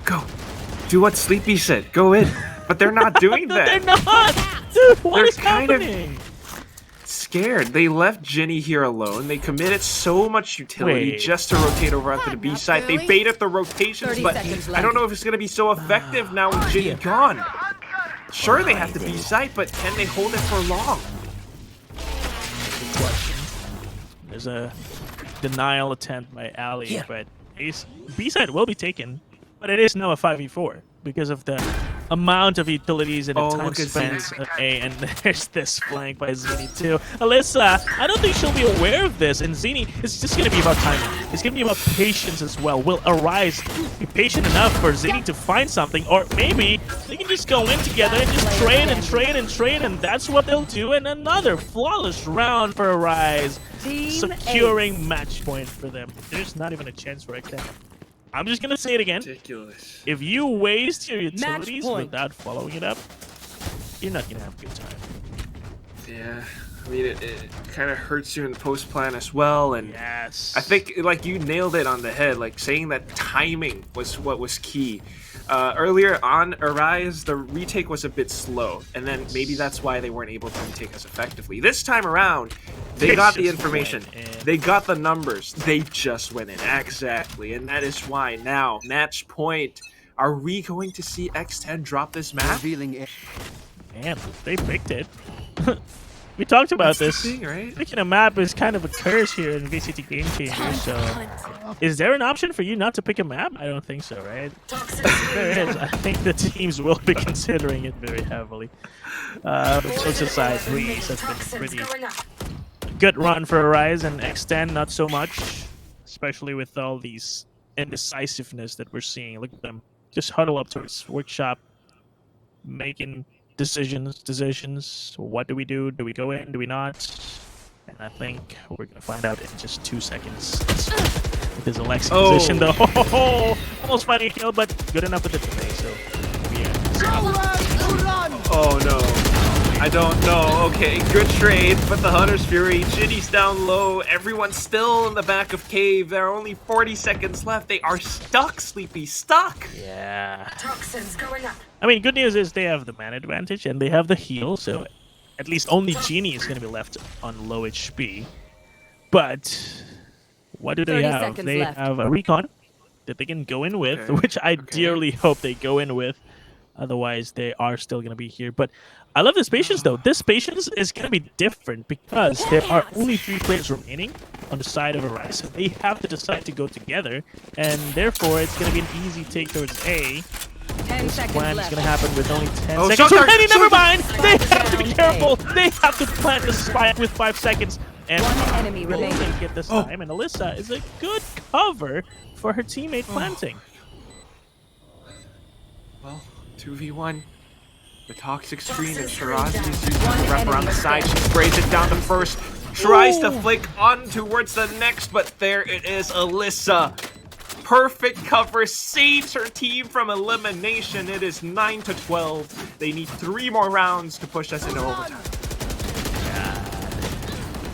Go. Do what Sleepy said. Go in. But they're not doing that. They're not! Dude, what They're is kind of happening? Scared. They left Ginny here alone. They committed so much utility just to rotate over onto the B side. They baited the rotations, 30 but seconds I don't know if it's going to be so effective now with Ginny gone. Sure, they have the B side, but can they hold it for long? There's a denial attempt by Ali, but B side will be taken. But it is now a 5v4 because of the amount of utilities and the time spent at A. And there's this flank by Zini too. Alyssa, I don't think she'll be aware of this. And Zini, it's just going to be about timing. It's going to be about patience as well. Will Arise be patient enough for Zini to find something? Or maybe they can just go in together and just trade and trade and trade. And that's what they'll do. And another flawless round for Arise. Securing match point for them. There's not even a chance for X10. I'm just going to say it again. Ridiculous. If you waste your utilities without following it up, you're not going to have a good time. Yeah. I mean, it kind of hurts you in the post plan as well. And yes. I think, like, you nailed it on the head. Like, saying that timing was what was key. Earlier on Arise, the retake was a bit slow, and then maybe that's why they weren't able to retake as effectively. This time around, they got the information. They got the numbers. They just went in. Exactly. And that is why now, match point. Are we going to see X10 drop this map? Man, they picked it. We talked about this. Right? Picking a map is kind of a curse here in VCT Game Changer, so... Is there an option for you not to pick a map? I don't think so, right? There is. I think the teams will be considering it very heavily. But jokes aside, Breeze has been pretty good run for Arise, and X10 not so much, especially with all these indecisiveness that we're seeing. Look at them. Just huddle up towards Workshop, making decisions. What do we do? Do we go in? Do we not? And I think we're going to find out in just 2 seconds. There's Alexi position, though. Almost finding a kill, but good enough with the delay, so... Yeah. Oh, no. I don't know. Okay, good trade, but the Hunter's Fury, Ginny's down low, everyone's still in the back of cave. There are only 40 seconds left. They are stuck, Sleepy, stuck. Yeah. Toxins going up. I mean, good news is they have the mana advantage and they have the heal, so at least only Genie is going to be left on low HP. But what do they 30 have? seconds They left. have a Recon that they can go in with, Okay, which I okay. dearly hope they go in with. Otherwise, they are still going to be here. But I love this patience, though. This patience is going to be different because there are only 3 players remaining on the side of Arise. So they have to decide to go together. And therefore, it's going to be an easy take towards A. 10 This seconds plan is left. going to happen with only 10 Oh, seconds Shock Dart! remaining. Never Shock Dart! mind. They have to be careful. They have to plant the spike with 5 seconds. And One enemy will remaining. take it this time. And Alyssa is a good cover for her teammate planting. Well, 2v1. The toxic screen and Shirazi is using the One wrap around enemy the side. She standing. sprays it down the first, tries to flick on towards the next, but there it is, Alyssa. Perfect cover, saves her team from elimination. It is 9-12. They need 3 more rounds to push us into overtime.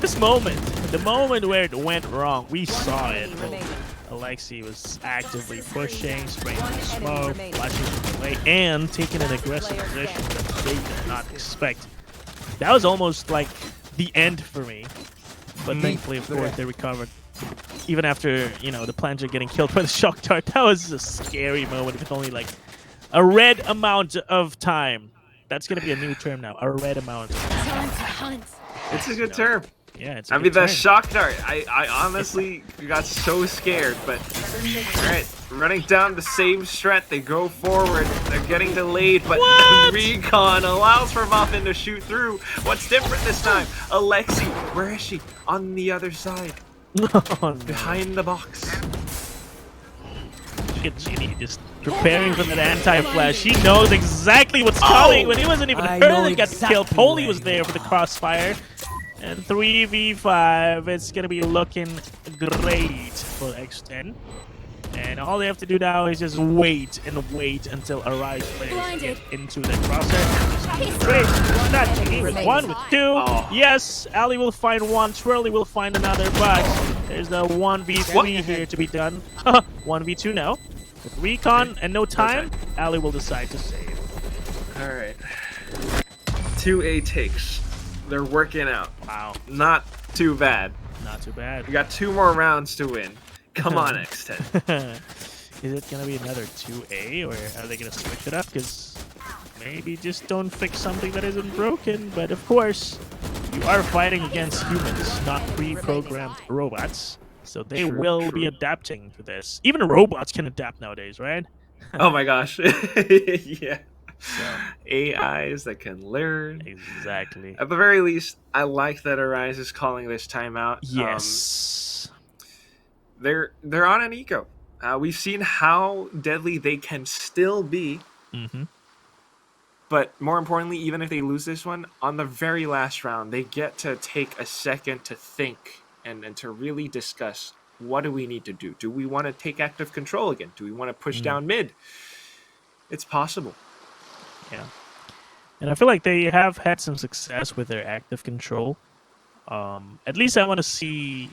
This moment, the moment where it went wrong, we saw it. Enemy remaining. Alexi was actively pushing, spraying One the enemy smoke, remaining. flashing from away, and taking an aggressive Player position standing. that they did not expect. That was almost like the end for me. But thankfully, of course, they recovered. Even after, the planter getting killed by the shock dart, that was a scary moment with only like a red amount of time. That's going to be a new term now, a red amount. Time to hunt. It's a good term. Yeah, it's I a mean, good that term. shock dart, I honestly got so scared, but alright, running down the same strat, they go forward, they're getting delayed, but Recon allows for Muffin to shoot through. What's different this time? Alexi, where is she? On the other side, Oh, no. behind the box. Look at Ginny just preparing for that anti-flash. She knows exactly what's coming when he wasn't even I her know that got exactly killed. Polly where was you there for the crossfire. And 3v5, it's going to be looking great for X10. And all they have to do now is just wait and wait until Arise players Blinded. get into the crosshair. Great, not Ginny with remaining. 1, with 2. Oh. Yes, Ali will find 1, Twirly will find another, but there's the 1v3 here to be done. 1v2 now. With Recon and no time, Ali will decide to save. Alright. 2A takes. They're working out. Wow, Not too bad. not too bad. We got 2 more rounds to win. Come on, X10. Is it gonna be another 2A, or are they gonna switch it up? Because maybe just don't fix something that isn't broken. But of course, you are fighting against humans, not pre-programmed robots. So they True, will be adapting to this. Even robots can adapt nowadays, right? Oh my gosh. Yeah. AIs that can learn. Exactly. At the very least, I like that Arise is calling this timeout. Yes. They're on an eco. We've seen how deadly they can still be, Mm-hmm. but more importantly, even if they lose this one, on the very last round, they get to take a second to think and to really discuss, what do we need to do? Do we want to take active control again? Do we want to push down mid? It's possible. Yeah. And I feel like they have had some success with their active control. At least I want to see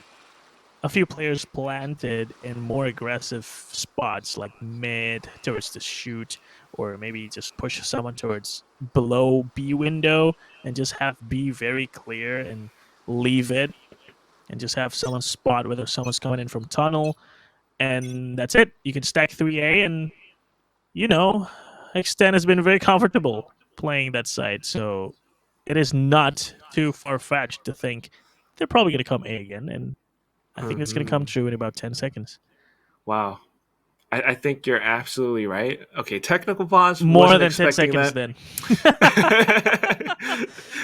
a few players planted in more aggressive spots, like mid towards the shoot, or maybe just push someone towards below B window and just have B very clear and leave it, and just have someone spot whether someone's coming in from tunnel, and that's it. You can stack 3A, and X10 has been very comfortable playing that side, so it is not too far-fetched to think they're probably going to come A again, and I think it's going to come true in about 10 seconds. Wow. I think you're absolutely right. Okay, technical pause. More Wasn't than 10 expecting seconds that. then.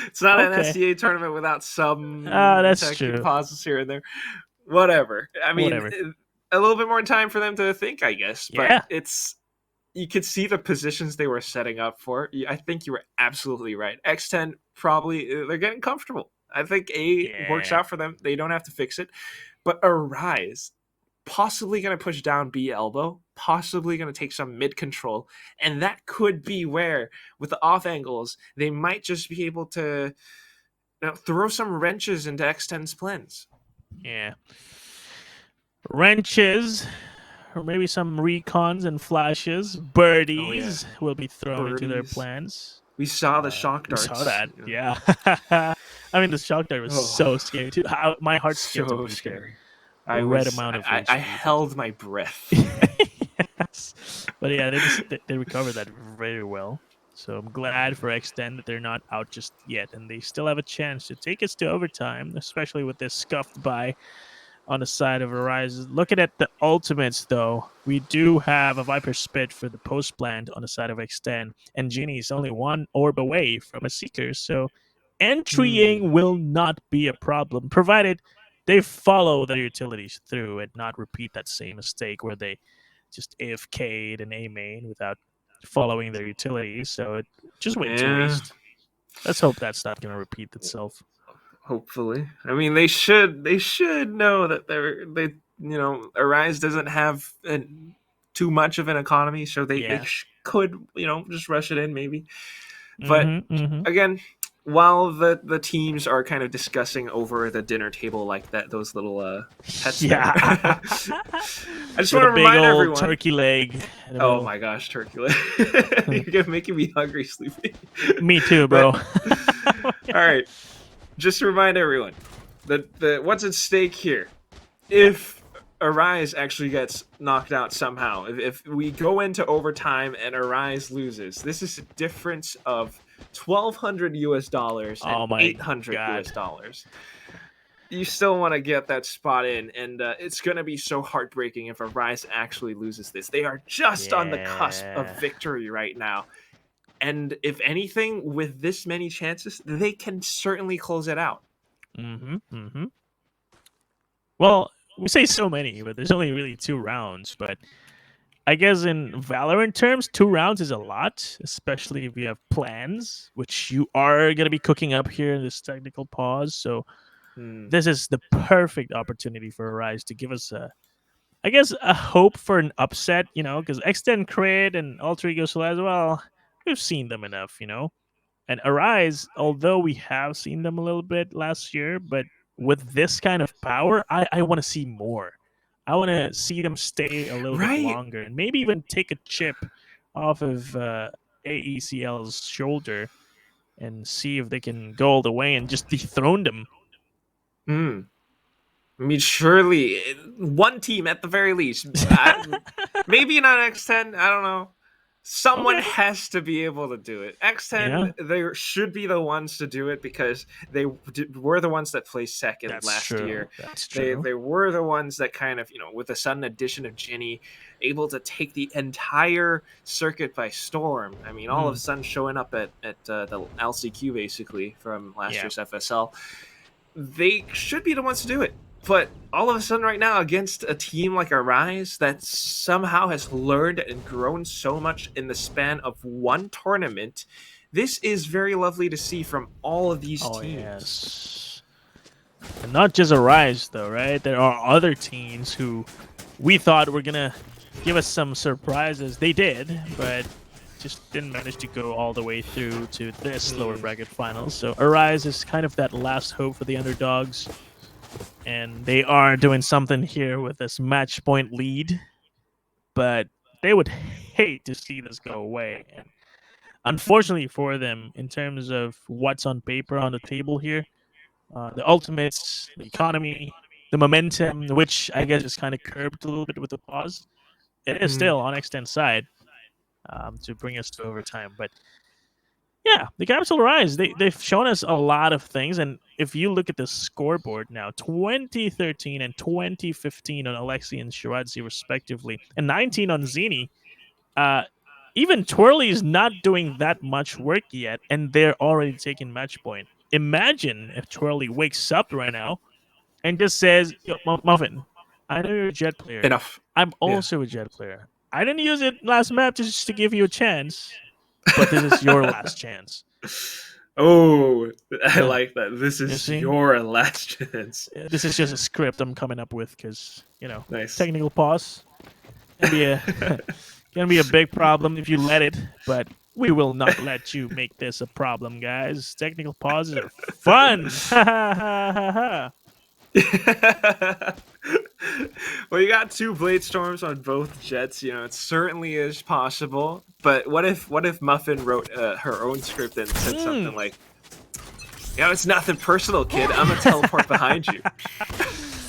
It's not an Okay. SCA tournament without some That's technical true. pauses here and there. Whatever. I mean, Whatever. a little bit more time for them to think, I guess. But Yeah. you could see the positions they were setting up for. I think you were absolutely right. X10 probably, they're getting comfortable. I think A works Yeah. out for them. They don't have to fix it. But Arise, possibly going to push down B elbow. possibly going to take some mid control, and that could be where, with the off angles, they might just be able to throw some wrenches into X10's plans. Yeah. Wrenches, or maybe some recons and flashes. Birdies will be thrown into their Birdies. plans. We saw the shock We darts. saw that, yeah. I mean, the shock dart was so scary too. My heart skipped a So beat scary. there. Amount of I held my breath. Yes. But yeah, they recovered that very well. So I'm glad for X10 that they're not out just yet, and they still have a chance to take us to overtime, especially with this scuffed by on the side of Arise. Looking at the ultimates, though, we do have a Viper Spit for the post plant on the side of X10, and Genie is only one orb away from a Seeker, so entrying will not be a problem, provided they follow their utilities through and not repeat that same mistake where they just AFK'd an A main without following their utilities, so it just went to waste. Let's hope that's not going to repeat itself. Hopefully, I mean they should know that they Arise doesn't have too much of an economy, so they could just rush it in maybe. But again, while the teams are kind of discussing over the dinner table like that, those little pets. Yeah. I just want to remind everyone. Turkey leg. Oh my gosh, turkey leg! You're making me hungry, Sleepy. Me too, bro. All right. Just to remind everyone that what's at stake here. If Arise actually gets knocked out somehow, if we go into overtime and Arise loses, this is a difference of $1,200 US and $800 US. You still want to get that spot in, and it's going to be so heartbreaking if Arise actually loses this. They are just on the cusp of victory right now. And if anything, with this many chances, they can certainly close it out. Well, we say so many, but there's only really 2 rounds. But I guess in Valorant terms, 2 rounds is a lot, especially if you have plans, which you are going to be cooking up here in this technical pause. So this is the perfect opportunity for Arise to give us a hope for an upset, because X10Crit and Alter Ego Solar as well, we've seen them enough, And Arise, although we have seen them a little bit last year, but with this kind of power, I want to see more. I want to see them stay a little bit longer and maybe even take a chip off of AECL's shoulder and see if they can go all the way and just dethrone them. I mean, surely one team at the very least. Maybe not X10. I don't know. Someone has to be able to do it. X10, they should be the ones to do it because they were the ones that placed second last year. That's true. They were the ones that kind of, with the sudden addition of Ginny, able to take the entire circuit by storm. I mean, all of a sudden showing up at the LCQ basically from last year's FSL. They should be the ones to do it. But all of a sudden right now against a team like Arise that somehow has learned and grown so much in the span of one tournament, this is very lovely to see from all of these teams. Yes. And not just Arise, though, right? There are other teams who we thought were going to give us some surprises. They did, but just didn't manage to go all the way through to this lower bracket finals. So Arise is kind of that last hope for the underdogs. And they are doing something here with this match point lead, but they would hate to see this go away. And unfortunately for them, in terms of what's on paper on the table here, the ultimates, the economy, the momentum, which I guess is kind of curbed a little bit with the pause, it is still on X10's side to bring us to overtime. But yeah, the Capital Rise, they've shown us a lot of things. And if you look at the scoreboard now, 2013 and 2015 on Alexi and Shiradzi respectively, and 19 on Zini, even Twirly is not doing that much work yet, and they're already taking match point. Imagine if Twirly wakes up right now and just says, Yo, Muffin, I know you're a Jet player. Enough. I'm also a Jet player. I didn't use it last map just to give you a chance. But this is your last chance. Oh, I like that. This is your last chance. This is just a script I'm coming up with because, nice. Technical pause. Can be a can be a big problem if you let it, but we will not let you make this a problem, guys. Technical pauses are fun. Well, you got two blade storms on both jets. You know, it certainly is possible. But what if Muffin wrote her own script and said something like, "You know, it's nothing personal, kid. I'm gonna teleport behind you."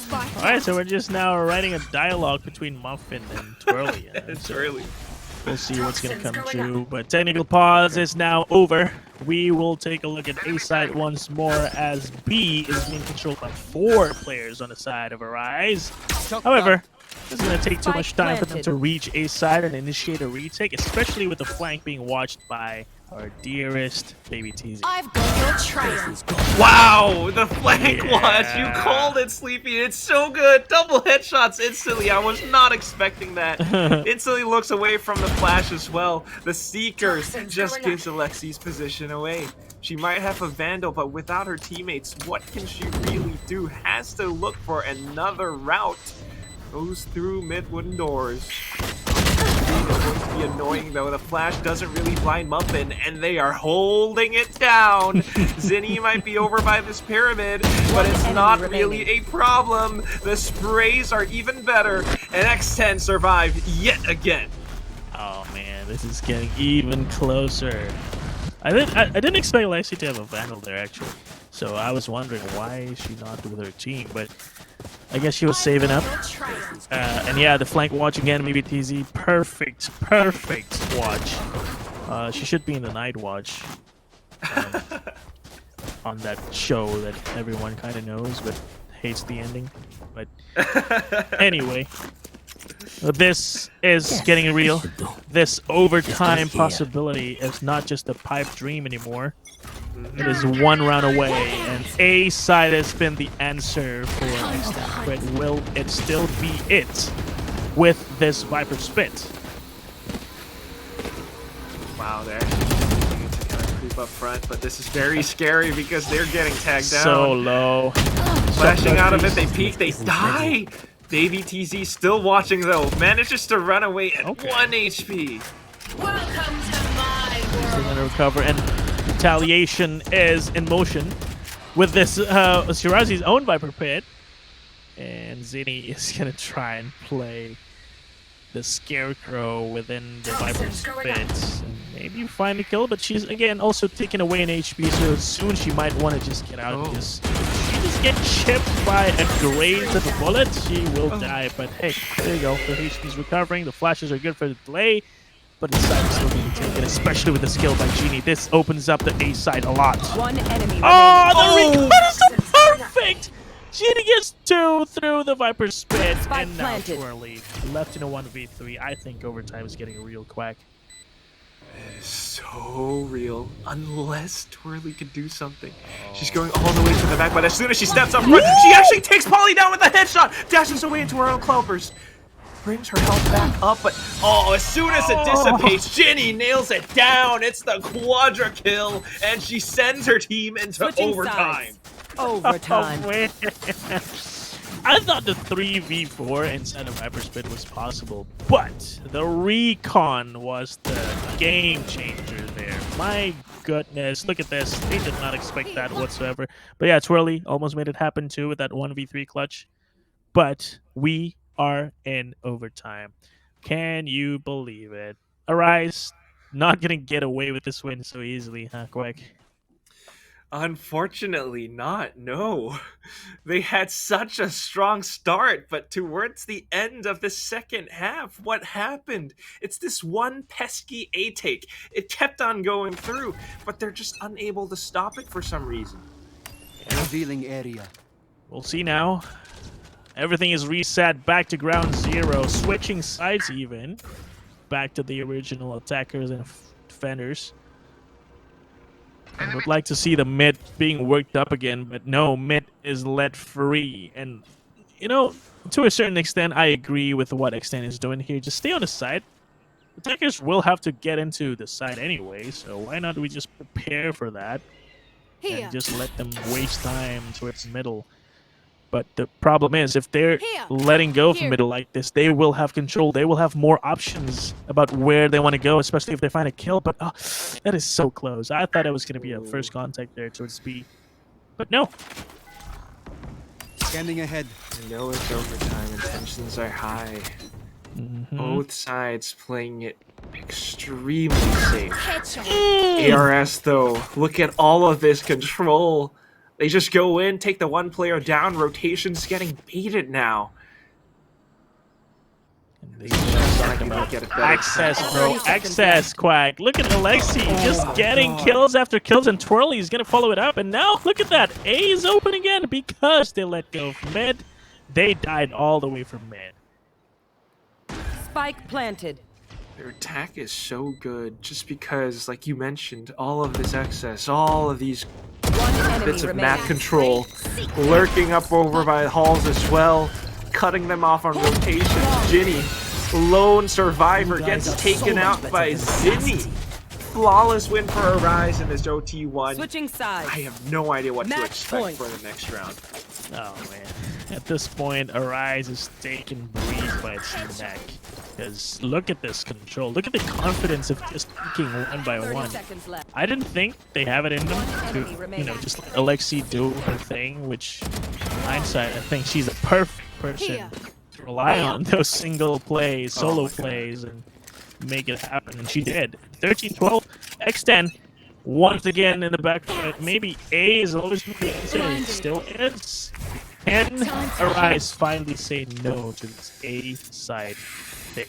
Spot All right, so we're just now writing a dialogue between Muffin and Twirly. It's early. We'll see what's going to come true. But technical pause is now over. We will take a look at A side once more as B is being controlled by 4 players on the side of Arise. However, it's going to take too much time for them to reach A side and initiate a retake, especially with the flank being watched by our dearest baby TZ. I've got your trail. Wow, the flank watch. You called it, Sleepy. It's so good. Double headshots instantly. I was not expecting that. Instantly looks away from the flash as well. The Seeker just gives Alexi's position away. She might have a Vandal, but without her teammates, what can she really do? Has to look for another route. Goes through mid wooden doors. It's going to be annoying though. The flash doesn't really blind Muffin, and they are holding it down. Zinni might be over by this pyramid, but it's not really a problem. The sprays are even better, and X10 survived yet again. Oh man, this is getting even closer. I didn't expect Lexi to have a Vandal there actually, so I was wondering why is she not with her team, but I guess she was saving up. And yeah, the flank watch again, maybe TZ. Perfect watch. She should be in the night watch. On that show that everyone kind of knows, but hates the ending. But anyway, this is getting real. This overtime possibility is not just a pipe dream anymore. It is 1 round away, and A side has been the answer for X10Crit. Will it still be it with this Viper Spit? Wow, they're actually to kind of creep up front, but this is very scary because they're getting tagged down. So low. Flashing out of it, they peek, they die! Baby TZ still watching though, manages to run away at 1 HP. Welcome to my Still world. gonna recover, and retaliation is in motion with this Shirazi's own Viper Pit. And Zinni is gonna try and play the Scarecrow within the Viper's Pit. And maybe find a kill, but she's again also taking away an HP, so soon she might want to just get out because if she just gets chipped by a graze of a bullet, she will die. But hey, there you go. The HP's recovering, the flashes are good for the delay. But the side is still being taken, especially with the skill by Genie. This opens up the A side a lot. 1 enemy Oh, remaining. the recon is so perfect! Genie gets 2 through the Viper's Spit, Spike and now planted. Twirly left in a 1v3. I think overtime is getting a real quack. So real, unless Twirly could do something. She's going all the way to the back, but as soon as she steps up front, she actually takes Polly down with a headshot, dashes away into her own cloppers. Brings her health back up, but as soon as it dissipates, Ginny nails it down. It's the quadra kill, and she sends her team into Switching overtime. sides. Overtime. Oh, man. I thought the 3v4 inside of Viper Spit was possible, but the recon was the game changer there. My goodness, look at this. They did not expect that whatsoever. But yeah, Twirly almost made it happen too with that 1v3 clutch. But we are in overtime. Can you believe it? Arise, not gonna get away with this win so easily, huh, Quack? Unfortunately not, no. They had such a strong start, but towards the end of the second half, what happened? It's this one pesky A take. It kept on going through, but they're just unable to stop it for some reason. Revealing area. We'll see now. Everything is reset back to ground zero, switching sides even. Back to the original attackers and defenders. I would like to see the mid being worked up again, but no, mid is let free. And, you know, to a certain extent, I agree with what X10 is doing here. Just stay on the side. Attackers will have to get into the side anyway, so why not we just prepare for that Here. and just let them waste time towards middle. But the problem is, if they're Here. letting go from Here. middle like this, they will have control. They will have more options about where they want to go, especially if they find a kill. But that is so close. I thought it was going to be a first contact there towards B. But no. Scanning ahead. I know it's overtime and tensions are high. Both sides playing it extremely safe. Headshot. ARS, though, look at all of this control. They just go in, take the one player down. Rotation's getting baited now. They talking about Get it better. access, bro. 30 seconds Access, Quack. Look at Alexi just getting kills after kills, and Twirly is going to follow it up. And now, look at that. A is open again because they let go from mid. They died all the way from mid. Spike planted. Their attack is so good just because, like you mentioned, all of this excess, all of these One enemy bits of remaining. map control, lurking up over by halls as well, cutting them off on rotation. Ginny, lone survivor, gets taken out by Zinni. Flawless win for Arise in this OT1. Switching sides. I have no idea what to Match expect point. for the next round. Oh, man. At this point, Arise is taken breathe by its neck. Because look at this control. Look at the confidence of just taking one by 30 one. seconds left. I didn't think they have it in them enemy to, remaining. just let Alexi do her thing, which, in hindsight, I think she's a perfect person Here. to rely on those single plays, solo plays, and make it happen. And she did. 13-12, X10, once again in the back. Maybe A is always the answer. It still is. Can Arise finally say no to this A side pick?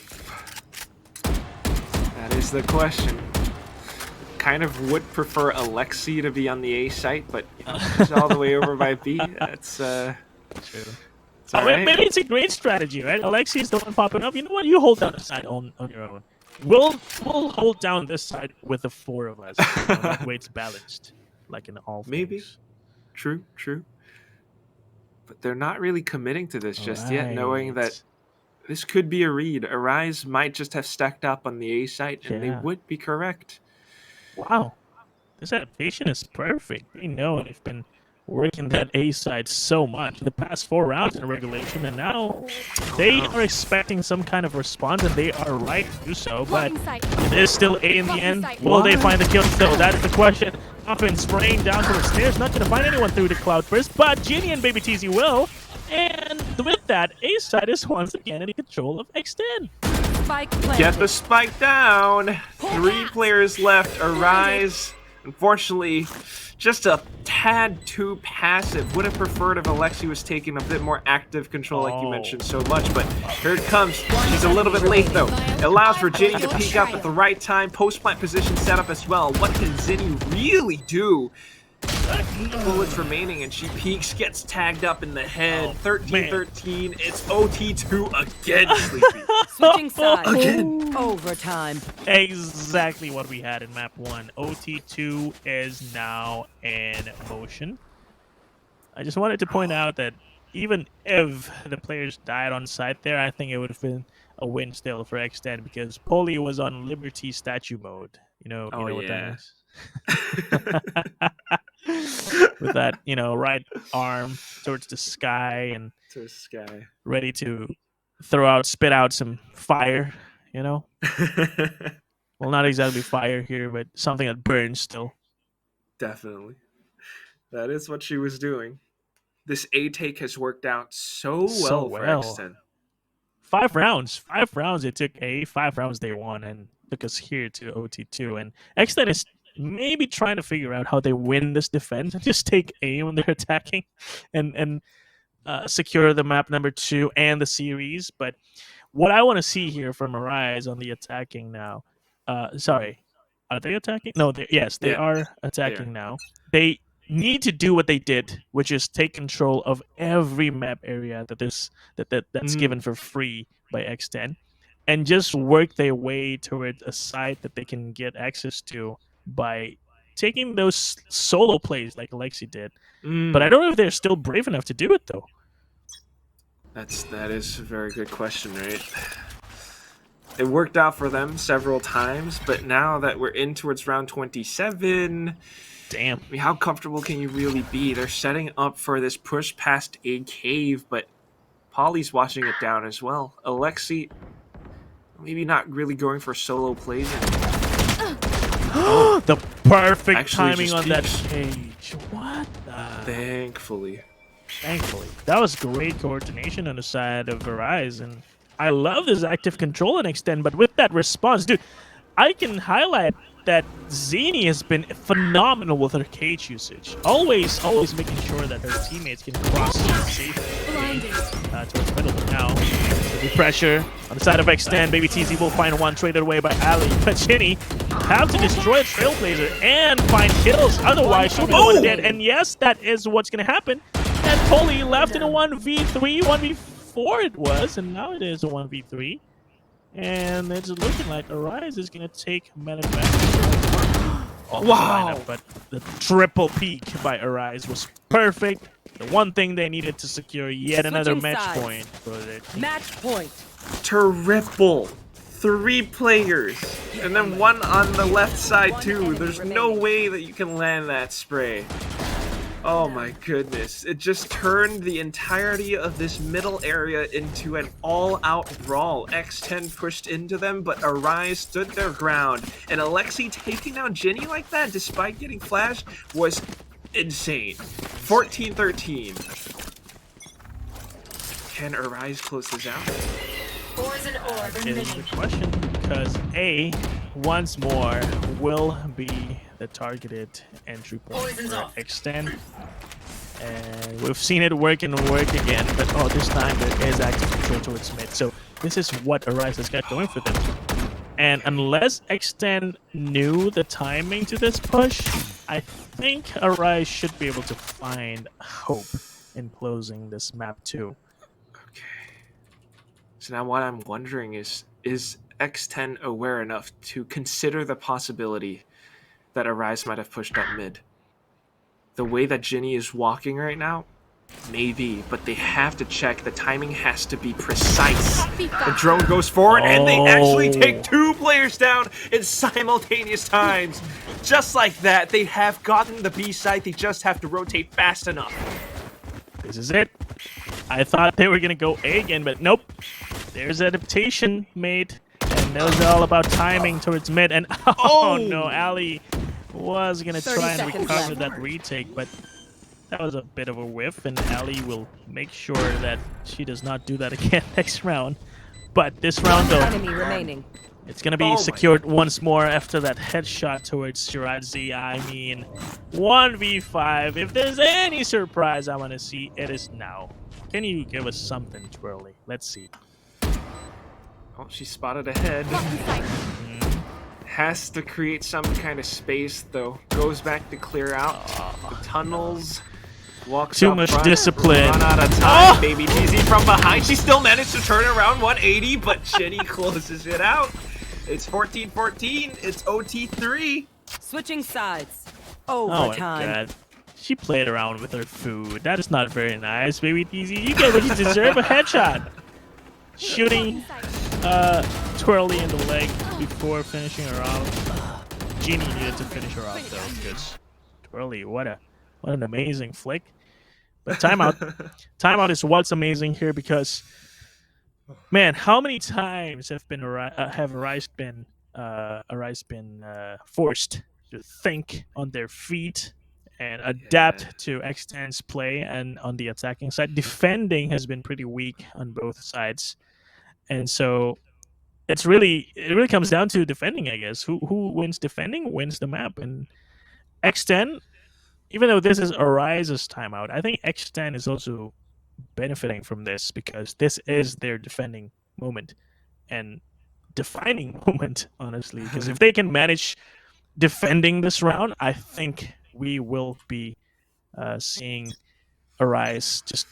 That is the question. Kind of would prefer Alexi to be on the A site, but she's all the way over by B. That's True. it's all right. Maybe it's a great strategy, right? Alexi is the one popping up. You know what? You hold down the side on your own. We'll hold down this side with the four of us. That way it's balanced, like in all Maybe. things. True. But they're not really committing to this just yet, knowing that Right. this could be a read. Arise might just have stacked up on the A site, and they Yeah. would be correct. Wow, this adaptation is perfect. They know they've been working that A side so much the past 4 rounds in regulation, and now they are expecting some kind of response, and they are right to do so. But Blocking sight. it is still A in the Blocking end. sight. Will they find the kill still? That is the question. Up and spraying down to the stairs, not going to find anyone through the cloud burst, but Ginny and Baby TZ will. And with that, A side is once again in control of X10. Spike planted. Get the spike down. 3 players left. Arise, unfortunately, just a tad too passive. Would have preferred if Alexi was taking a bit more active control, like you Oh. mentioned so much. But here it comes. She's a little bit late, though. It allows for Ginny to peek up at the right time. Post-plant position set up as well. What can Zinni really do? 8 bullets remaining, and she peeks, gets tagged up in the head. 13-13. It's OT2 again, Sleepy. Switching sides. Again. Overtime. Exactly what we had in map 1. OT2 is now in motion. I just wanted to point out that even if the players died on site there, I think it would have been a win still for X10 because Poli was on Liberty statue mode. You know what that is? With that, right arm towards the sky and To the sky. ready to spit out some fire, Well, not exactly fire here, but something that burns still. Definitely. That is what she was doing. This A take has worked out so well for X10. 5 rounds. 5 rounds it took A, 5 rounds they won, and took us here to OT2. And X10 is maybe trying to figure out how they win this defense and just take A when they're attacking and secure the map number 2 and the series. But what I want to see here from Arise on the attacking now. Sorry, are they attacking? No, they are attacking now. They need to do what they did, which is take control of every map area that's given for free by X10, and just work their way toward a site that they can get access to by taking those solo plays like Alexi did. But I don't know if they're still brave enough to do it though. That is a very good question, right? It worked out for them several times, but now that we're in towards round 27, Damn. I mean, how comfortable can you really be? They're setting up for this push past a cave, but Polly's watching it down as well. Alexi, maybe not really going for solo plays. The perfect Actually, timing just on that peeks. cage. What the? Thankfully. Thankfully. That was great coordination on the side of Arise, and I love this active control and extend, but with that response, dude, I can highlight that Zini has been phenomenal with her cage usage. Always making sure that her teammates can cross safely Blinded. towards middle. But now, the pressure on the side of Extend. Baby TZ will find one traded away by Ali. But Ginny have to destroy a Trailblazer and find kills. Otherwise, she'll be the one dead. And yes, that is what's going to happen. And Polly left in a 1v3, 1v4 it was, and now it is a 1v3. And it's looking like Arise is going to take Melon back. Wow. Lineup, but the triple peak by Arise was perfect. The one thing they needed to secure yet another Switching match sides. point for their team. Match point. Triple. 3 players. And then one on the left side too. There's no way that you can land that spray. Oh my goodness. It just turned the entirety of this middle area into an all-out brawl. X10 pushed into them, but Arise stood their ground. And Alexi taking down Ginny like that, despite getting flashed, was insane. 14-13. Can Arise close this out? Is the question, because A, once more, will be the targeted entry point for Extend. And we've seen it work and work again, but this time there is active control towards mid. So this is what Arise has got going for them. And unless Extend knew the timing to this push, I think Arise should be able to find hope in closing this map too. Okay. So now what I'm wondering is X10 aware enough to consider the possibility that Arise might have pushed up mid? The way that Ginny is walking right now, maybe, but they have to check. The timing has to be precise. The drone goes forward, and they actually take 2 players down in simultaneous times. Just like that, they have gotten the B site. They just have to rotate fast enough. This is it. I thought they were going to go A again, but nope. There's adaptation made, and those are all about timing towards mid. And oh no, Ali was going to 30 try and seconds recover left. that retake, but that was a bit of a whiff, and Ali will make sure that she does not do that again next round. But this round, though, Enemy remaining. it's going to be Oh my secured once more after that headshot towards Shiradzi. I mean, 1v5. If there's any surprise I want to see, it is now. Can you give us something, Twirly? Let's see. Oh, she spotted ahead. Has to create some kind of space, though. Goes back to clear out the tunnels. Walks Too up much front, discipline. Run out of time. Baby TZ from behind. She still managed to turn around 180, but Ginny closes it out. It's 14-14. It's OT3. Switching sides. Oh my Overtime. god. She played around with her food. That is not very nice, baby TZ. You get what you deserve, a headshot. Shooting Twirly in the leg before finishing her off. Genie needed to finish her off though, because Twirly, what an amazing flick. But timeout. Timeout is what's amazing here, because man, how many times have Arise been forced to think on their feet and adapt to X10's play, and on the attacking side, defending has been pretty weak on both sides. And so it really comes down to defending, I guess. Who wins defending wins the map. And X10, even though this is Arise's timeout, I think X10 is also benefiting from this, because this is their defending moment and defining moment, honestly. Because if they can manage defending this round, I think we will be seeing Arise just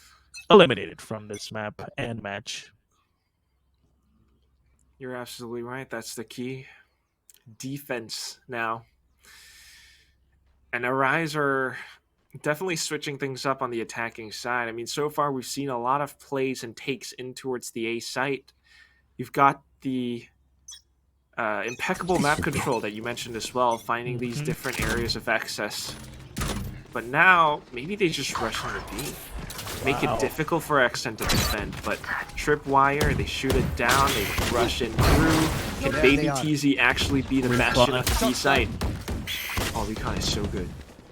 eliminated from this map and match. You're absolutely right. That's the key. Defense now. And Arise are definitely switching things up on the attacking side. I mean, so far we've seen a lot of plays and takes in towards the A site. You've got the impeccable map control that you mentioned as well, finding these different areas of access. But now, maybe they just rush into B. Make it difficult for X10 to defend, but tripwire, they shoot it down, they rush in through. Can Baby TZ actually be the bastion of the B site? Oh, Recon is so good.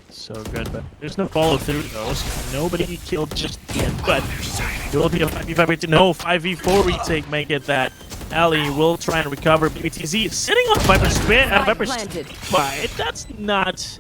So good, but there's no follow through though, so nobody killed just yet, but it will be a 5v5 no 5v4 retake may get that. Ali will try and recover. BTZ sitting on Viper's spite. That's not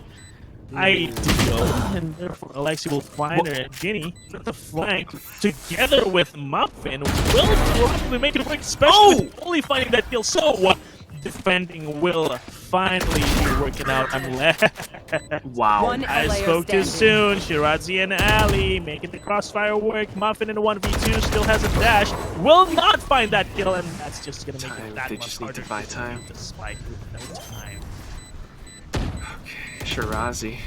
ideal, and therefore Alexi will find her and Ginny with the flank together with Muffin will probably make it work, especially with only finding that kill. So defending will finally be working out unless I spoke too soon. Shirazi and Ali making the crossfire work. Muffin in a 1v2 still has a dash, will not find that kill, and that's just gonna make it that much harder to buy time. The spike with no time. Okay, Shirazi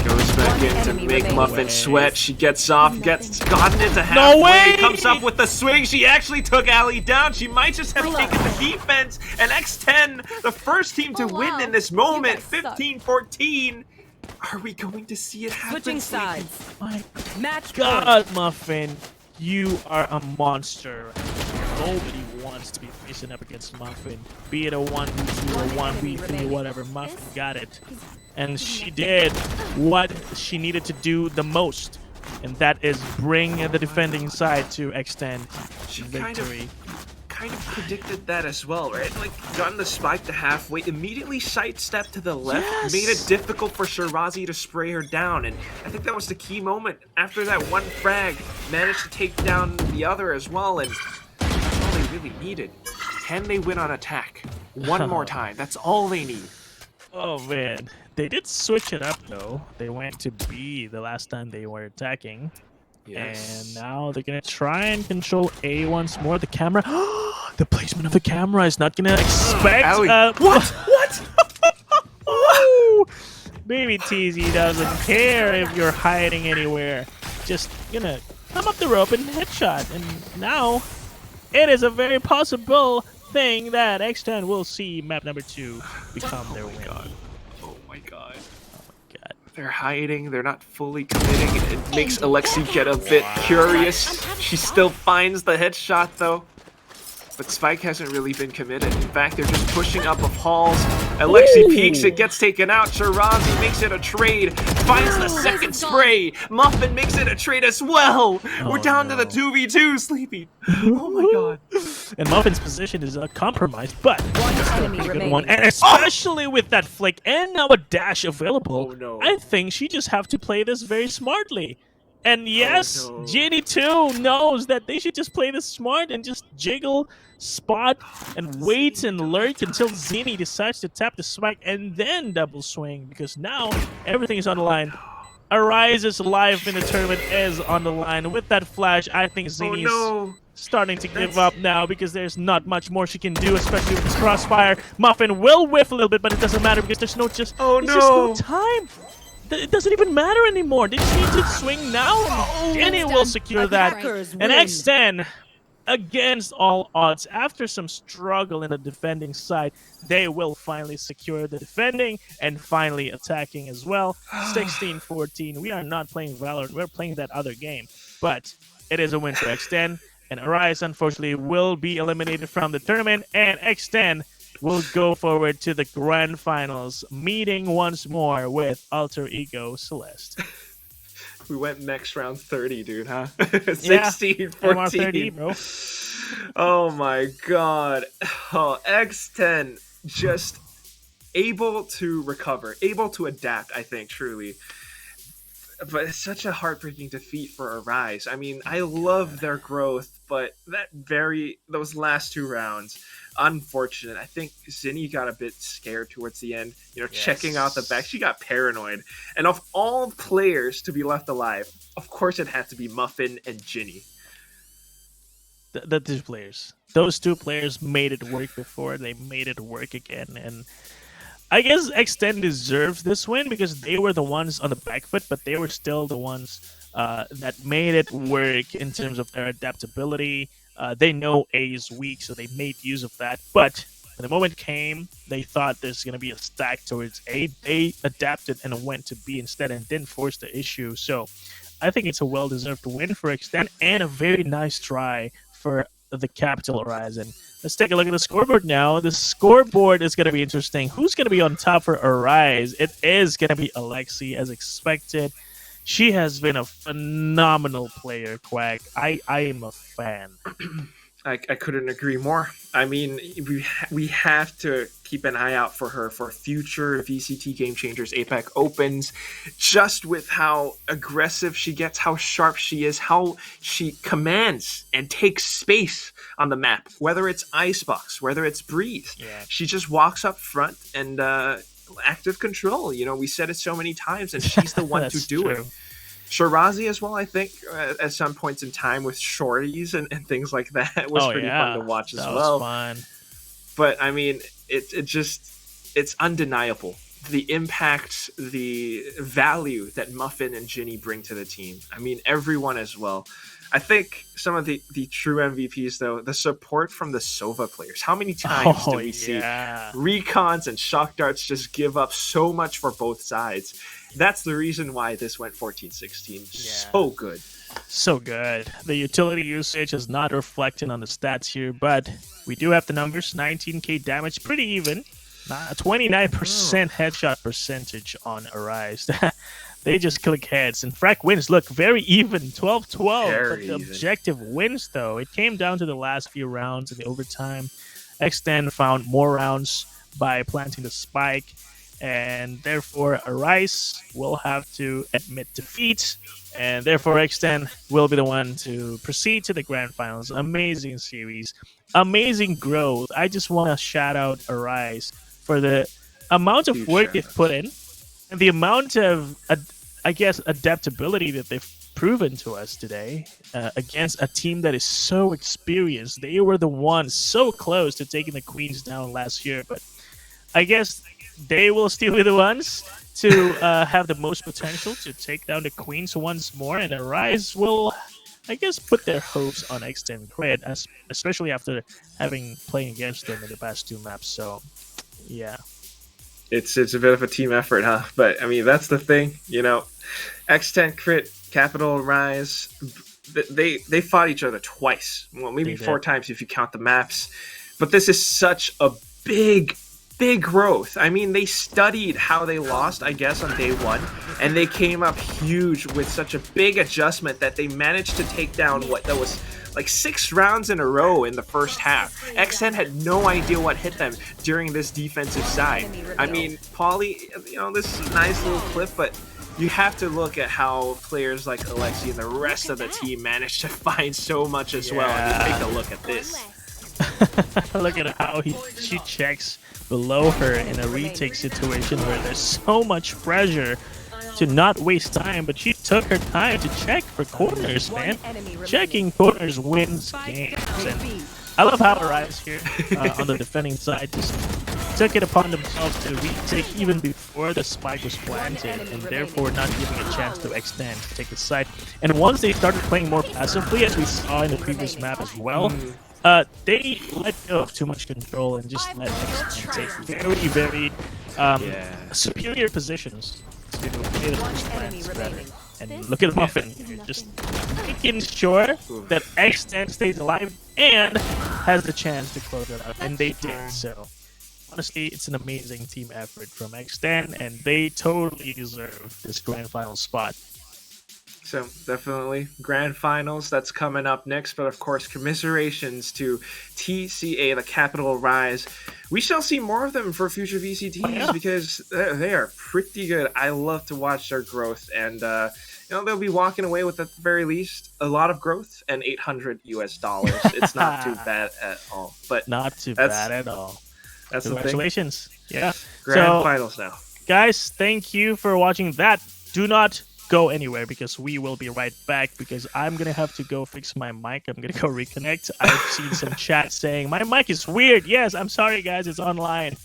goes back in to make Muffin sweat. She gets off, gets gotten into halfway, comes up with the swing. She actually took Ali down. She might just have taken the defense. And X10, the first team to win in this moment, 15-14. Are we going to see it happen? Switching sides. My Match God, Muffin, you are a monster. Nobody wants to be facing up against Muffin. Be it a 1v2 or 1v3 or whatever, Muffin got it. And she did what she needed to do the most, and that is bring the defending side to X10 She victory. kind of predicted that as well, right? Like, gotten the spike to halfway, immediately sidestepped to the left, made it difficult for Shirazi to spray her down, and I think that was the key moment. After that one frag, managed to take down the other as well, and that's all they really needed. Can they win on attack? One more time, that's all they need. Oh man, they did switch it up though. They went to B the last time they were attacking. And now they're gonna try and control A once more. The camera, the placement of the camera is not gonna expect. What? Baby TZ doesn't care if you're hiding anywhere. Just gonna come up the rope and headshot. And now it is a very possible thing that X10 will see map number 2 become their win. Oh my god. They're hiding, they're not fully committing. It makes Alexi get a bit curious. She still finds the headshot though. But Spike hasn't really been committed. In fact, they're just pushing up of halls. Alexi peeks, it gets taken out. Shirazi makes it a trade, finds the second spray. Muffin makes it a trade as well. We're down to the 2v2, Sleepy. Oh my god. And Muffin's position is compromised, but enemy remaining. and especially with that flick and now a dash available, Oh, no. I think she just have to play this very smartly. And yes, Oh, no. Ginny too knows that they should just play this smart and just jiggle, spot, and wait and lurk until Zinni decides to tap the spike and then double swing, because now everything is on the line. Arise's life in the tournament is on the line. With that flash, I think Zinni's starting to give up now because there's not much more she can do, especially with this crossfire. Muffin will whiff a little bit, but it doesn't matter because there's just no time. It doesn't even matter anymore. They just need to swing now, and Jenny will secure that. And X10, against all odds, after some struggle in the defending side, they will finally secure the defending and finally attacking as well. 16-14. We are not playing Valorant. We're playing that other game. But it is a win for X10, and Arise, unfortunately, will be eliminated from the tournament, and X10 will go forward to the grand finals, meeting once more with Alter Ego Celeste. We went next round 30, dude, huh? Yeah, 16, MR 14. 30, bro. Oh my god. Oh, X10 just able to recover, able to adapt, I think, truly. But it's such a heartbreaking defeat for Arise. I mean, I love their growth, but those last two rounds, unfortunate. I think Zinni got a bit scared towards the end, checking out the back. She got paranoid. And of all players to be left alive, of course it had to be Muffin and Ginny. The two players. Those two players made it work before. They made it work again. And I guess X10 deserves this win because they were the ones on the back foot, but they were still the ones that made it work in terms of their adaptability. They know A is weak, so they made use of that. But When the moment came, they thought there's going to be a stack towards A. They adapted and went to B instead and didn't force the issue. So I think it's a well-deserved win for Extend and a very nice try for the Capital Horizon. Let's take a look at the scoreboard now. The scoreboard is going to be interesting. Who's going to be on top for Arise? It is going to be Alexi, as expected. She has been a phenomenal player, Quack. I am a fan. I couldn't agree more. I mean, we have to keep an eye out for her for future VCT Game Changers APAC Opens, just with how aggressive she gets, how sharp she is, how she commands and takes space on the map, whether it's Icebox, whether it's Breathe. Yeah. She just walks up front and active control. You know, we said it so many times, and she's the one to do it. Shirazi as well, I think, at some points in time with shorties and things like that was pretty fun to watch as well. Fun. But I mean, it's undeniable the impact, the value that Muffin and Ginny bring to the team. I mean, everyone as well. I think some of the true MVPs, though, the support from the Sova players. How many times do we see Recons and Shock Darts just give up so much for both sides? That's the reason why this went 14-16. So good. So good. The utility usage is not reflected on the stats here, but we do have the numbers. 19k damage, pretty even. 29% headshot percentage on Arise. They just click heads. And Frack wins, look, very even, 12-12. But the objective wins, though. It came down to the last few rounds in the overtime. X10 found more rounds by planting the spike. And therefore, Arise will have to admit defeat. And therefore, X10 will be the one to proceed to the grand finals. Amazing series. Amazing growth. I just want to shout out Arise for the amount of work they've put in. And the amount of, I guess, adaptability that they've proven to us today against a team that is so experienced. They were the ones so close to taking the Queens down last year. But I guess they will still be the ones to have the most potential to take down the Queens once more. And Arise will, I guess, put their hopes on X10Crit, especially after playing against them in the past two maps. So, yeah. It's a bit of a team effort, huh? But, I mean, that's the thing. You know, X10Crit, Capital Rise, they fought each other twice. Well, maybe four times if you count the maps. But this is such a big growth. I mean, they studied how they lost, I guess, on day one, and they came up huge with such a big adjustment that they managed to take down that was like 6 rounds in a row in the first half. XN had no idea what hit them during this defensive side. I mean, Pauly, you know, this is a nice little clip, but you have to look at how players like Alexi and the rest of the team managed to find so much as well. I mean, take a look at this. Look at how she checks below her in a retake situation where there's so much pressure to not waste time, but she took her time to check for corners, man. Checking corners wins games. And I love how Arise here on the defending side just took it upon themselves to retake even before the spike was planted, and therefore not giving a chance to extend to take the side. And once they started playing more passively, as we saw in the previous map as well, they let go of too much control and just let X10 take very superior positions to play the first plans better. And look at Muffin, just making sure that X10 stays alive and has the chance to close it out, and they did. So honestly, it's an amazing team effort from X10, and they totally deserve this grand final spot. So definitely grand finals, that's coming up next. But of course, commiserations to TCA, the Capital Rise. We shall see more of them for future VCTs because they are pretty good. I love to watch their growth, and you know, they'll be walking away with, at the very least, a lot of growth and $800 US. It's not too bad at all. But not too bad at all. That's congratulations. Yeah. Grand finals now. Guys, thank you for watching that. Do not go anywhere because we will be right back, because I'm gonna have to go fix my mic. I'm gonna go reconnect. I've seen some chat saying my mic is weird. Yes, I'm sorry guys, it's online.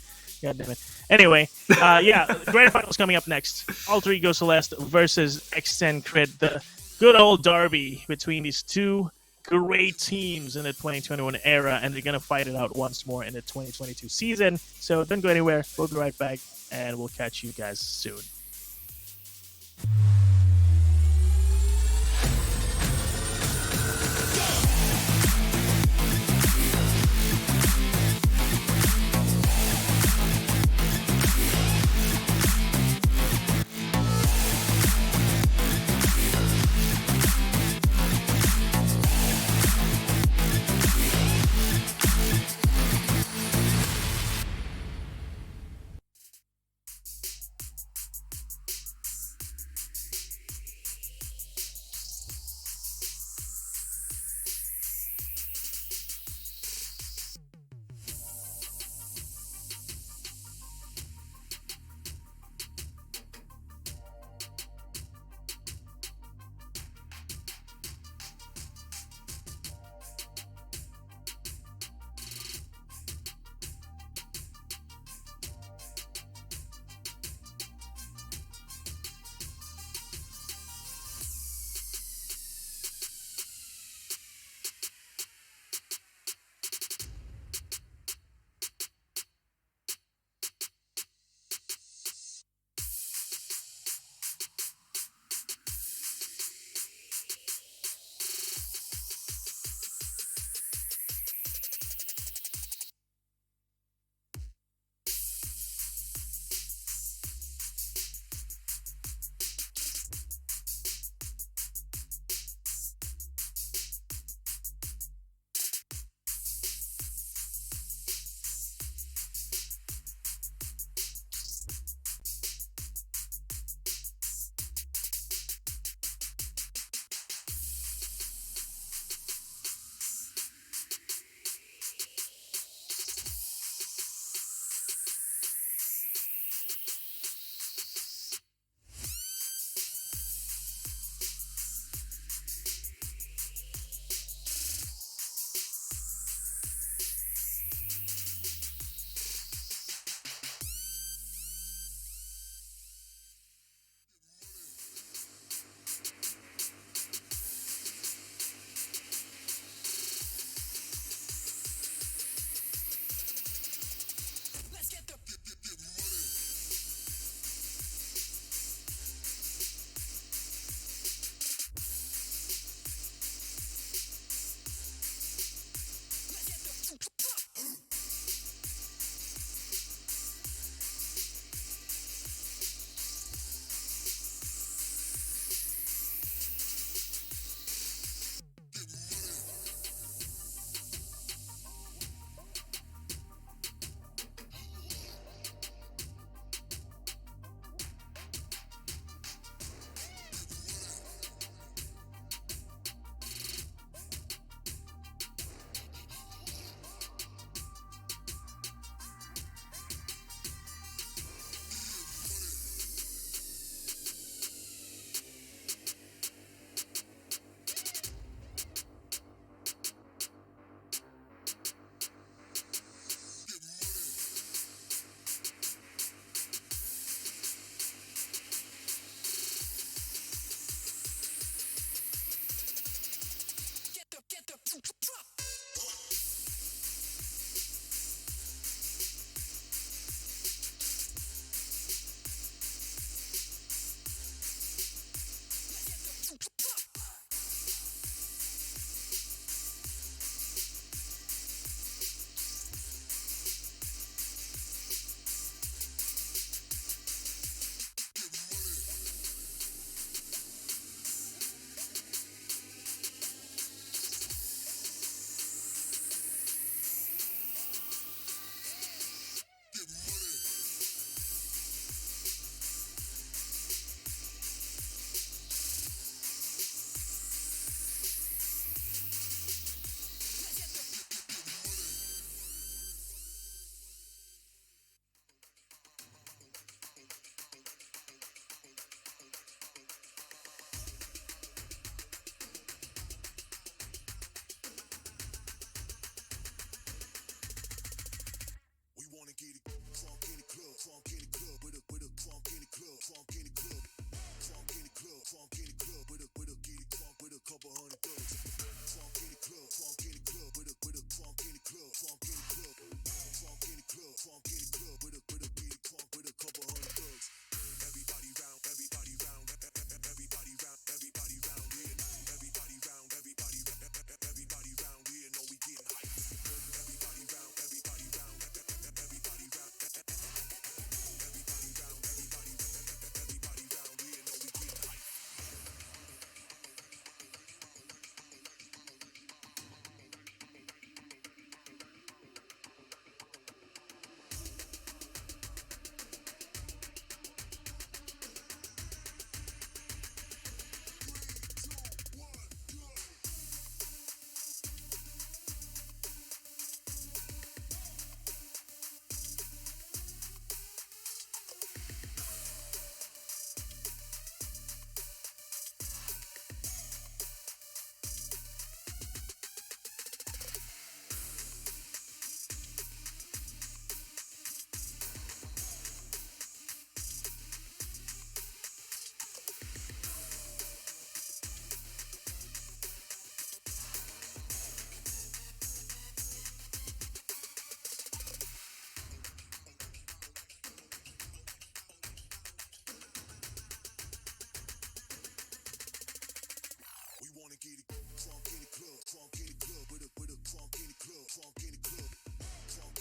God damn it. Anyway, grand finals coming up next. Alter Ego Celeste versus X10Crit, the good old derby between these two great teams in the 2021 era, and they're going to fight it out once more in the 2022 season. So don't go anywhere. We'll be right back, and we'll catch you guys soon.